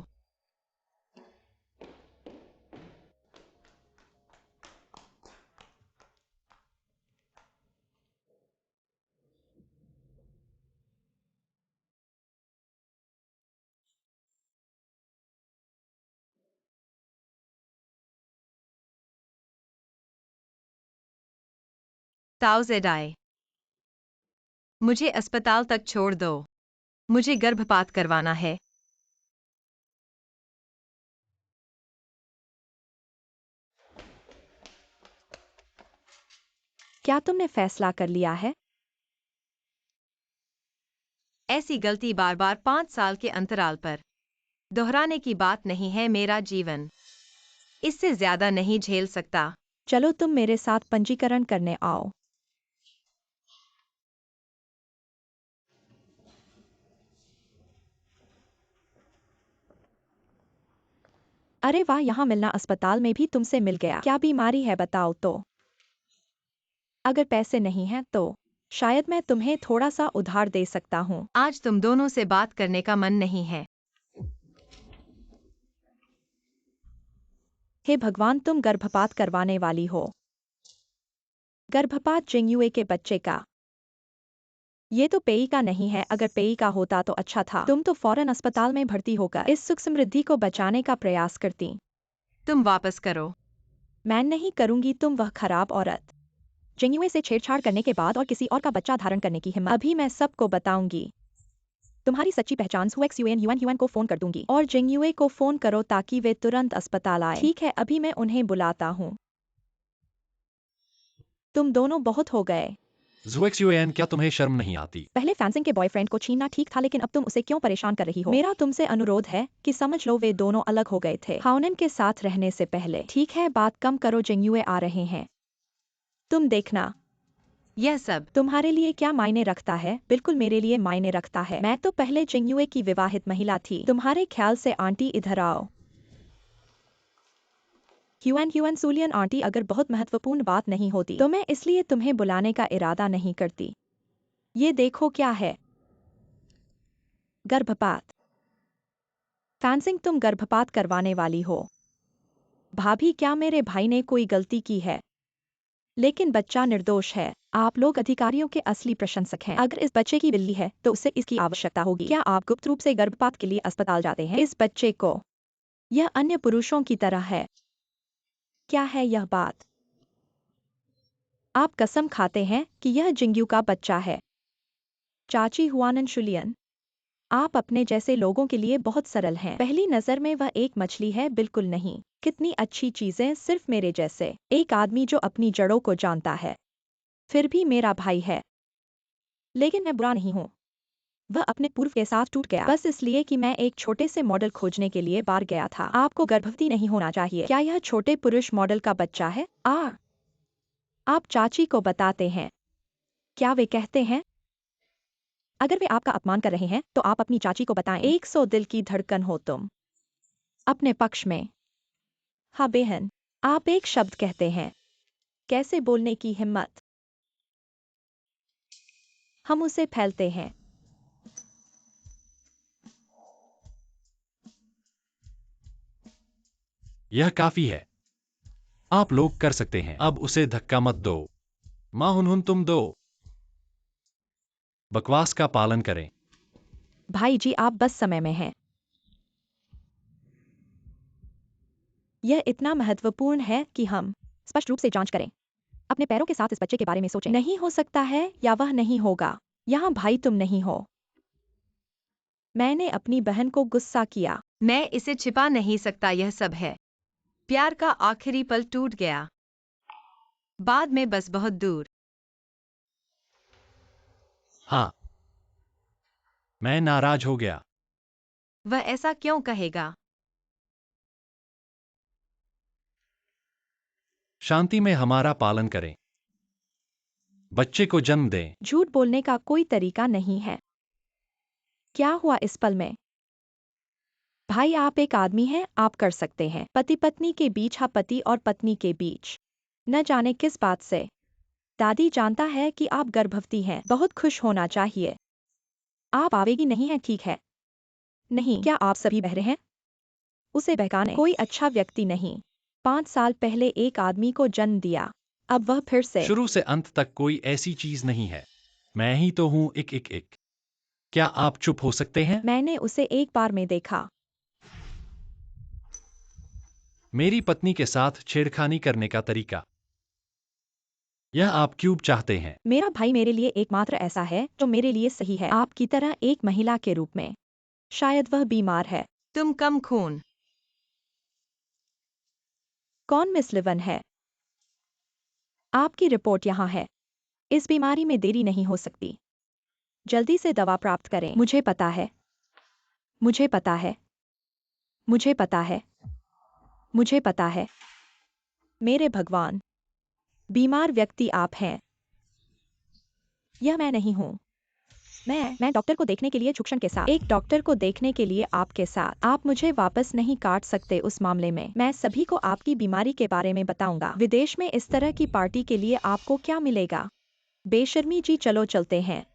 ताओजेडाई, मुझे अस्पताल तक छोड़ दो। मुझे गर्भपात करवाना है। क्या तुमने फैसला कर लिया है? ऐसी गलती बार बार 5 साल के अंतराल पर दोहराने की बात नहीं है। मेरा जीवन इससे ज्यादा नहीं झेल सकता। चलो तुम मेरे साथ पंजीकरण करने आओ। अरे वाह, यहाँ मिलना अस्पताल में भी तुमसे मिल गया। क्या बीमारी है बताओ तो? अगर पैसे नहीं हैं तो शायद मैं तुम्हें थोड़ा सा उधार दे सकता हूँ। आज तुम दोनों से बात करने का मन नहीं है। हे भगवान, तुम गर्भपात करवाने वाली हो। गर्भपात जिंगयुए के बच्चे का। ये तो पेई का नहीं है। अगर पेई का होता तो अच्छा था। तुम तो फौरन अस्पताल में भर्ती होकर इस सुख समृद्धि को बचाने का प्रयास करती। तुम वापस करो। मैं नहीं करूंगी। तुम वह खराब औरत। जिंगयुए से छेड़छाड़ करने के बाद और किसी और का बच्चा धारण करने की हिम्मत। अभी मैं सबको बताऊंगी। तुम्हारी सच्ची पहचान सुएक्सयूएन युएन युएन को फोन कर दूंगी। और जिंगयुए को फोन करो ताकि वे तुरंत अस्पताल आए। ठीक है, अभी मैं उन्हें बुलाता हूँ। तुम दोनों बहुत हो गए। ज़ुएक्सयूएन, क्या तुम्हें शर्म नहीं आती? पहले फैंसिंग के बॉयफ्रेंड को छीनना ठीक था, लेकिन अब तुम उसे क्यों परेशान कर रही हो? मेरा तुमसे अनुरोध है कि समझ लो वे दोनों अलग हो गए थे हाओनेन के साथ रहने से पहले। ठीक है, बात कम करो। जिंगयुए आ रहे हैं। तुम देखना। यह सब तुम्हारे लिए क्या मायने रखता है? बिल्कुल मेरे लिए मायने रखता है। मैं तो पहले जिंगयुए की विवाहित महिला थी। तुम्हारे ख्याल से आंटी इधर आओ। ह्यूएन ह्यूएन सूलियन आंटी, अगर बहुत महत्वपूर्ण बात नहीं होती तो मैं इसलिए तुम्हें बुलाने का इरादा नहीं करती। ये देखो क्या है। गर्भपात। फैंसिंग, तुम गर्भपात करवाने वाली हो। भाभी, क्या मेरे भाई ने कोई गलती की है? लेकिन बच्चा निर्दोष है। आप लोग अधिकारियों के असली प्रशंसक हैं। अगर इस बच्चे की बिल्ली है तो उसे इसकी आवश्यकता होगी। क्या आप गुप्त रूप से गर्भपात के लिए अस्पताल जाते हैं? इस बच्चे को। यह अन्य पुरुषों की तरह है। क्या है यह बात? आप कसम खाते हैं कि यह जिंगयू का बच्चा है? चाची हुआनन शुलियन, आप अपने जैसे लोगों के लिए बहुत सरल हैं। पहली नजर में वह एक मछली है, बिल्कुल नहीं। कितनी अच्छी चीजें, सिर्फ मेरे जैसे एक आदमी जो अपनी जड़ों को जानता है। फिर भी मेरा भाई है। लेकिन मैं बुरा नहीं हूँ। वह अपने पूर्व के साथ टूट गया बस इसलिए कि मैं एक छोटे से मॉडल खोजने के लिए बाहर गया था। आपको गर्भवती नहीं होना चाहिए। क्या यह छोटे पुरुष मॉडल का बच्चा है? आप चाची को बताते हैं। क्या वे कहते हैं? अगर वे आपका अपमान कर रहे हैं तो आप अपनी चाची को बताएं। 100 दिल की धड़कन हो तुम अपने पक्ष में। हाँ बेहन, आप एक शब्द कहते हैं। कैसे बोलने की हिम्मत? हम उसे फैलते हैं। यह काफी है। आप लोग कर सकते हैं। अब उसे धक्का मत दो। माँ हुनहुन, तुम दो बकवास का पालन करें। भाई जी, आप बस समय में हैं। यह इतना महत्वपूर्ण है कि हम स्पष्ट रूप से जांच करें। अपने पैरों के साथ इस बच्चे के बारे में सोचें। नहीं हो सकता है या वह नहीं होगा। यहाँ भाई तुम नहीं हो। मैंने अपनी बहन को गुस्सा किया। मैं इसे छिपा नहीं सकता। यह सब है। प्यार का आखिरी पल टूट गया। बाद में बस बहुत दूर। हाँ, मैं नाराज हो गया। वह ऐसा क्यों कहेगा? शांति में हमारा पालन करें। बच्चे को जन्म दें। झूठ बोलने का कोई तरीका नहीं है। क्या हुआ इस पल में? भाई आप एक आदमी हैं, आप कर सकते हैं। पति पत्नी के बीच, हाँ पति और पत्नी के बीच। न जाने किस बात से। दादी जानता है कि आप गर्भवती हैं, बहुत खुश होना चाहिए। आप आवेगी नहीं है, ठीक है? नहीं, क्या आप सभी बहरे हैं? उसे बहकाने कोई अच्छा व्यक्ति नहीं। 5 साल पहले एक आदमी को जन्म दिया, अब वह फिर से। शुरू से अंत तक कोई ऐसी चीज नहीं है। मैं ही तो हूं। एक। क्या आप चुप हो सकते हैं? मैंने उसे एक बार में देखा। मेरी पत्नी के साथ छेड़खानी करने का तरीका। यह आप क्यों चाहते हैं? मेरा भाई मेरे लिए एकमात्र ऐसा है जो मेरे लिए सही है, आपकी तरह एक महिला के रूप में। शायद वह बीमार है। तुम कम खून। कौन मिस लिवन है? आपकी रिपोर्ट यहाँ है। इस बीमारी में देरी नहीं हो सकती। जल्दी से दवा प्राप्त करें। मुझे पता है। मुझे पता है। मुझे पता है। मुझे पता है। मेरे भगवान! बीमार व्यक्ति आप हैं। यह मैं नहीं हूँ। मैं डॉक्टर को देखने के लिए झुकशन के साथ। एक डॉक्टर को देखने के लिए आपके साथ। आप मुझे वापस नहीं काट सकते उस मामले में। मैं सभी को आपकी बीमारी के बारे में बताऊंगा। विदेश में इस तरह की पार्टी के लिए आपको क्या मिलेगा? बेशर्मी जी, चलो चलते हैं।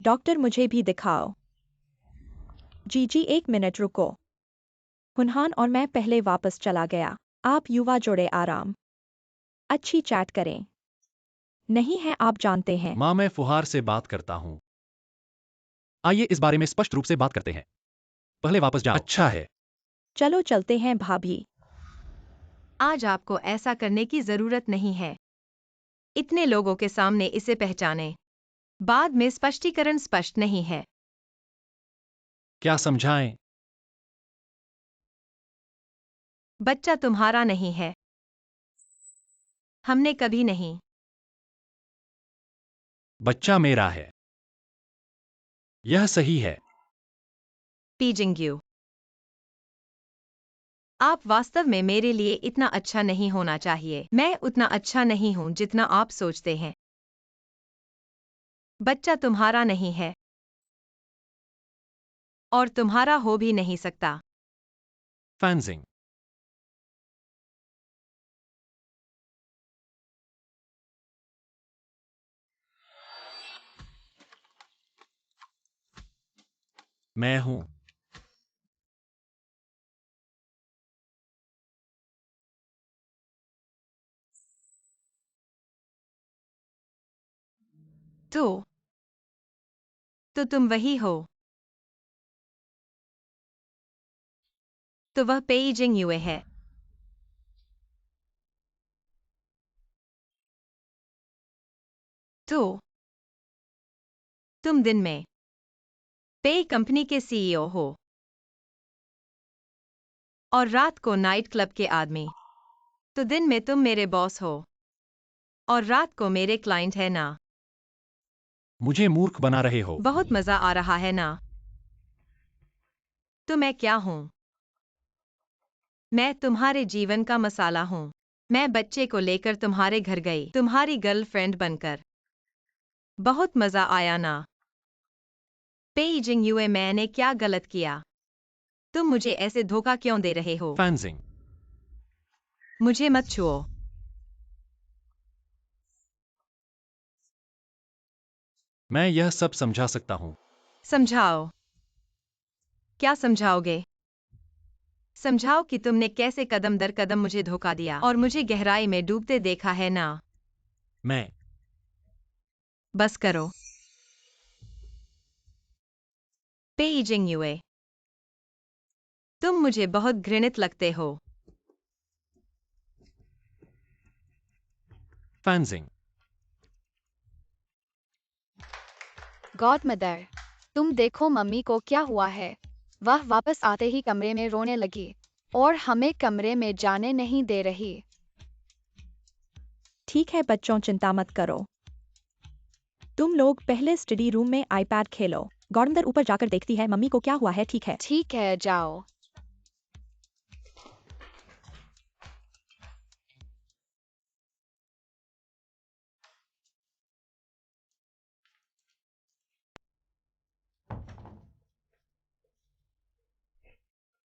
डॉक्टर मुझे भी दिखाओ। जी 1 मिनट रुको। हुनहान और मैं पहले वापस चला गया। आप युवा जोड़े आराम। अच्छी चैट करें। नहीं है, आप जानते हैं। माँ, मैं फुहार से बात करता हूँ। आइए इस बारे में स्पष्ट रूप से बात करते हैं। पहले वापस जाओ। अच्छा है। चलो चलते हैं भाभी। आज आपको ऐसा करने की जरूरत नहीं है। इतने लोगों के सामने इसे पहचाने। बाद में स्पष्टीकरण स्पष्ट नहीं है। क्या समझाएं? बच्चा तुम्हारा नहीं है। हमने कभी नहीं। बच्चा मेरा है। यह सही है। पीजिंग यू। आप वास्तव में मेरे लिए इतना अच्छा नहीं होना चाहिए। मैं उतना अच्छा नहीं हूं जितना आप सोचते हैं। बच्चा तुम्हारा नहीं है और तुम्हारा हो भी नहीं सकता। फैंसिंग। मैं हूं। तो तुम वही हो। तो वह पेइजिंग युए है। तो तुम दिन में पेय कंपनी के सीईओ हो और रात को नाइट क्लब के आदमी। तो दिन में तुम मेरे बॉस हो और रात को मेरे क्लाइंट है ना। मुझे मूर्ख बना रहे हो। बहुत मजा आ रहा है ना। तो मैं क्या हूं? मैं तुम्हारे जीवन का मसाला हूं। मैं बच्चे को लेकर तुम्हारे घर गई, तुम्हारी गर्लफ्रेंड बनकर। बहुत मजा आया ना। पेइजिंग युए, मैंने क्या गलत किया? तुम मुझे ऐसे धोखा क्यों दे रहे हो? फैंसिंग। मुझे मत छुओ। मैं यह सब समझा सकता हूं। समझाओ। क्या समझाओगे? समझाओ कि तुमने कैसे कदम दर कदम मुझे धोखा दिया और मुझे गहराई में डूबते देखा है ना। मैं बस करो। पेइजिंग युए, तुम मुझे बहुत घृणित लगते हो। फैंसिंग। गॉडमदर, तुम देखो मम्मी को क्या हुआ है। वह वापस आते ही कमरे में रोने लगी और हमें कमरे में जाने नहीं दे रही। ठीक है बच्चों, चिंता मत करो। तुम लोग पहले स्टडी रूम में आईपैड खेलो। गॉर्डन ऊपर जाकर देखती है मम्मी को क्या हुआ है, ठीक है? ठीक है, जाओ।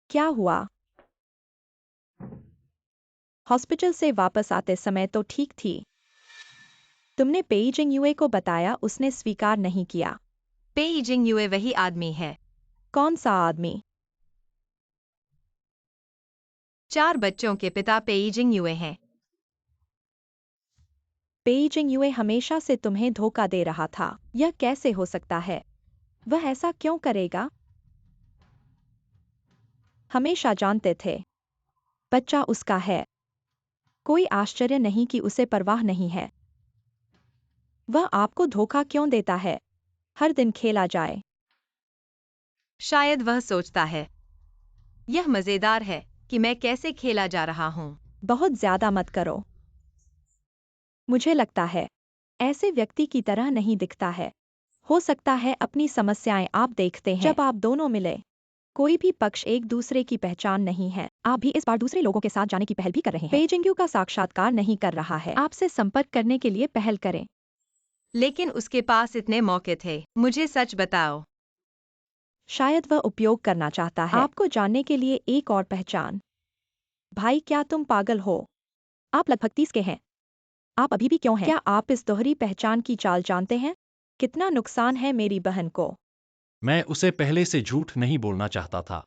क्या हुआ? हॉस्पिटल से वापस आते समय तो ठीक थी। तुमने पेइजिंग यूए को बताया, उसने स्वीकार नहीं किया। पेइजिंग यूए वही आदमी है। कौन सा आदमी? 4 बच्चों के पिता पेइजिंग यूए हैं। पेइजिंग यूए हमेशा से तुम्हें धोखा दे रहा था। यह कैसे हो सकता है? वह ऐसा क्यों करेगा? हमेशा जानते थे। बच्चा उसका है। कोई आश्चर्य नहीं कि उसे परवाह नहीं है। वह आपको धोखा क्यों देता है? हर दिन खेला जाए। शायद वह सोचता है, यह मजेदार है कि मैं कैसे खेला जा रहा हूँ। बहुत ज्यादा मत करो। मुझे लगता है ऐसे व्यक्ति की तरह नहीं दिखता है। हो सकता है अपनी समस्याएं आप देखते हैं जब आप दोनों मिले। कोई भी पक्ष एक दूसरे की पहचान नहीं है। आप भी इस बार दूसरे लोगों के साथ जाने की पहल भी कर रहे हैं। पेइजिंग यू का साक्षात्कार नहीं कर रहा है। आपसे संपर्क करने के लिए पहल करें। लेकिन उसके पास इतने मौके थे। मुझे सच बताओ। शायद वह उपयोग करना चाहता है आपको जानने के लिए एक और पहचान। भाई, क्या तुम पागल हो? आप लगभग 30 के हैं। आप अभी भी क्यों हैं? क्या आप इस दोहरी पहचान की चाल जानते हैं? कितना नुकसान है मेरी बहन को। मैं उसे पहले से झूठ नहीं बोलना चाहता था।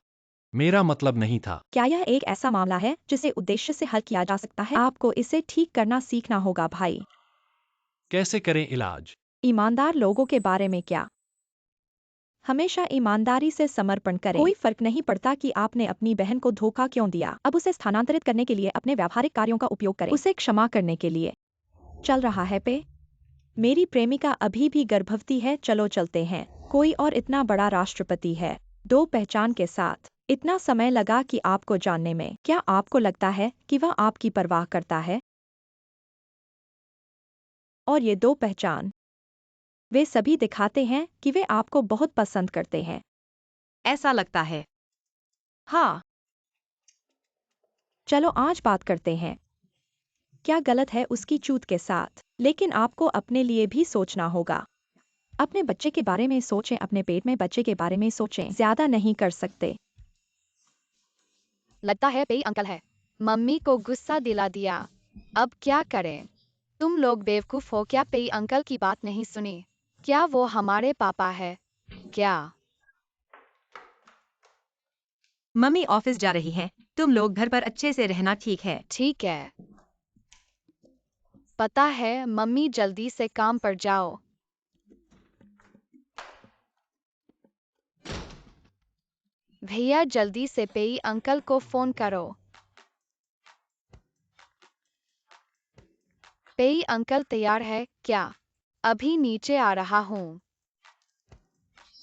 मेरा मतलब नहीं था। क्या यह एक ऐसा मामला है जिसे उद्देश्य से हल किया जा सकता है? आपको इसे ठीक करना सीखना होगा भाई। कैसे करें इलाज? ईमानदार लोगों के बारे में क्या? हमेशा ईमानदारी से समर्पण करें। कोई फर्क नहीं पड़ता कि आपने अपनी बहन को धोखा क्यों दिया। अब उसे स्थानांतरित करने के लिए अपने व्यावहारिक कार्यों का उपयोग करें। उसे क्षमा करने के लिए। चल रहा है पे? मेरी प्रेमिका अभी भी गर्भवती है। चलो चलते हैं। कोई और इतना बड़ा राष्ट्रपति है। 2 पहचान के साथ। इतना समय लगा कि आपको जानने में। क्या आपको लगता है कि वह आपकी परवाह करता है? और ये 2 पहचान, वे सभी दिखाते हैं कि वे आपको बहुत पसंद करते हैं। ऐसा लगता है। हाँ। चलो आज बात करते हैं। क्या गलत है उसकी चूत के साथ? लेकिन आपको अपने लिए भी सोचना होगा। अपने बच्चे के बारे में सोचें, अपने पेट में बच्चे के बारे में सोचें। ज्यादा नहीं कर सकते। लगता है पेई अंकल है। मम्मी को गुस्सा दिला दिया। अब क्या करें? तुम लोग बेवकूफ हो क्या? पेई अंकल की बात नहीं सुनी? क्या वो हमारे पापा है क्या? मम्मी ऑफिस जा रही हैं। तुम लोग घर पर अच्छे से रहना, ठीक है? ठीक है। पता है मम्मी, जल्दी से काम पर जाओ। भैया जल्दी से पेई अंकल को फोन करो। पेई अंकल तैयार है क्या? अभी नीचे आ रहा हूँ।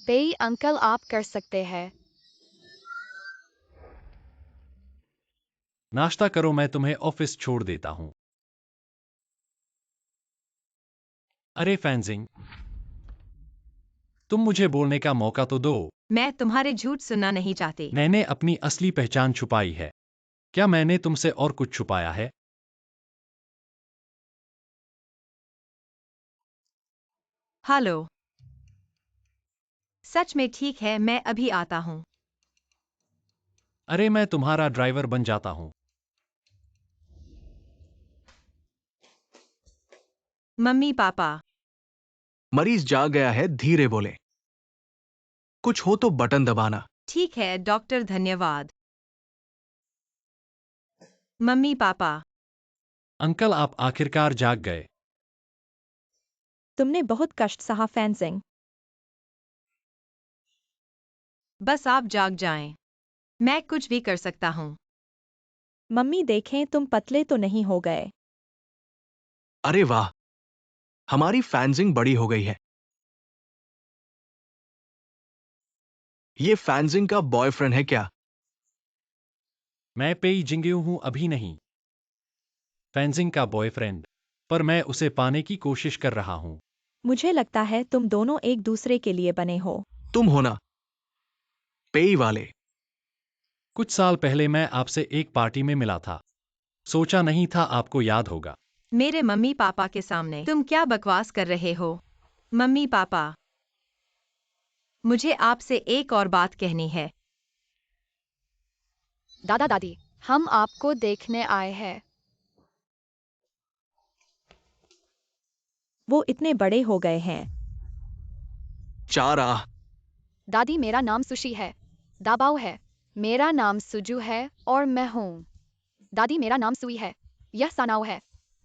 पेई अंकल आप कर सकते हैं। नाश्ता करो, मैं तुम्हें ऑफिस छोड़ देता हूँ। अरे फैंजिंग, तुम मुझे बोलने का मौका तो दो। मैं तुम्हारे झूठ सुनना नहीं चाहती। मैंने अपनी असली पहचान छुपाई है। क्या मैंने तुमसे और कुछ छुपाया है? हेलो। सच में ठीक है, मैं अभी आता हूँ। अरे मैं तुम्हारा ड्राइवर बन जाता हूँ। Mummy papa. मरीज जाग गया है, धीरे बोले। कुछ हो तो बटन दबाना। ठीक है डॉक्टर, धन्यवाद। Mummy papa. अंकल, आप आखिरकार जाग गए। तुमने बहुत कष्ट सहा फैंजिंग। बस आप जाग जाएं। मैं कुछ भी कर सकता हूँ। मम्मी देखें, तुम पतले तो नहीं हो गए। अरे वाह, हमारी फैंजिंग बड़ी हो गई है। ये फैंजिंग का बॉयफ्रेंड है क्या? मैं पेई जिंगयू हूं, अभी नहीं। फैंजिंग का बॉयफ्रेंड। पर मैं उसे पाने की कोशिश कर रहा हूं। मुझे लगता है तुम दोनों एक दूसरे के लिए बने हो। तुम हो ना, पेई वाले? कुछ साल पहले मैं आपसे एक पार्टी में मिला था। सोचा नहीं था आपको याद होगा। मेरे मम्मी पापा के सामने तुम क्या बकवास कर रहे हो? मम्मी पापा, मुझे आपसे एक और बात कहनी है। दादा दादी, हम आपको देखने आए हैं। वो इतने बड़े हो गए हैं। चारा। दादी, मेरा नाम सुशी है। दाबाओ है। मेरा नाम सुजू है और मैं हूँ। दादी, मेरा नाम सुई है। यह सनाओ है।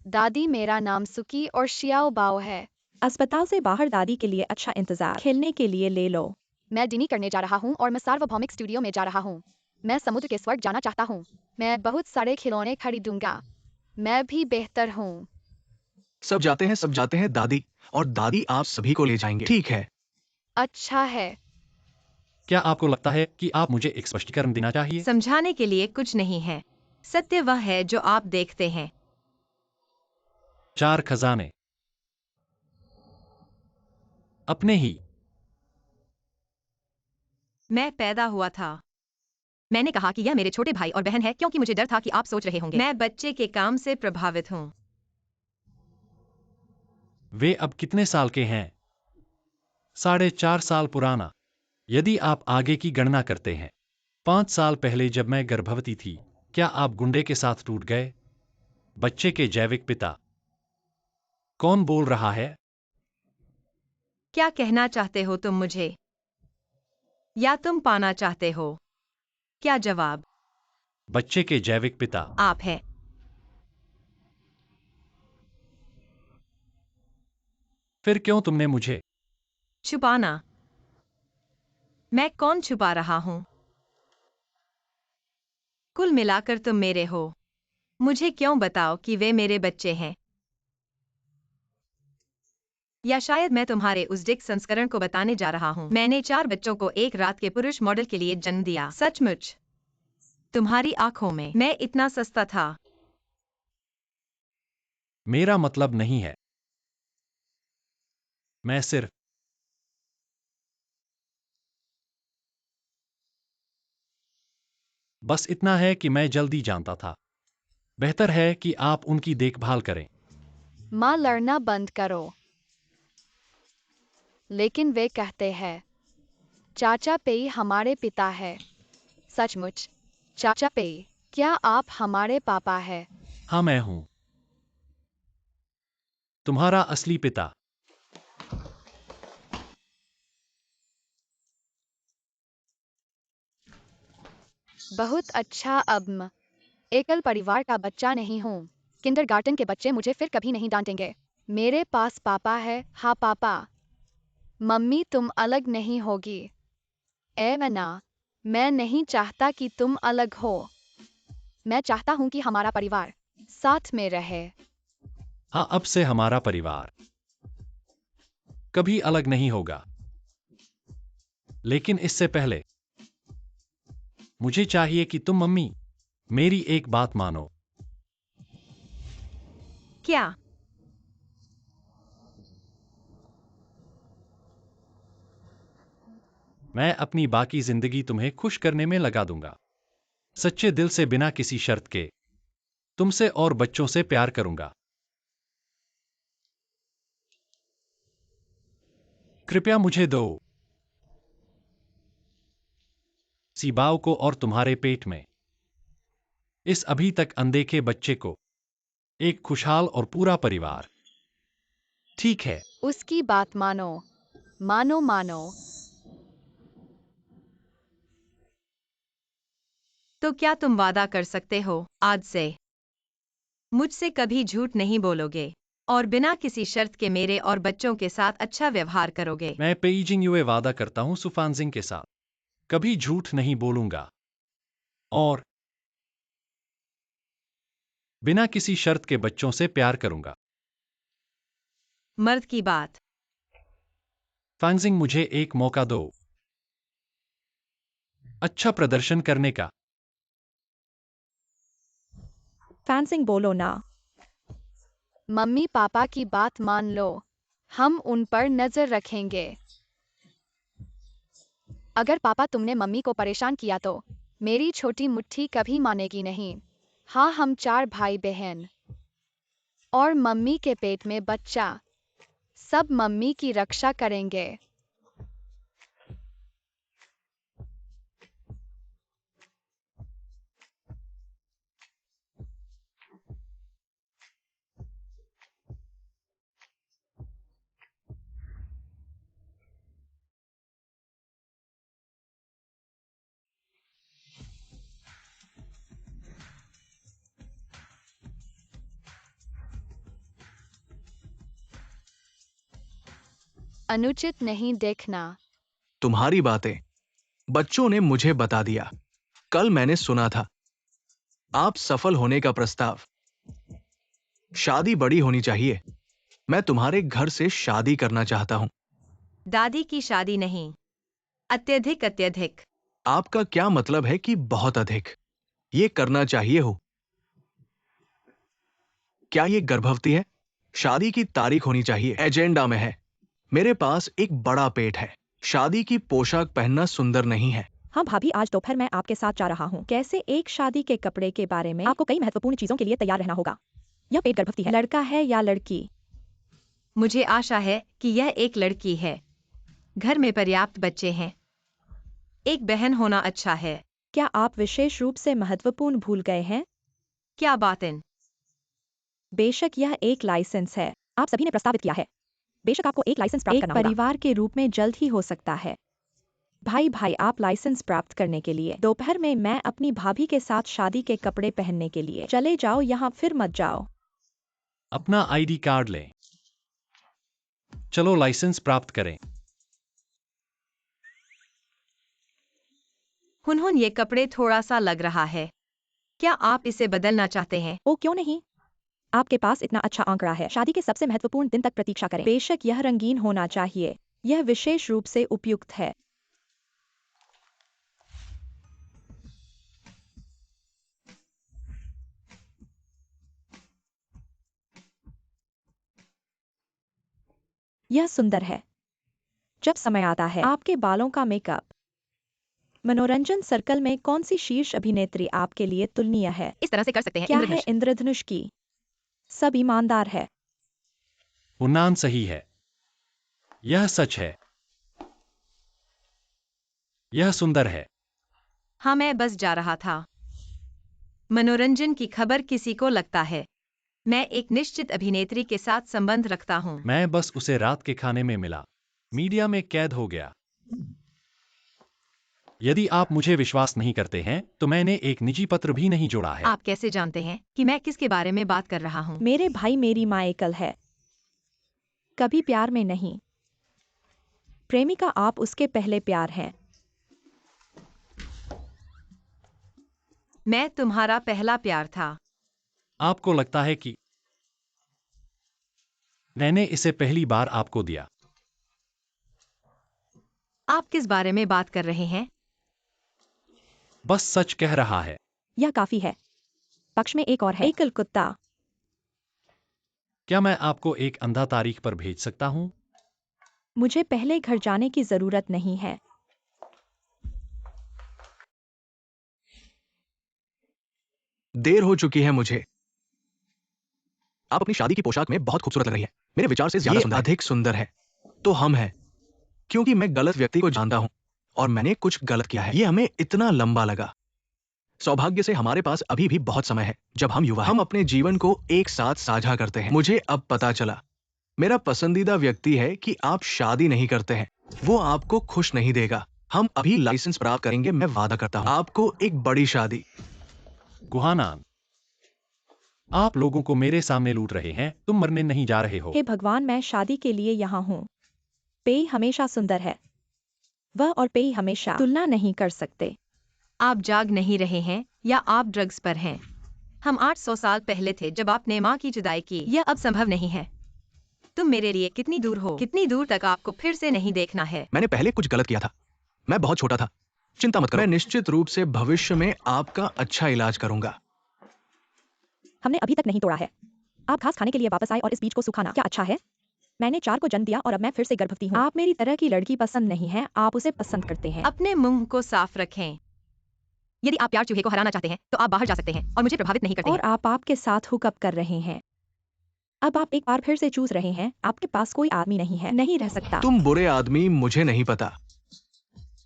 दादी, मेरा नाम सुकी और शियाओ बाओ है। अस्पताल से बाहर दादी के लिए अच्छा इंतजार खेलने के लिए ले लो। मैं डिनी करने जा रहा हूँ और मैं सार्वभौमिक स्टूडियो में जा रहा हूँ। मैं समुद्र के स्वर्ग जाना चाहता हूँ। मैं बहुत सारे खिलौने खरीदूंगा। मैं भी बेहतर हूँ। सब जाते हैं दादी। और दादी आप सभी को ले जाएंगे, ठीक है? अच्छा है। क्या आपको लगता है कि आप मुझे एक स्पष्टीकरण देना चाहिए? समझाने के लिए कुछ नहीं है। सत्य वह है जो आप देखते हैं। 4 खजाने। अपने ही। मैं पैदा हुआ था। मैंने कहा कि यह मेरे छोटे भाई और बहन है क्योंकि मुझे डर था कि आप सोच रहे होंगे मैं बच्चे के काम से प्रभावित हूँ। वे अब कितने साल के हैं? 4.5 साल पुराना। यदि आप आगे की गणना करते हैं, 5 साल पहले जब मैं गर्भवती थी, क्या आप गुंडे के साथ टूट गए? बच्चे के जैविक पिता। कौन बोल रहा है? क्या कहना चाहते हो तुम मुझे? या तुम पाना चाहते हो? क्या जवाब? बच्चे के जैविक पिता। आप है। फिर क्यों तुमने मुझे? छुपाना। मैं कौन छुपा रहा हूँ? कुल मिलाकर तुम मेरे हो। मुझे क्यों बताओ कि वे मेरे बच्चे हैं? या शायद मैं तुम्हारे उस डिक संस्करण को बताने जा रहा हूँ। मैंने 4 बच्चों को एक रात के पुरुष मॉडल के लिए जन्म दिया। सचमुच। तुम्हारी आंखों में मैं इतना सस्ता था। मेरा मतलब नहीं है। मैं सिर्फ बस इतना है कि मैं जल्दी जानता था। बेहतर है कि आप उनकी देखभाल करें। माँ, लड़ना बंद करो। लेकिन वे कहते हैं चाचा पेई हमारे पिता है। सचमुच? चाचा पेई, क्या आप हमारे पापा हैं? हाँ, मैं हूं तुम्हारा असली पिता। बहुत अच्छा। अब मैं एकल परिवार का बच्चा नहीं हूँ। किंडरगार्टन के बच्चे मुझे फिर कभी नहीं डांटेंगे। मेरे पास पापा है। हाँ पापा। मम्मी, तुम अलग नहीं होगी। मना, मैं नहीं चाहता कि तुम अलग हो। मैं चाहता हूँ कि हमारा परिवार साथ में रहे। हाँ, अब से हमारा परिवार कभी अलग नहीं होगा। लेकिन इससे पहले मुझे चाहिए कि तुम मम्मी मेरी एक बात मानो। क्या? मैं अपनी बाकी जिंदगी तुम्हें खुश करने में लगा दूंगा। सच्चे दिल से, बिना किसी शर्त के। तुमसे और बच्चों से प्यार करूंगा। कृपया मुझे दो। सीबाओ को और तुम्हारे पेट में इस अभी तक अनदेखे बच्चे को एक खुशहाल और पूरा परिवार। ठीक है। उसकी बात मानो। मानो मानो। तो क्या तुम वादा कर सकते हो आज से मुझसे कभी झूठ नहीं बोलोगे और बिना किसी शर्त के मेरे और बच्चों के साथ अच्छा व्यवहार करोगे? मैं पेइजिंग युए वादा करता हूं सुफानजिंग के साथ कभी झूठ नहीं बोलूंगा और बिना किसी शर्त के बच्चों से प्यार करूंगा। मर्द की बात। फांजिंग, मुझे एक मौका दो अच्छा प्रदर्शन करने का। फैंसिंग बोलो ना। मम्मी, पापा की बात मान लो। हम उन पर नजर रखेंगे। अगर पापा, तुमने मम्मी को परेशान किया तो मेरी छोटी मुट्ठी कभी मानेगी नहीं। हाँ, हम 4 भाई बहन और मम्मी के पेट में बच्चा, सब मम्मी की रक्षा करेंगे। अनुचित नहीं देखना। तुम्हारी बातें बच्चों ने मुझे बता दिया। कल मैंने सुना था आप सफल होने का प्रस्ताव। शादी बड़ी होनी चाहिए। मैं तुम्हारे घर से शादी करना चाहता हूं। दादी की शादी नहीं, अत्यधिक अत्यधिक। आपका क्या मतलब है कि बहुत अधिक? ये करना चाहिए हो। क्या ये गर्भवती है? शादी की तारीख होनी चाहिए, एजेंडा में है। मेरे पास एक बड़ा पेट है। शादी की पोशाक पहनना सुंदर नहीं है। हाँ भाभी, आज दोपहर मैं आपके साथ जा रहा हूँ। कैसे एक शादी के कपड़े के बारे में आपको कई महत्वपूर्ण चीजों के लिए तैयार रहना होगा। यह पेट गर्भवती है, लड़का है या लड़की? मुझे आशा है कि यह एक लड़की है। घर में पर्याप्त बच्चे हैं। एक बहन होना अच्छा है। क्या आप विशेष रूप से महत्वपूर्ण भूल गए हैं? क्या बातें? बेशक यह एक लाइसेंस है। आप सभी ने प्रस्तावित किया है। बेशक आपको एक लाइसेंस प्राप्त करना होगा। परिवार के रूप में जल्द ही हो सकता है। भाई आप लाइसेंस प्राप्त करने के लिए दोपहर में मैं अपनी भाभी के साथ शादी के कपड़े पहनने के लिए चले जाओ, यहाँ फिर मत जाओ। अपना आईडी कार्ड लें। चलो लाइसेंस प्राप्त करें। हुनहुन, ये कपड़े थोड़ा सा लग रहा है। क्या आप इसे बदलना चाहते हैं? ओ क्यों नहीं, आपके पास इतना अच्छा आंकड़ा है। शादी के सबसे महत्वपूर्ण दिन तक प्रतीक्षा करें। बेशक यह रंगीन होना चाहिए। यह विशेष रूप से उपयुक्त है। यह सुंदर है। जब समय आता है आपके बालों का मेकअप। मनोरंजन सर्कल में कौन सी शीर्ष अभिनेत्री आपके लिए तुलनीय है? इस तरह से कर सकते हैं। क्या है इंद्रधनुष। इंद्रधनुष की? सब ईमानदार है। उन्नान सही है। यह सच है। यह सुंदर है। हाँ, मैं बस जा रहा था। मनोरंजन की खबर किसी को लगता है मैं एक निश्चित अभिनेत्री के साथ संबंध रखता हूँ। मैं बस उसे रात के खाने में मिला। मीडिया में कैद हो गया। यदि आप मुझे विश्वास नहीं करते हैं तो मैंने एक निजी पत्र भी नहीं जोड़ा है। आप कैसे जानते हैं कि मैं किसके बारे में बात कर रहा हूँ? मेरे भाई मेरी माँ एकल है, कभी प्यार में नहीं। प्रेमिका आप उसके पहले प्यार हैं। मैं तुम्हारा पहला प्यार था। आपको लगता है कि मैंने इसे पहली बार आपको दिया? आप किस बारे में बात कर रहे हैं? बस सच कह रहा है। यह काफी है। पक्ष में एक और है, एकल कुत्ता। क्या मैं आपको एक अंधा तारीख पर भेज सकता हूँ? मुझे पहले घर जाने की जरूरत नहीं है। देर हो चुकी है मुझे। आप अपनी शादी की पोशाक में बहुत खूबसूरत लग रही है। मेरे विचार से ज्यादा सुंदर है। अधिक सुंदर है तो हम हैं, क्योंकि मैं गलत व्यक्ति को जानता हूं और मैंने कुछ गलत किया है। ये हमें इतना लंबा लगा। सौभाग्य से हमारे पास अभी भी बहुत समय है। जब हम युवा हैं, हम अपने जीवन को एक साथ साझा करते हैं। मुझे अब पता चला मेरा पसंदीदा व्यक्ति है कि आप शादी नहीं करते हैं। वो आपको खुश नहीं देगा। हम अभी लाइसेंस प्राप्त करेंगे, मैं वादा करता हूं। आपको एक बड़ी शादी। गुहानान, आप लोगों को मेरे सामने लूट रहे हैं। तुम मरने नहीं जा रहे हो। हे भगवान, मैं शादी के लिए यहाँ हूँ। पेई हमेशा सुंदर है। वह और पेई हमेशा तुलना नहीं कर सकते। आप जाग नहीं रहे हैं या आप ड्रग्स पर हैं? हम 800 साल पहले थे जब आपने माँ की जुदाई की। यह अब संभव नहीं है। तुम मेरे लिए कितनी दूर हो? कितनी दूर तक आपको फिर से नहीं देखना है? मैंने पहले कुछ गलत किया था। मैं बहुत छोटा था। चिंता मत करो, मैं निश्चित रूप से भविष्य में आपका अच्छा इलाज करूंगा। हमने अभी तक नहीं तोड़ा है। आप घास खाने के लिए वापस आए और इस बीज को सुखाना क्या अच्छा है? मैंने 4 को जन्म दिया और अब मैं फिर से गर्भवती हूँ। आप मेरी तरह की लड़की पसंद नहीं है, आप उसे पसंद करते हैं। अपने मुंह को साफ रखें। यदि आप प्यार चूहे को हराना चाहते हैं तो आप बाहर जा सकते हैं और मुझे प्रभावित नहीं करते और हैं। आप आपके साथ हुकअप कर रहे हैं। अब आप एक बार फिर से चूस रहे हैं। आपके पास कोई आदमी नहीं है, नहीं रह सकता। तुम बुरे आदमी, मुझे नहीं पता।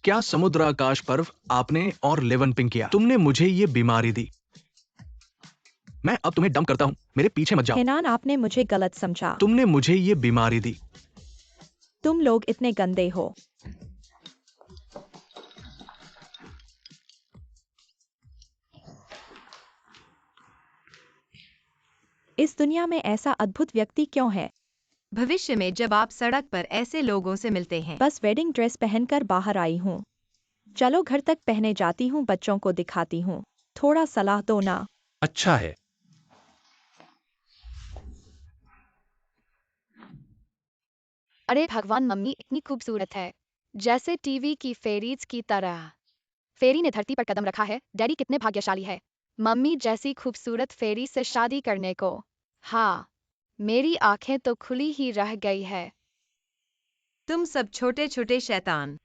क्या समुद्र आकाश पर्व आपने और लेवन पिंक किया? तुमने मुझे ये बीमारी दी। मैं अब तुम्हें डंप करता हूँ, मेरे पीछे मत जाओ। हेनान, आपने मुझे गलत समझा। तुमने मुझे ये बीमारी दी। तुम लोग इतने गंदे हो। इस दुनिया में ऐसा अद्भुत व्यक्ति क्यों है? भविष्य में जब आप सड़क पर ऐसे लोगों से मिलते हैं, बस वेडिंग ड्रेस पहनकर बाहर आई हूँ। चलो घर तक पहने जाती हूँ, बच्चों को दिखाती हूँ। थोड़ा सलाह दो ना। अच्छा है। अरे भगवान, मम्मी इतनी खूबसूरत है, जैसे टीवी की फेरीज की तरह। फेरी ने धरती पर कदम रखा है। डैडी कितने भाग्यशाली है, मम्मी जैसी खूबसूरत फेरी से शादी करने को। हाँ, मेरी आंखें तो खुली ही रह गई है। तुम सब छोटे छोटे शैतान।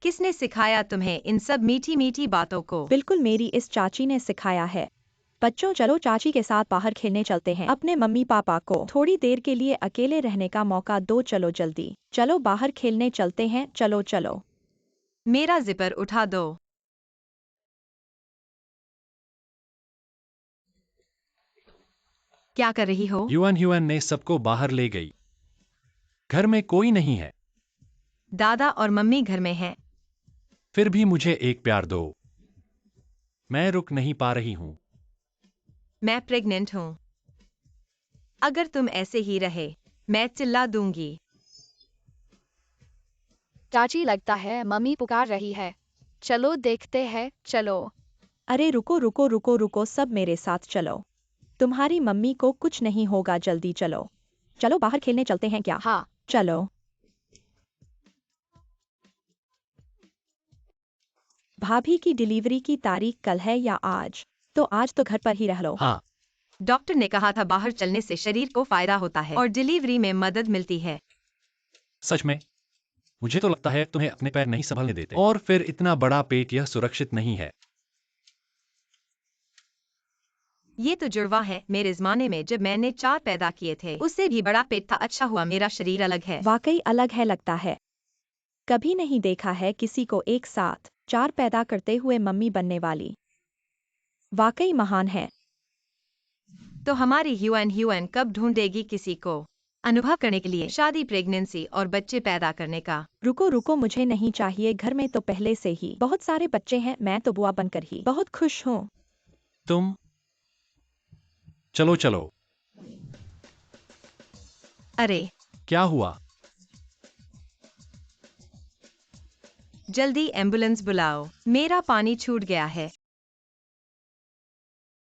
किसने सिखाया तुम्हें इन सब मीठी मीठी बातों को? बिल्कुल मेरी इस चाची ने सिखाया है। बच्चों चलो चाची के साथ बाहर खेलने चलते हैं। अपने मम्मी पापा को थोड़ी देर के लिए अकेले रहने का मौका दो। चलो जल्दी, चलो बाहर खेलने चलते हैं। चलो चलो। मेरा जिपर उठा दो। क्या कर रही हो? ह्यून ने सबको बाहर ले गई। घर में कोई नहीं है। दादा और मम्मी घर में हैं। फिर भी मुझे एक प्यार दो। मैं रुक नहीं पा रही हूँ। मैं प्रेग्नेंट हूँ। अगर तुम ऐसे ही रहे, मैं चिल्ला दूंगी। चाची, लगता है मम्मी पुकार रही है। चलो देखते हैं, चलो। अरे रुको रुको रुको रुको, सब मेरे साथ चलो। तुम्हारी मम्मी को कुछ नहीं होगा, जल्दी चलो। चलो बाहर खेलने चलते हैं क्या? हाँ। चलो। भाभी की डिलीवरी की तारीख कल है या आज? तो आज तो घर पर ही रह लो। हाँ। डॉक्टर ने कहा था बाहर चलने से शरीर को फायदा होता है और डिलीवरी में मदद मिलती है। सच में? मुझे तो लगता है तुम्हें अपने पैर नहीं संभलने देते। और फिर इतना बड़ा पेट, यह सुरक्षित नहीं है। ये तो जुड़वा है। मेरे जमाने में जब मैंने 4 पैदा किए थे, उससे भी बड़ा पेट था। अच्छा हुआ मेरा शरीर अलग है। वाकई अलग है लगता है। कभी नहीं देखा है किसी को एक साथ 4 पैदा करते हुए मम्मी बनने वाली। वाकई महान है। तो हमारी ह्यून कब ढूंढेगी किसी को अनुभव करने के लिए शादी, प्रेगनेंसी और बच्चे पैदा करने का? रुको रुको, मुझे नहीं चाहिए। घर में तो पहले से ही बहुत सारे बच्चे हैं। मैं तो बुआ बनकर ही बहुत खुश हूँ। तुम चलो चलो। अरे क्या हुआ? जल्दी एम्बुलेंस बुलाओ, मेरा पानी छूट गया है।